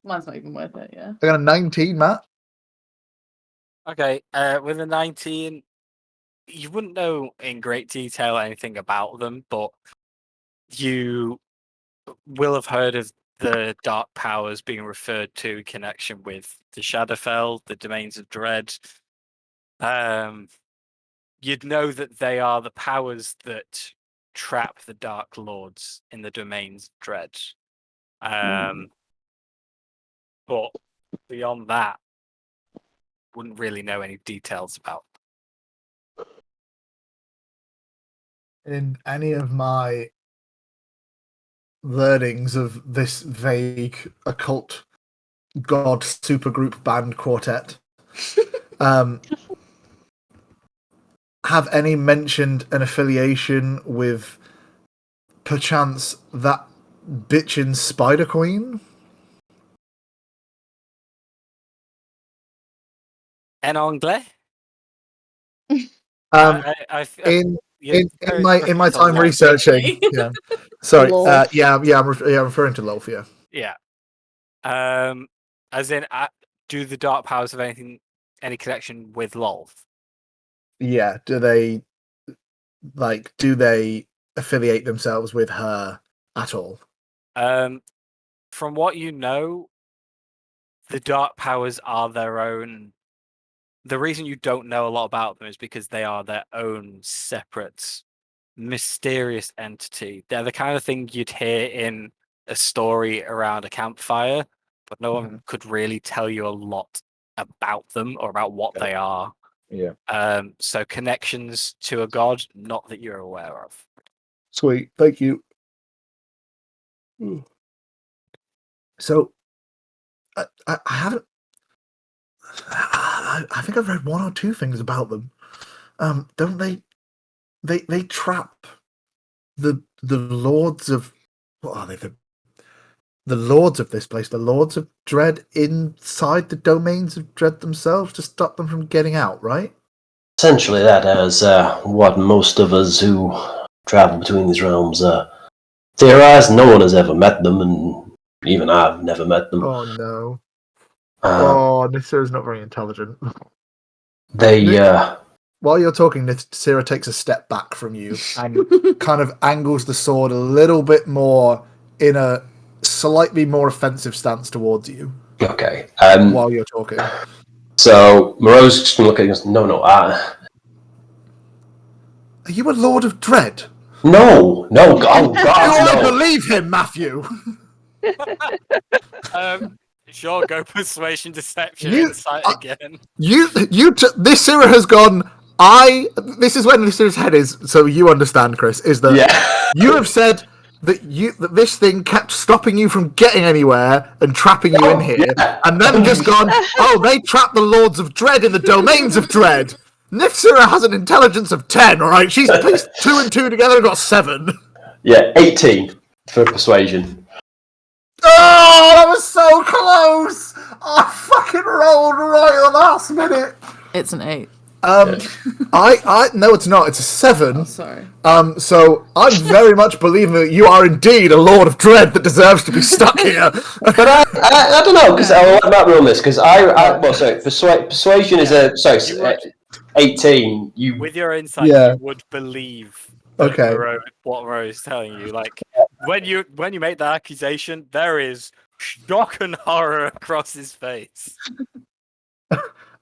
Mine's not even worth it, yeah. I got a 19, Matt. Okay, with a 19, you wouldn't know in great detail anything about them, but you will have heard of the dark powers being referred to in connection with the Shadowfell, the Domains of Dread. You'd know that they are the powers that trap the Dark Lords in the Domains of Dread. But beyond that, wouldn't really know any details about. In any of my learnings of this vague occult god supergroup band quartet, have any mentioned an affiliation with perchance that bitchin' Spider Queen? En anglais? Um, I in in my time researching. Yeah. Sorry. Lol. I'm referring to Lolfia. Yeah. As in, do the dark powers have any connection with Lolth? Yeah. Do they affiliate themselves with her at all? From what you know, the dark powers are their own. The reason you don't know a lot about them is because they are their own separate, mysterious entity. They're the kind of thing you'd hear in a story around a campfire, but no one could really tell you a lot about them or about what they are. Yeah. So connections to a god, not that you're aware of. Sweet. Thank you. So, I haven't. I think I've read one or two things about them. Don't they? They trap the lords of what are they? The lords of this place, the lords of Dread, inside the domains of Dread themselves to stop them from getting out. Right? Essentially, that is what most of us who travel between these realms theorize. No one has ever met them, and even I've never met them. Oh no. Uh, Nithsira's not very intelligent. they While you're talking, Nithsira takes a step back from you and kind of angles the sword a little bit more in a slightly more offensive stance towards you. Okay. While you're talking. So Moreau's just gonna look at you and go, no, Are you a Lord of Dread? no, oh God, Do I no. believe him, Matthew? Sure, go persuasion, deception, You- insight again. This Sira has gone. This is when Sira's head is. So you understand, Chris, is that you have said that this thing kept stopping you from getting anywhere and trapping you in here, and then just gone. Oh, they trap the Lords of Dread in the domains of Dread. Nithsira has an intelligence of 10. All right, she's pieced 2 and 2 together and got 7. Yeah, 18 for persuasion. Oh, that was so close! I fucking rolled right at the last minute. It's an 8. No, it's not. It's a 7. Oh, sorry. So I'm very much believing that you are indeed a Lord of Dread that deserves to be stuck here. But I don't know, because I might be on this, because persuasion is 18. With your insight, Yeah. you would believe that Okay. what Moreau is telling you. Like when you make that accusation, there is shock and horror across his face.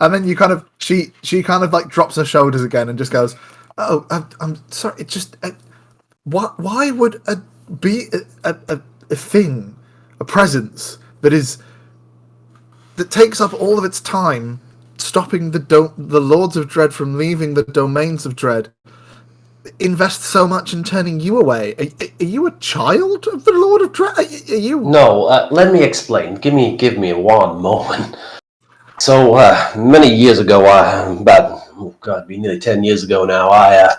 And then you kind of she kind of like drops her shoulders again and just goes, "Oh, I'm sorry. It just why would be a thing, a presence that takes up all of its time stopping the Lords of Dread from leaving the domains of Dread, invest so much in turning you away? Are you a child of the Lord of Dread? Are you? No, let me explain. Give me one moment. So many years ago, nearly 10 years ago now, I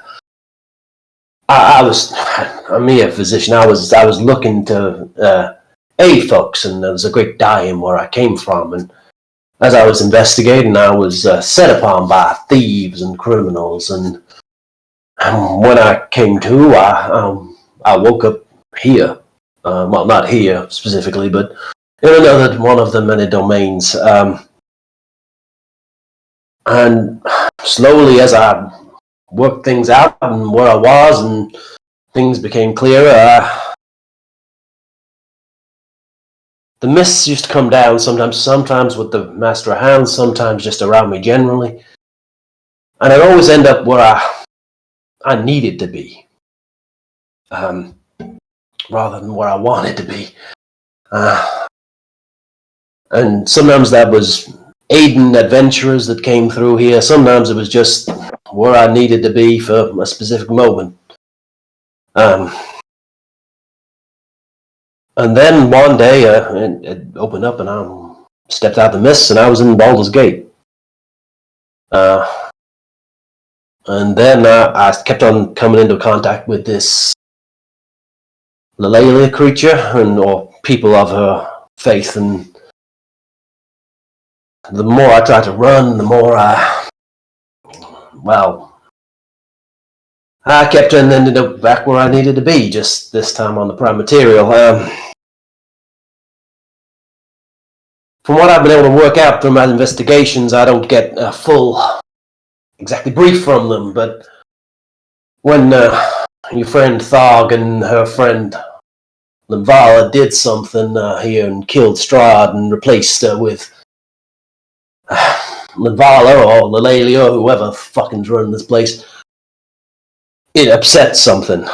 was a mere physician. I was looking to aid folks, and there was a great dying where I came from. And as I was investigating, I was set upon by thieves and criminals. And when I came to, I woke up here. Well, not here specifically, but in another one of the many domains. And slowly, as I worked things out and where I was, and things became clearer, the mists used to come down sometimes with the Master of Hounds, sometimes just around me generally. And I'd always end up where I needed to be, rather than where I wanted to be. And sometimes that was aiding adventurers that came through here. Sometimes it was just where I needed to be for a specific moment. And then one day it opened up and I stepped out the mists and I was in Baldur's Gate. And then I kept on coming into contact with this Lalalia creature or people of her faith, and the more I tried to run, the more I kept and ended up back where I needed to be, just this time on the prime material. From what I've been able to work out through my investigations, I don't get a full, exactly brief from them, but when your friend Tharg and her friend Limvala did something here and killed Strahd and replaced her with Limvala or Lalalia or whoever fucking's running this place, it upset something.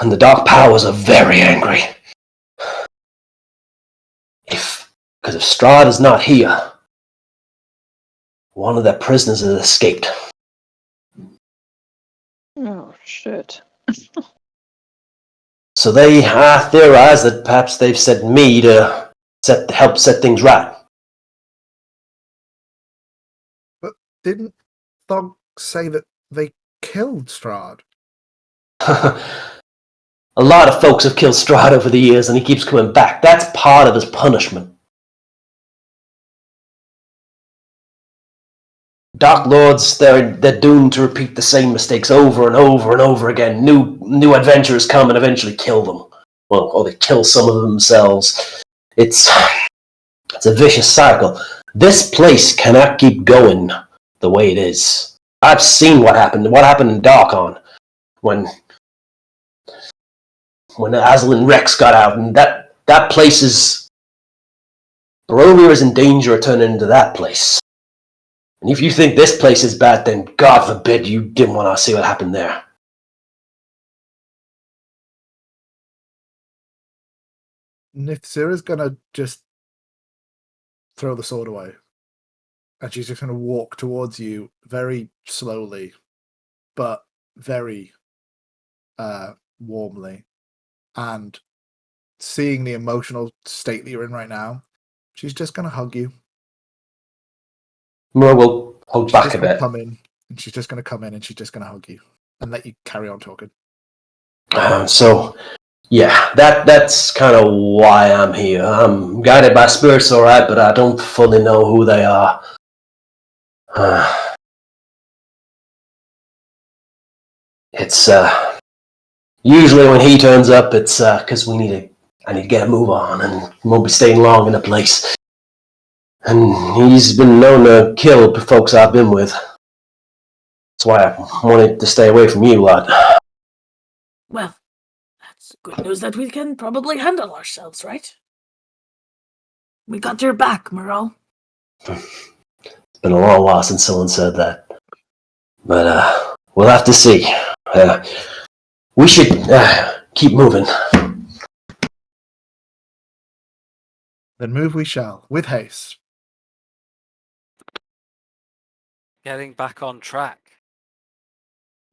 And the Dark Powers are very angry. Because if Strahd is not here, one of their prisoners has escaped. Oh, shit. So they theorize that perhaps they've sent me to help set things right. But didn't Thog say that they killed Strahd? A lot of folks have killed Strahd over the years, and he keeps coming back. That's part of his punishment. Dark Lords, they're doomed to repeat the same mistakes over and over and over again. New adventurers come and eventually kill them. Well, or they kill some of them themselves. It's a vicious cycle. This place cannot keep going the way it is. I've seen what happened. What happened in Darkon when Aslan Rex got out, and that place is... Barovia is in danger of turning into that place. And if you think this place is bad, then God forbid you didn't want to see what happened there. Nithzira's gonna just throw the sword away. And she's just gonna walk towards you very slowly, but very warmly. And seeing the emotional state that you're in right now, she's just gonna hug you. Mura will hold She's back just a gonna bit. come in, and she's just gonna come in, and she's just gonna hug you and let you carry on talking. So, yeah, that's kind of why I'm here. I'm guided by spirits, all right, but I don't fully know who they are. It's usually when he turns up, it's because I need to get a move on, and won't be staying long in a place. And he's been known to kill folks I've been with. That's why I wanted to stay away from you lot. Well, that's good news that we can probably handle ourselves, right? We got your back, Moreau. It's been a long while since someone said that. But we'll have to see. We should keep moving. Then move we shall, with haste. Getting back on track.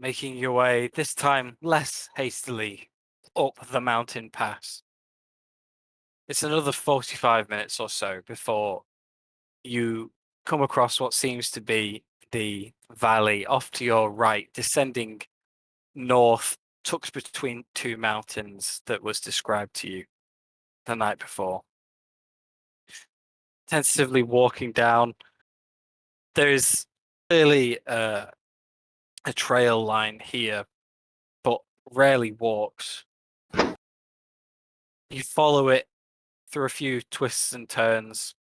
Making your way, this time less hastily, up the mountain pass. It's another 45 minutes or so before you come across what seems to be the valley off to your right, descending north, tucked between two mountains that was described to you the night before. Tentatively walking down, there's clearly a trail line here, but rarely walks. You follow it through a few twists and turns.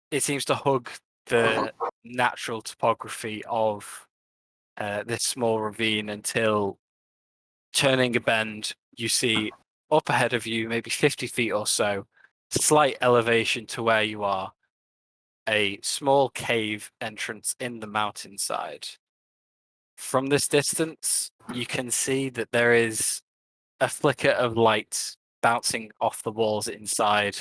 It seems to hug the natural topography of this small ravine until, turning a bend, you see up ahead of you, maybe 50 feet or so, slight elevation to where you are, a small cave entrance in the mountainside. From this distance, you can see that there is a flicker of light bouncing off the walls inside,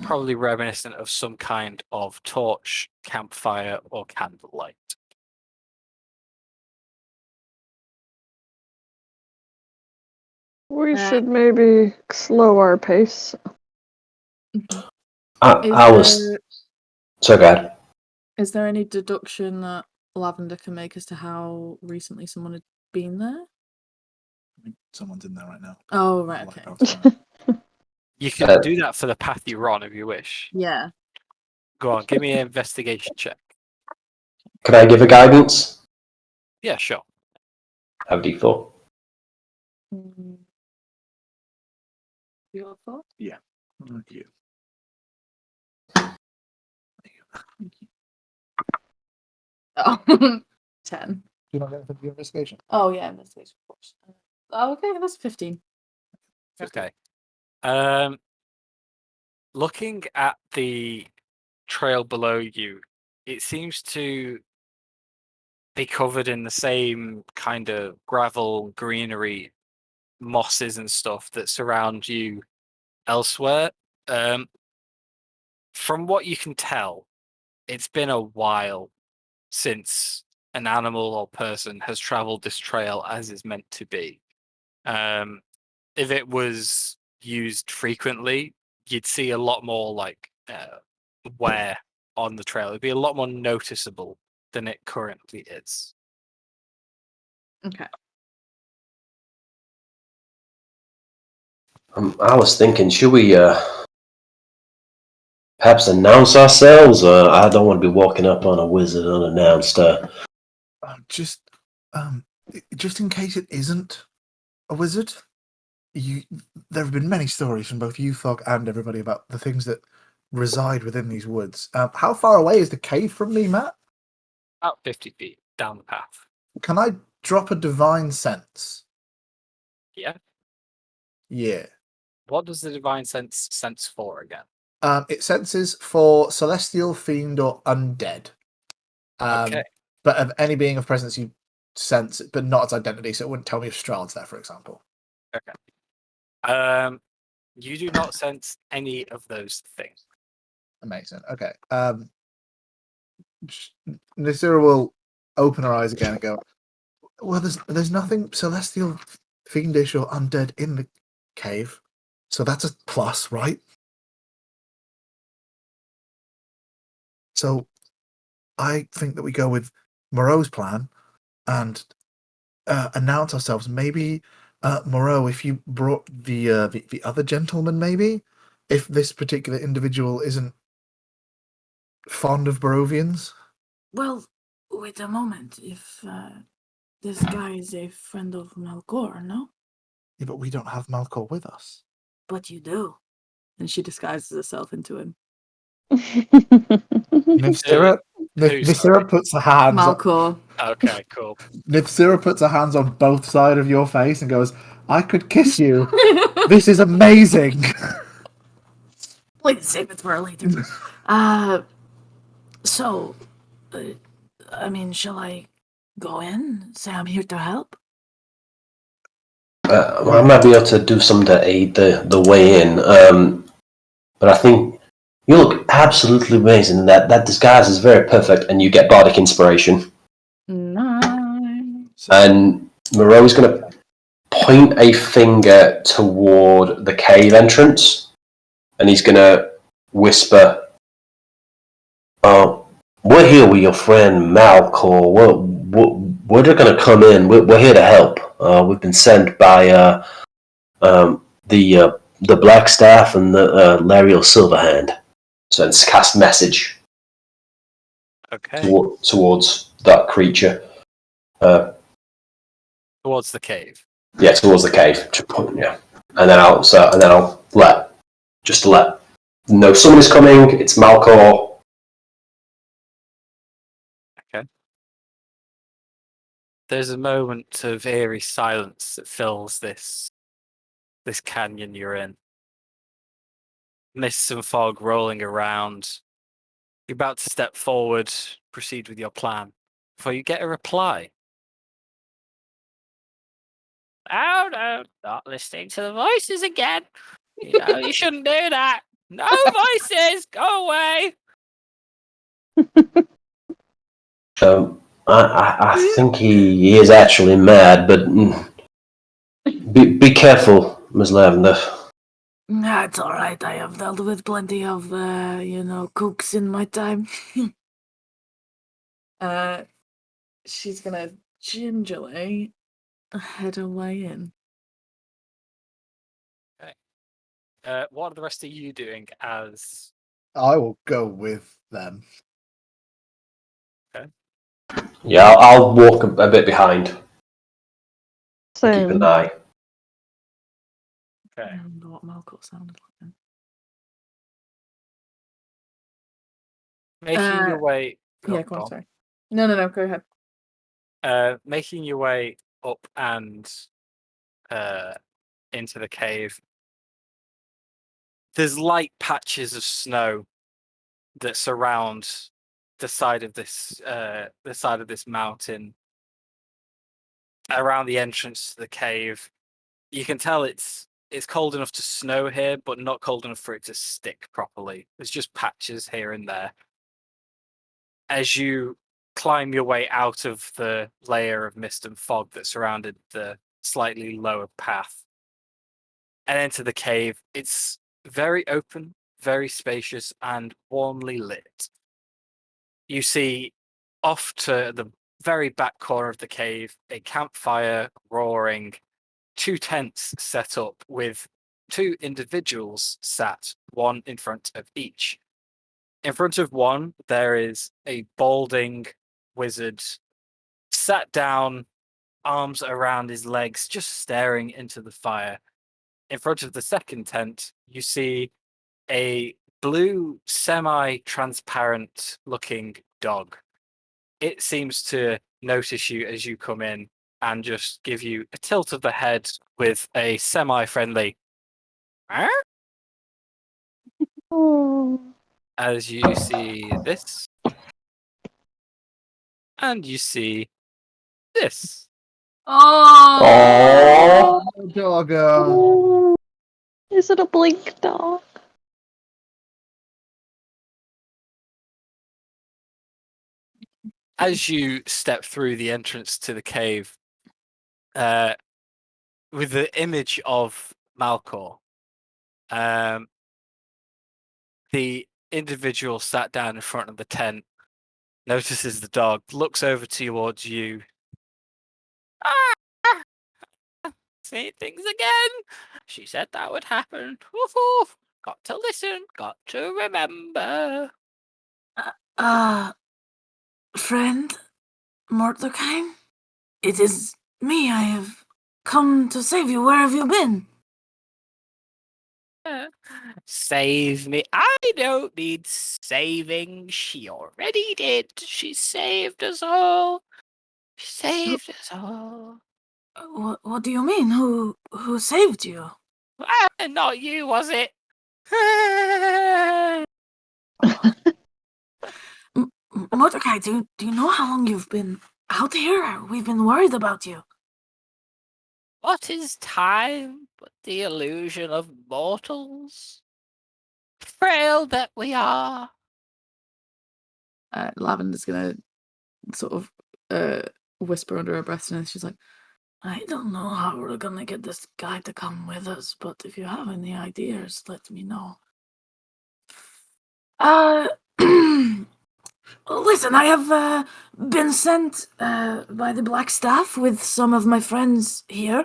probably reminiscent of some kind of torch, campfire, or candlelight. We should maybe slow our pace. I was... So good. Is there any deduction that Lavender can make as to how recently someone had been there? I think someone's in there right now. Oh, right, Like okay. outside. You can do that for the path you're on if you wish. Yeah. Go on, give me an investigation check. Can I give a guidance? Yeah, sure. Have D4. You got 4? Yeah. Thank you. Oh, 10. Do you not get anything for your investigation? Oh, yeah, investigation, of course. Oh, okay, that's 15. Okay. Looking at the trail below you, it seems to be covered in the same kind of gravel, greenery, mosses and stuff that surround you elsewhere. From what you can tell, it's been a while since an animal or person has traveled this trail as is meant to be. If it was used frequently, you'd see a lot more like wear on the trail. It'd be a lot more noticeable than it currently is. Okay. I was thinking, should we perhaps announce ourselves? I don't want to be walking up on a wizard unannounced. Just in case it isn't a wizard, there have been many stories from both you, Thog, and everybody about the things that reside within these woods. How far away is the cave from me, Matt? About 50 feet down the path. Can I drop a divine sense? Yeah. Yeah. What does the divine sense for again? It senses for celestial, fiend, or undead. Okay. But of any being of presence you sense, but not its identity, so it wouldn't tell me if Strahd's there, for example. Okay. You do not sense any of those things. Amazing. Okay. Nisira will open her eyes again and go, well, there's nothing celestial, fiendish, or undead in the cave, so that's a plus, right? So I think that we go with Moreau's plan and announce ourselves. Maybe, Moreau, if you brought the other gentleman, maybe, if this particular individual isn't fond of Barovians. Well, wait a moment. If this guy is a friend of Malcor, no? Yeah, but we don't have Malcor with us. But you do. And she disguises herself into him. Nisira puts her hands. Malcor. Okay, cool. Nisira puts her hands on both sides of your face and goes, "I could kiss you. This is amazing." Please save it for later. So, I mean, shall I go in? Say I'm here to help? I might be able to do something to aid the way in, but I think you look absolutely amazing. That disguise is very perfect, and you get bardic inspiration. Nice. And Moreau's going to point a finger toward the cave entrance, and he's going to whisper, we're here with your friend Malcor. We're going to come in. We're here to help. We've been sent by the Blackstaff and the Lariel Silverhand. So it's cast message Okay. towards that creature. Towards the cave. Yeah, towards the cave. Yeah, and then I'll let know someone is coming. It's Malcor. Okay. There's a moment of eerie silence that fills this canyon you're in. Mist and fog rolling around. You're about to step forward, proceed with your plan, before you get a reply. Oh no, not listening to the voices again. You know, you shouldn't do that. No voices, go away. I think he is actually mad, but be careful, Ms. Lavender. That's all right. I have dealt with plenty of, kooks in my time. She's gonna gingerly head her way in. What are the rest of you doing as... I will go with them. Yeah, I'll walk a bit behind. Keep Same. an eye. I Okay. don't remember what Malcolm sounded like then. Making your way. Yeah, go on, sorry. No, go ahead. Making your way up and into the cave. There's light patches of snow that surround the side of this mountain around the entrance to the cave. You can tell it's cold enough to snow here, but not cold enough for it to stick properly. There's just patches here and there. As you climb your way out of the layer of mist and fog that surrounded the slightly lower path and enter the cave, it's very open, very spacious, and warmly lit. You see off to the very back corner of the cave a campfire roaring, 2 tents set up with 2 individuals sat, one in front of each. In front of one, there is a balding wizard sat down, arms around his legs, just staring into the fire. In front of the second tent, you see a blue, semi-transparent looking dog. It seems to notice you as you come in and just give you a tilt of the head with a semi-friendly "Meow?" Oh. as you see this. And you see this. Oh, Doggo. Oh. Is it a blink dog? As you step through the entrance to the cave, with the image of Malcor, the individual sat down in front of the tent, notices the dog, looks over towards you. Ah! Say things again. She said that would happen. Woof woof. Got to listen. Got to remember. friend, Mordecai? It is me. I have come to save you. Where have you been? Save me. I don't need saving. She already did. She saved us all. She saved us all. What do you mean? Who saved you? Not you, was it? Mordecai, do you know how long you've been out here? We've been worried about you. What is time but the illusion of mortals? Frail that we are. Lavender's gonna sort of whisper under her breath, and she's like, I don't know how we're gonna get this guy to come with us, but if you have any ideas, let me know. Listen, I have been sent by the Black Staff with some of my friends here.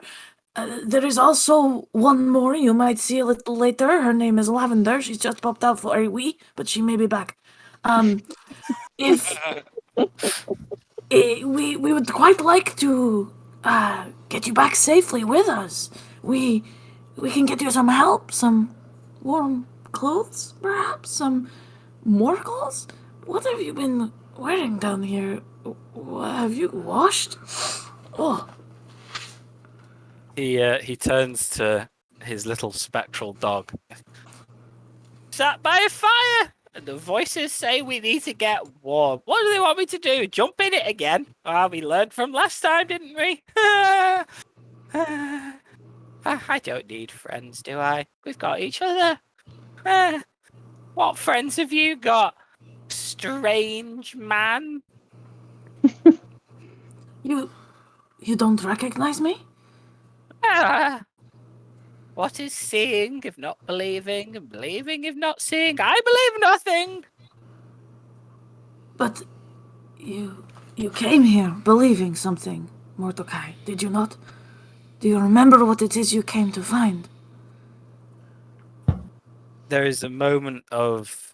There is also one more you might see a little later. Her name is Lavender. She's just popped out for a wee, but she may be back. If we would quite like to get you back safely with us. We can get you some help, some warm clothes, perhaps some more clothes. What have you been wearing down here? Have you washed? Oh, He turns to his little spectral dog. Sat by a fire, and the voices say we need to get warm. What do they want me to do? Jump in it again? Ah, we learned from last time, didn't we? I don't need friends, do I? We've got each other. What friends have you got, strange man? you don't recognize me? What is seeing if not believing, and believing if not seeing? I believe nothing. But you came here believing something, Mordecai, did you not? Do you remember what it is you came to find? There is a moment of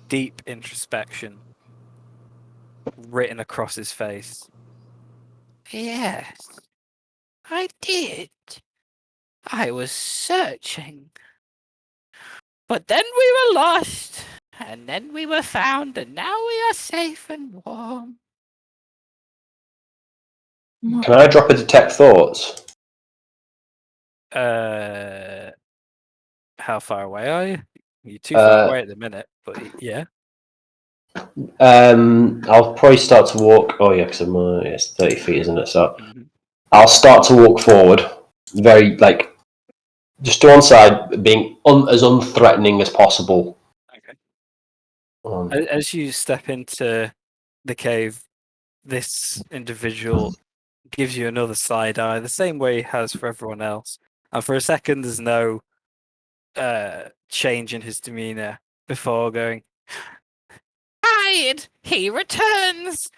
deep introspection. written across his face. Yes, I did. I was searching. But then we were lost, and then we were found, and now we are safe and warm. Can I drop a detect thoughts? How far away are you? You're too far away at the minute, but yeah. I'll probably start to walk. Oh yeah, because it's 30 feet, isn't it? So Mhm. I'll start to walk forward, very just to one side, being as unthreatening as possible. Okay. As you step into the cave, this individual gives you another side eye, the same way he has for everyone else. And for a second, there's no change in his demeanor before going, Hide! He returns!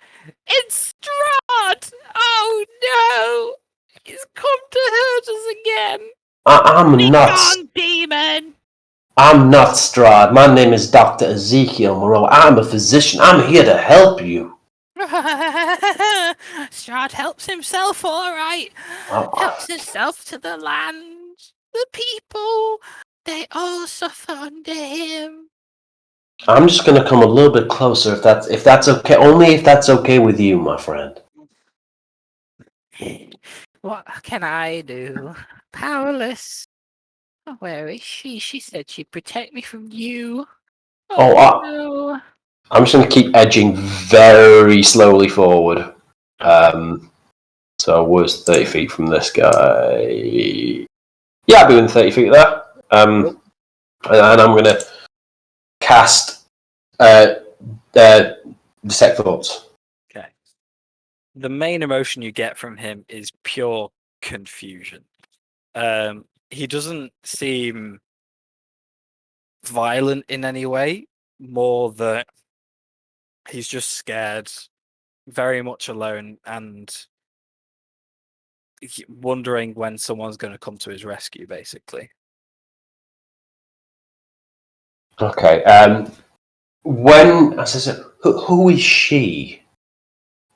It's Strahd! Oh no! He's come to hurt us again! I'm not. Gone, demon! I'm not Strahd. My name is Dr. Ezekiel Moreau. I'm a physician. I'm here to help you. Strahd helps himself, all right. Helps himself to the land, the people. They all suffer under him. I'm just gonna come a little bit closer, if that's okay. Only if that's okay with you, my friend. What can I do? Powerless. Oh, where is she? She said she'd protect me from you. No. I'm just gonna keep edging very slowly forward. So I was 30 feet from this guy. Yeah, I'll be within 30 feet there. And I'm gonna cast detect thoughts. Okay. The main emotion you get from him is pure confusion. He doesn't seem violent in any way, more that he's just scared, very much alone, and wondering when someone's going to come to his rescue, basically. Okay. Who is she?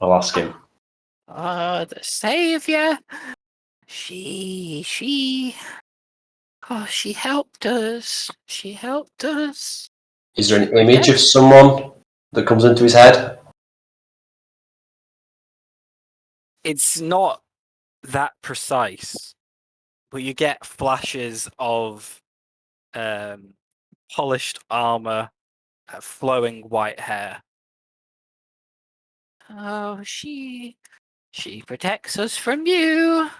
I'll ask him. The savior. She. Oh, she helped us. She helped us. Is there an image of someone that comes into his head? It's not that precise, but you get flashes of polished armor, flowing white hair. Oh, she protects us from you.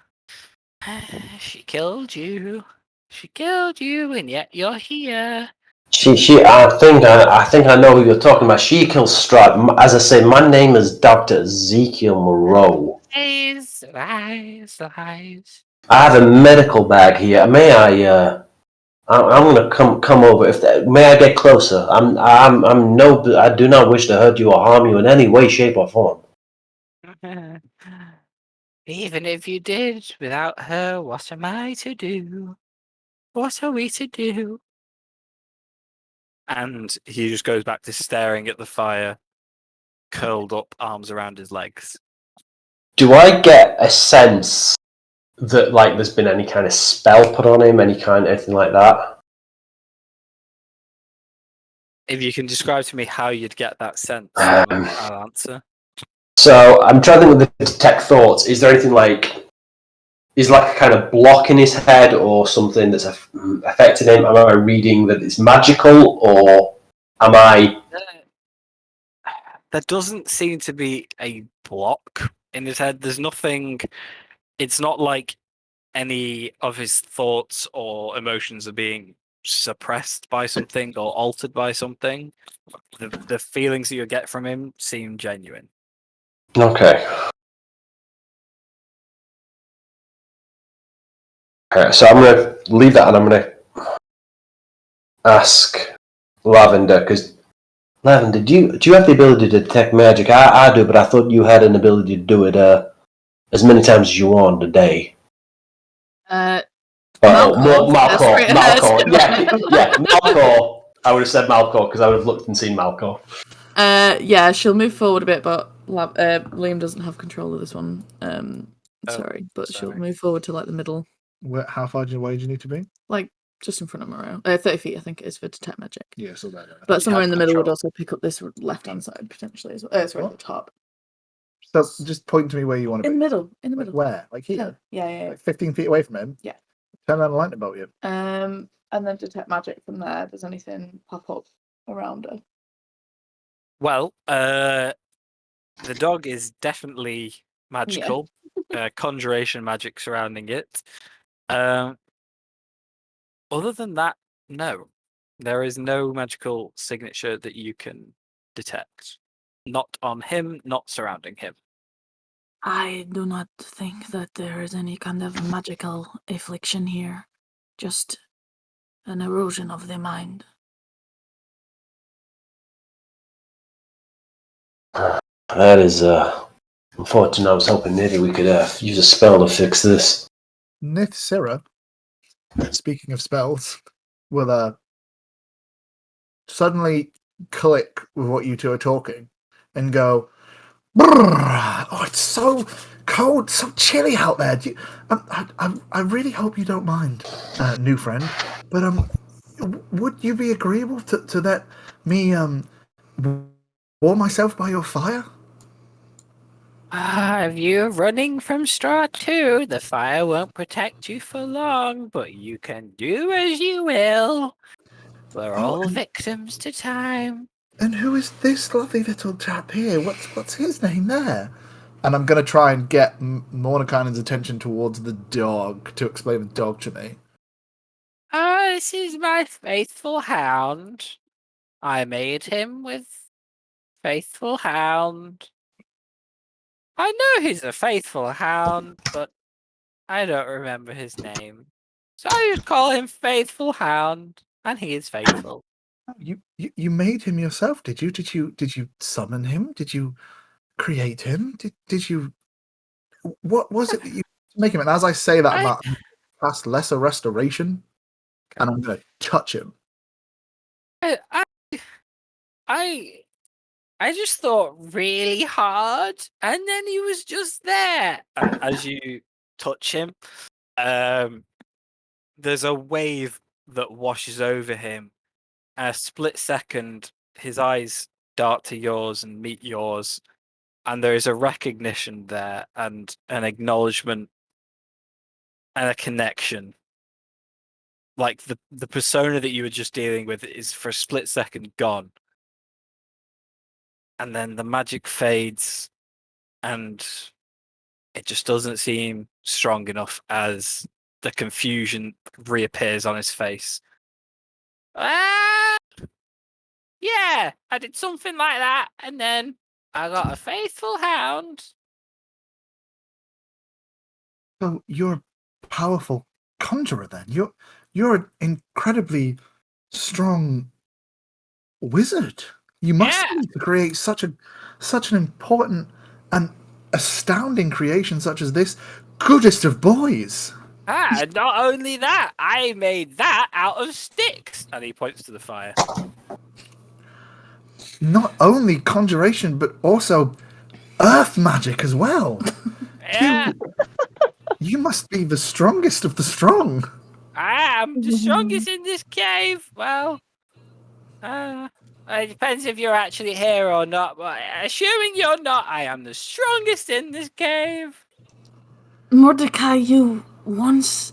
She killed you. She killed you, and yet you're here. I think I know who you're talking about. She kills Strahd. As I say, my name is Dr. Ezekiel Moreau. Lies. I have a medical bag here. May I? I'm gonna come over. May I get closer? I do not wish to hurt you or harm you in any way, shape, or form. Even if you did, without her, what am I to do? What are we to do? And he just goes back to staring at the fire, curled up, arms around his legs. Do I get a sense that there's been any kind of spell put on him, anything like that? If you can describe to me how you'd get that sense, I'll answer. So I'm trying to think with the detect thoughts. Is there anything is a kind of block in his head or something that's affected him? Am I reading that it's magical, or am I? There doesn't seem to be a block in his head. There's nothing. It's not like any of his thoughts or emotions are being suppressed by something or altered by something. The feelings that you get from him seem genuine. Okay. Okay, so I'm gonna leave that, and I'm gonna ask Lavender, because Lavender, do you have the ability to detect magic? I do, but I thought you had an ability to do it as many times as you want a day. Malcor. Malcor. Yeah, Malcor. I would have said Malcor because I would have looked and seen Malcor. Yeah, she'll move forward a bit, but Liam doesn't have control of this one. Sorry, but she'll sorry. move forward to like the middle, How far away do you need to be? like just in front of Moreau. 30 feet, I think it is for detect magic. Yeah, so that. But somewhere in the middle would control. also pick up this left-hand side potentially as well. Sorry, What? the top. So just point to me where you want to In be. the middle. In the Like middle. where? Like here? Yeah. Like 15 feet away from him? Yeah. Turn around and lightning bolt you. And then detect magic from there. Does anything pop up around her? Well, the dog is definitely magical. Conjuration magic surrounding it. Other than that, no. There is no magical signature that you can detect. Not on him, not surrounding him. I do not think that there is any kind of magical affliction here. Just an erosion of the mind. That is unfortunate. I was hoping maybe we could use a spell to fix this. Nith Sirrah, speaking of spells, will suddenly click with what you two are talking and go, "Brrr, oh, it's so cold, so chilly out there. I really hope you don't mind, new friend, but would you be agreeable to let me warm myself by your fire?" If you're running from straw too, the fire won't protect you for long, but you can do as you will. We're all victims to time. And who is this lovely little chap here? What's his name there? And I'm going to try and get Mordenkainen's attention towards the dog to explain the dog to me. This is my faithful hound. I made him with faithful hound. I know he's a faithful hound, but I don't remember his name. So I just call him Faithful Hound, and he is faithful. You made him yourself, did you? Did you summon him? Did you create him? Did you? What was it that you make him? And as I say that, I'm going to cast Lesser Restoration, and I'm going to touch him. I just thought really hard, and then he was just there. And as you touch him, there's a wave that washes over him. A split second, his eyes dart to yours and meet yours, and there is a recognition there, and an acknowledgement, and a connection. Like the persona that you were just dealing with is for a split second gone. And then the magic fades, and it just doesn't seem strong enough as the confusion reappears on his face. Yeah, I did something like that, and then I got a faithful hound. So you're a powerful conjurer, then. You're an incredibly strong wizard. You must be to create such an important and astounding creation such as this. Goodest of boys. Not only that, I made that out of sticks. And he points to the fire. Not only conjuration, but also earth magic as well. Yeah. You must be the strongest of the strong. I am the strongest in this cave. Well, it depends if you're actually here or not, but assuming you're not, I am the strongest in this cave. Mordecai, you once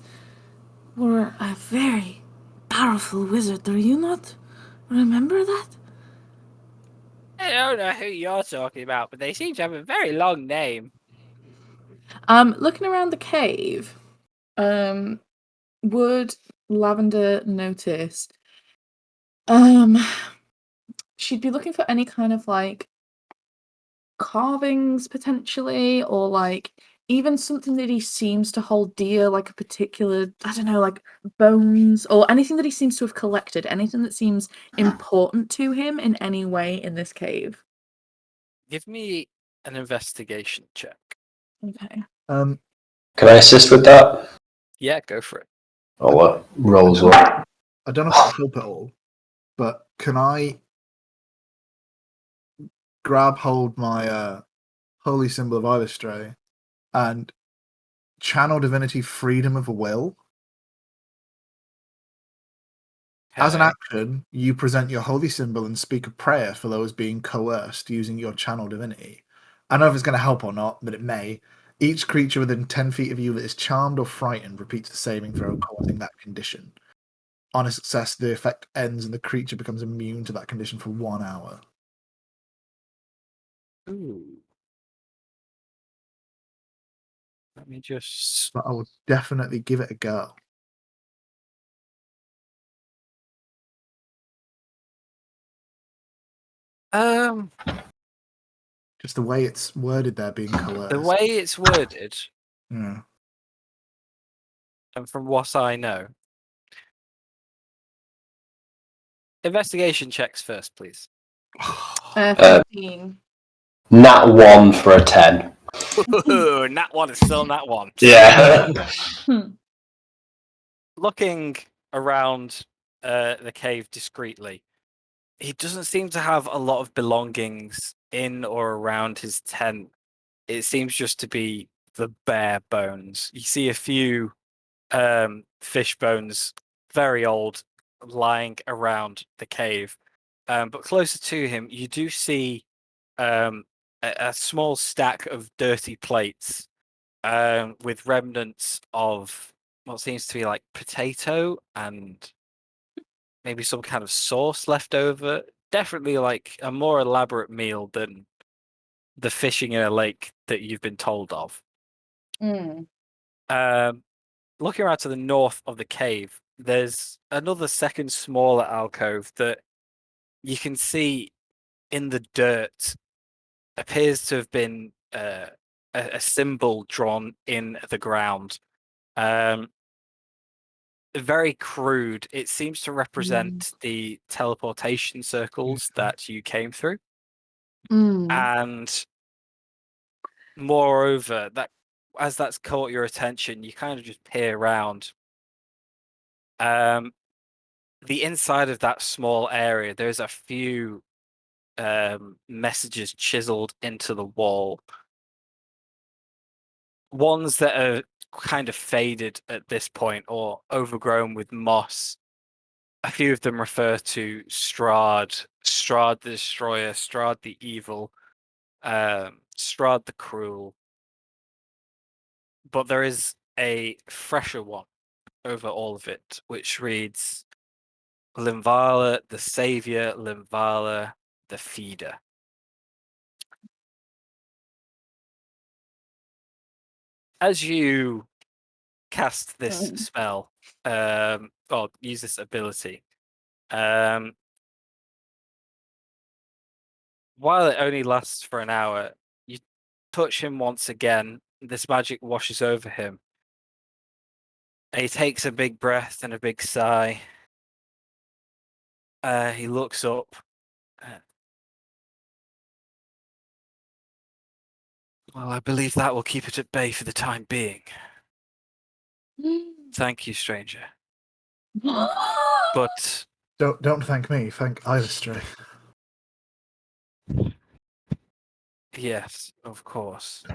were a very powerful wizard. Do you not remember that? I don't know who you're talking about, but they seem to have a very long name. Looking around the cave, would Lavender notice? She'd be looking for any kind of like carvings potentially, or like even something that he seems to hold dear, like a particular, I don't know, like bones or anything that he seems to have collected, anything that seems important to him in any way in this cave. Give me an investigation check. Okay. Can I assist with that? Yeah, go for it. I'll roll as well. I don't know if it'll help at all, but can I grab hold my holy symbol of Illustrae and channel divinity freedom of will. As an Okay. action, you present your holy symbol and speak a prayer for those being coerced using your channel divinity. I don't know if it's going to help or not, but it may. Each creature within 10 feet of you that is charmed or frightened repeats the saving throw causing that condition. On a success, the effect ends and the creature becomes immune to that condition for 1 hour. Ooh. Let me just. But I would definitely give it a go. Just the way it's worded there, being coerced. The way it's worded, Yeah. and from what I know. Investigation checks first, please. 15. Nat 1 for a 10. Nat 1 is still Nat 1. Yeah. Looking around the cave discreetly, he doesn't seem to have a lot of belongings in or around his tent. It seems just to be the bare bones. You see a few fish bones, very old, lying around the cave. But closer to him, you do see a small stack of dirty plates with remnants of what seems to be like potato and maybe some kind of sauce left over. Definitely like a more elaborate meal than the fishing in a lake that you've been told of. Mm. Looking around to the north of the cave, there's another second smaller alcove that you can see in the dirt appears to have been a symbol drawn in the ground. Very crude. It seems to represent the teleportation circles that you came through. And moreover, that as that's caught your attention, you kind of just peer around. The inside of that small area, there's a few messages chiseled into the wall. Ones that are kind of faded at this point or overgrown with moss. A few of them refer to Strahd, Strahd the Destroyer, Strahd the Evil, Strahd the Cruel. But there is a fresher one over all of it, which reads Limvala the Savior, Limvala the Feeder. As you cast this spell, or use this ability, while it only lasts for an hour, you touch him once again, this magic washes over him. And he takes a big breath and a big sigh. He looks up. Well, I believe that will keep it at bay for the time being. Thank you, stranger. But Don't thank me, thank Illustrae. yes, of course.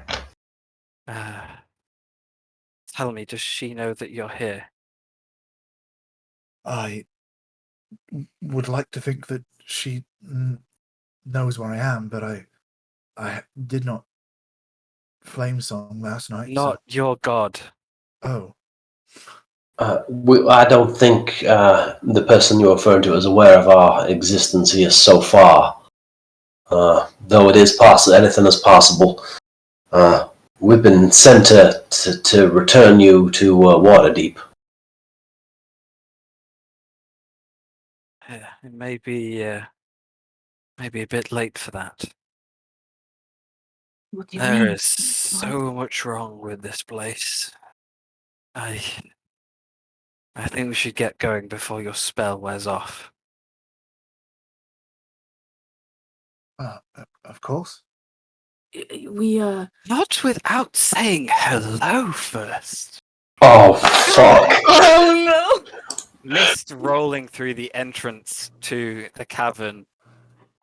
Tell me, does she know that you're here? I would like to think that she knows where I am, but I did not flame song last night. Not your god. Oh. I don't think the person you're referring to is aware of our existence here so far. Though it is possible, anything is possible. We've been sent to return you to Waterdeep. It may be a bit late for that. What do you There mean? is so much wrong with this place. I think we should get going before your spell wears off. Of course. We Not without saying hello first. Oh, fuck. Oh Mist rolling through the entrance to the cavern.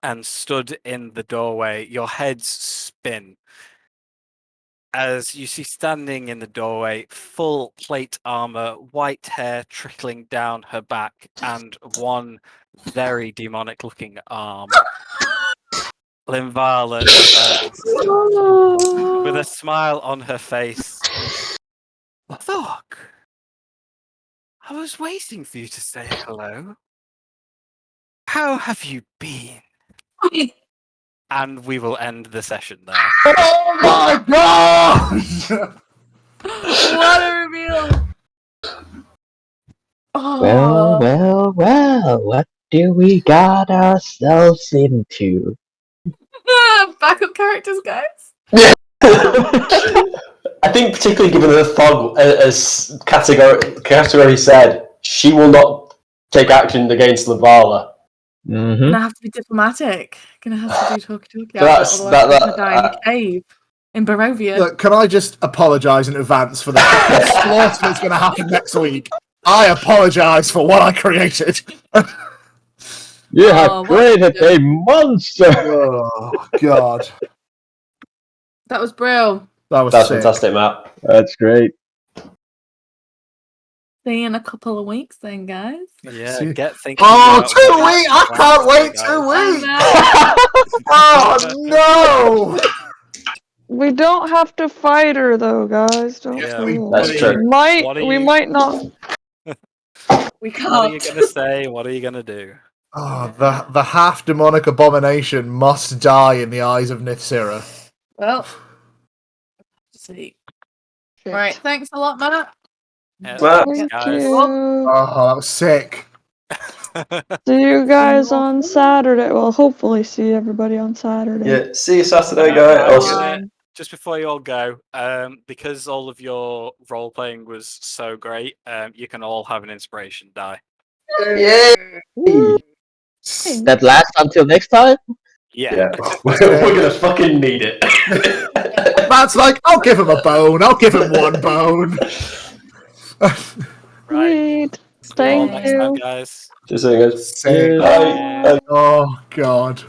and stood in the doorway. Your heads spin as you see standing in the doorway, full plate armor, white hair trickling down her back, and one very demonic looking arm. Linvala turns with a smile on her face. Thok, I was waiting for you to say hello. How have you been? And we will end the session there. Oh my god! What a reveal! Well, Oh, well, well, what do we got ourselves into? backup characters, guys. I think, particularly given that Thog, as category said, she will not take action against Lavala. Mm-hmm. Gonna have to be diplomatic. Gonna have to do talky. That's- Otherwise, I'm that- gonna die in a cave in Barovia. Look, can I just apologise in advance for the slaughter that's going to happen next week? I apologise for what I created. You Oh, have what created a- a monster! Oh god, That was brilliant. that was That's sick. fantastic, Matt. That's great. See you in a couple of weeks, then, guys. Yeah, See- get thinking. Oh, about 2 what weeks! I you can't want to wait say, 2 guys. weeks. Oh no! We don't have to fight her though, guys. Don't Yeah, feel That's like true. What are we you- might not. We What are you can't. gonna say? What are you gonna do? Oh, the half demonic abomination must die in the eyes of Nithsira. Well, let's see. Shit. Right, thanks a lot, Matt. Yeah, Well, thanks, Thank guys. you. Oh, that was sick. See you guys on Saturday. Well, hopefully see everybody on Saturday. Yeah, see you Saturday, I'm guys. gonna- just before you all go, because all of your role playing was so great, you can all have an inspiration die. Yay! That lasts until next time? Yeah, we're gonna fucking need it. Matt's like, I'll give him a bone. I'll give him one bone. Right. Sweet. See you all Thank next time, you. guys. Just saying, guys. Sick. Bye. Oh god.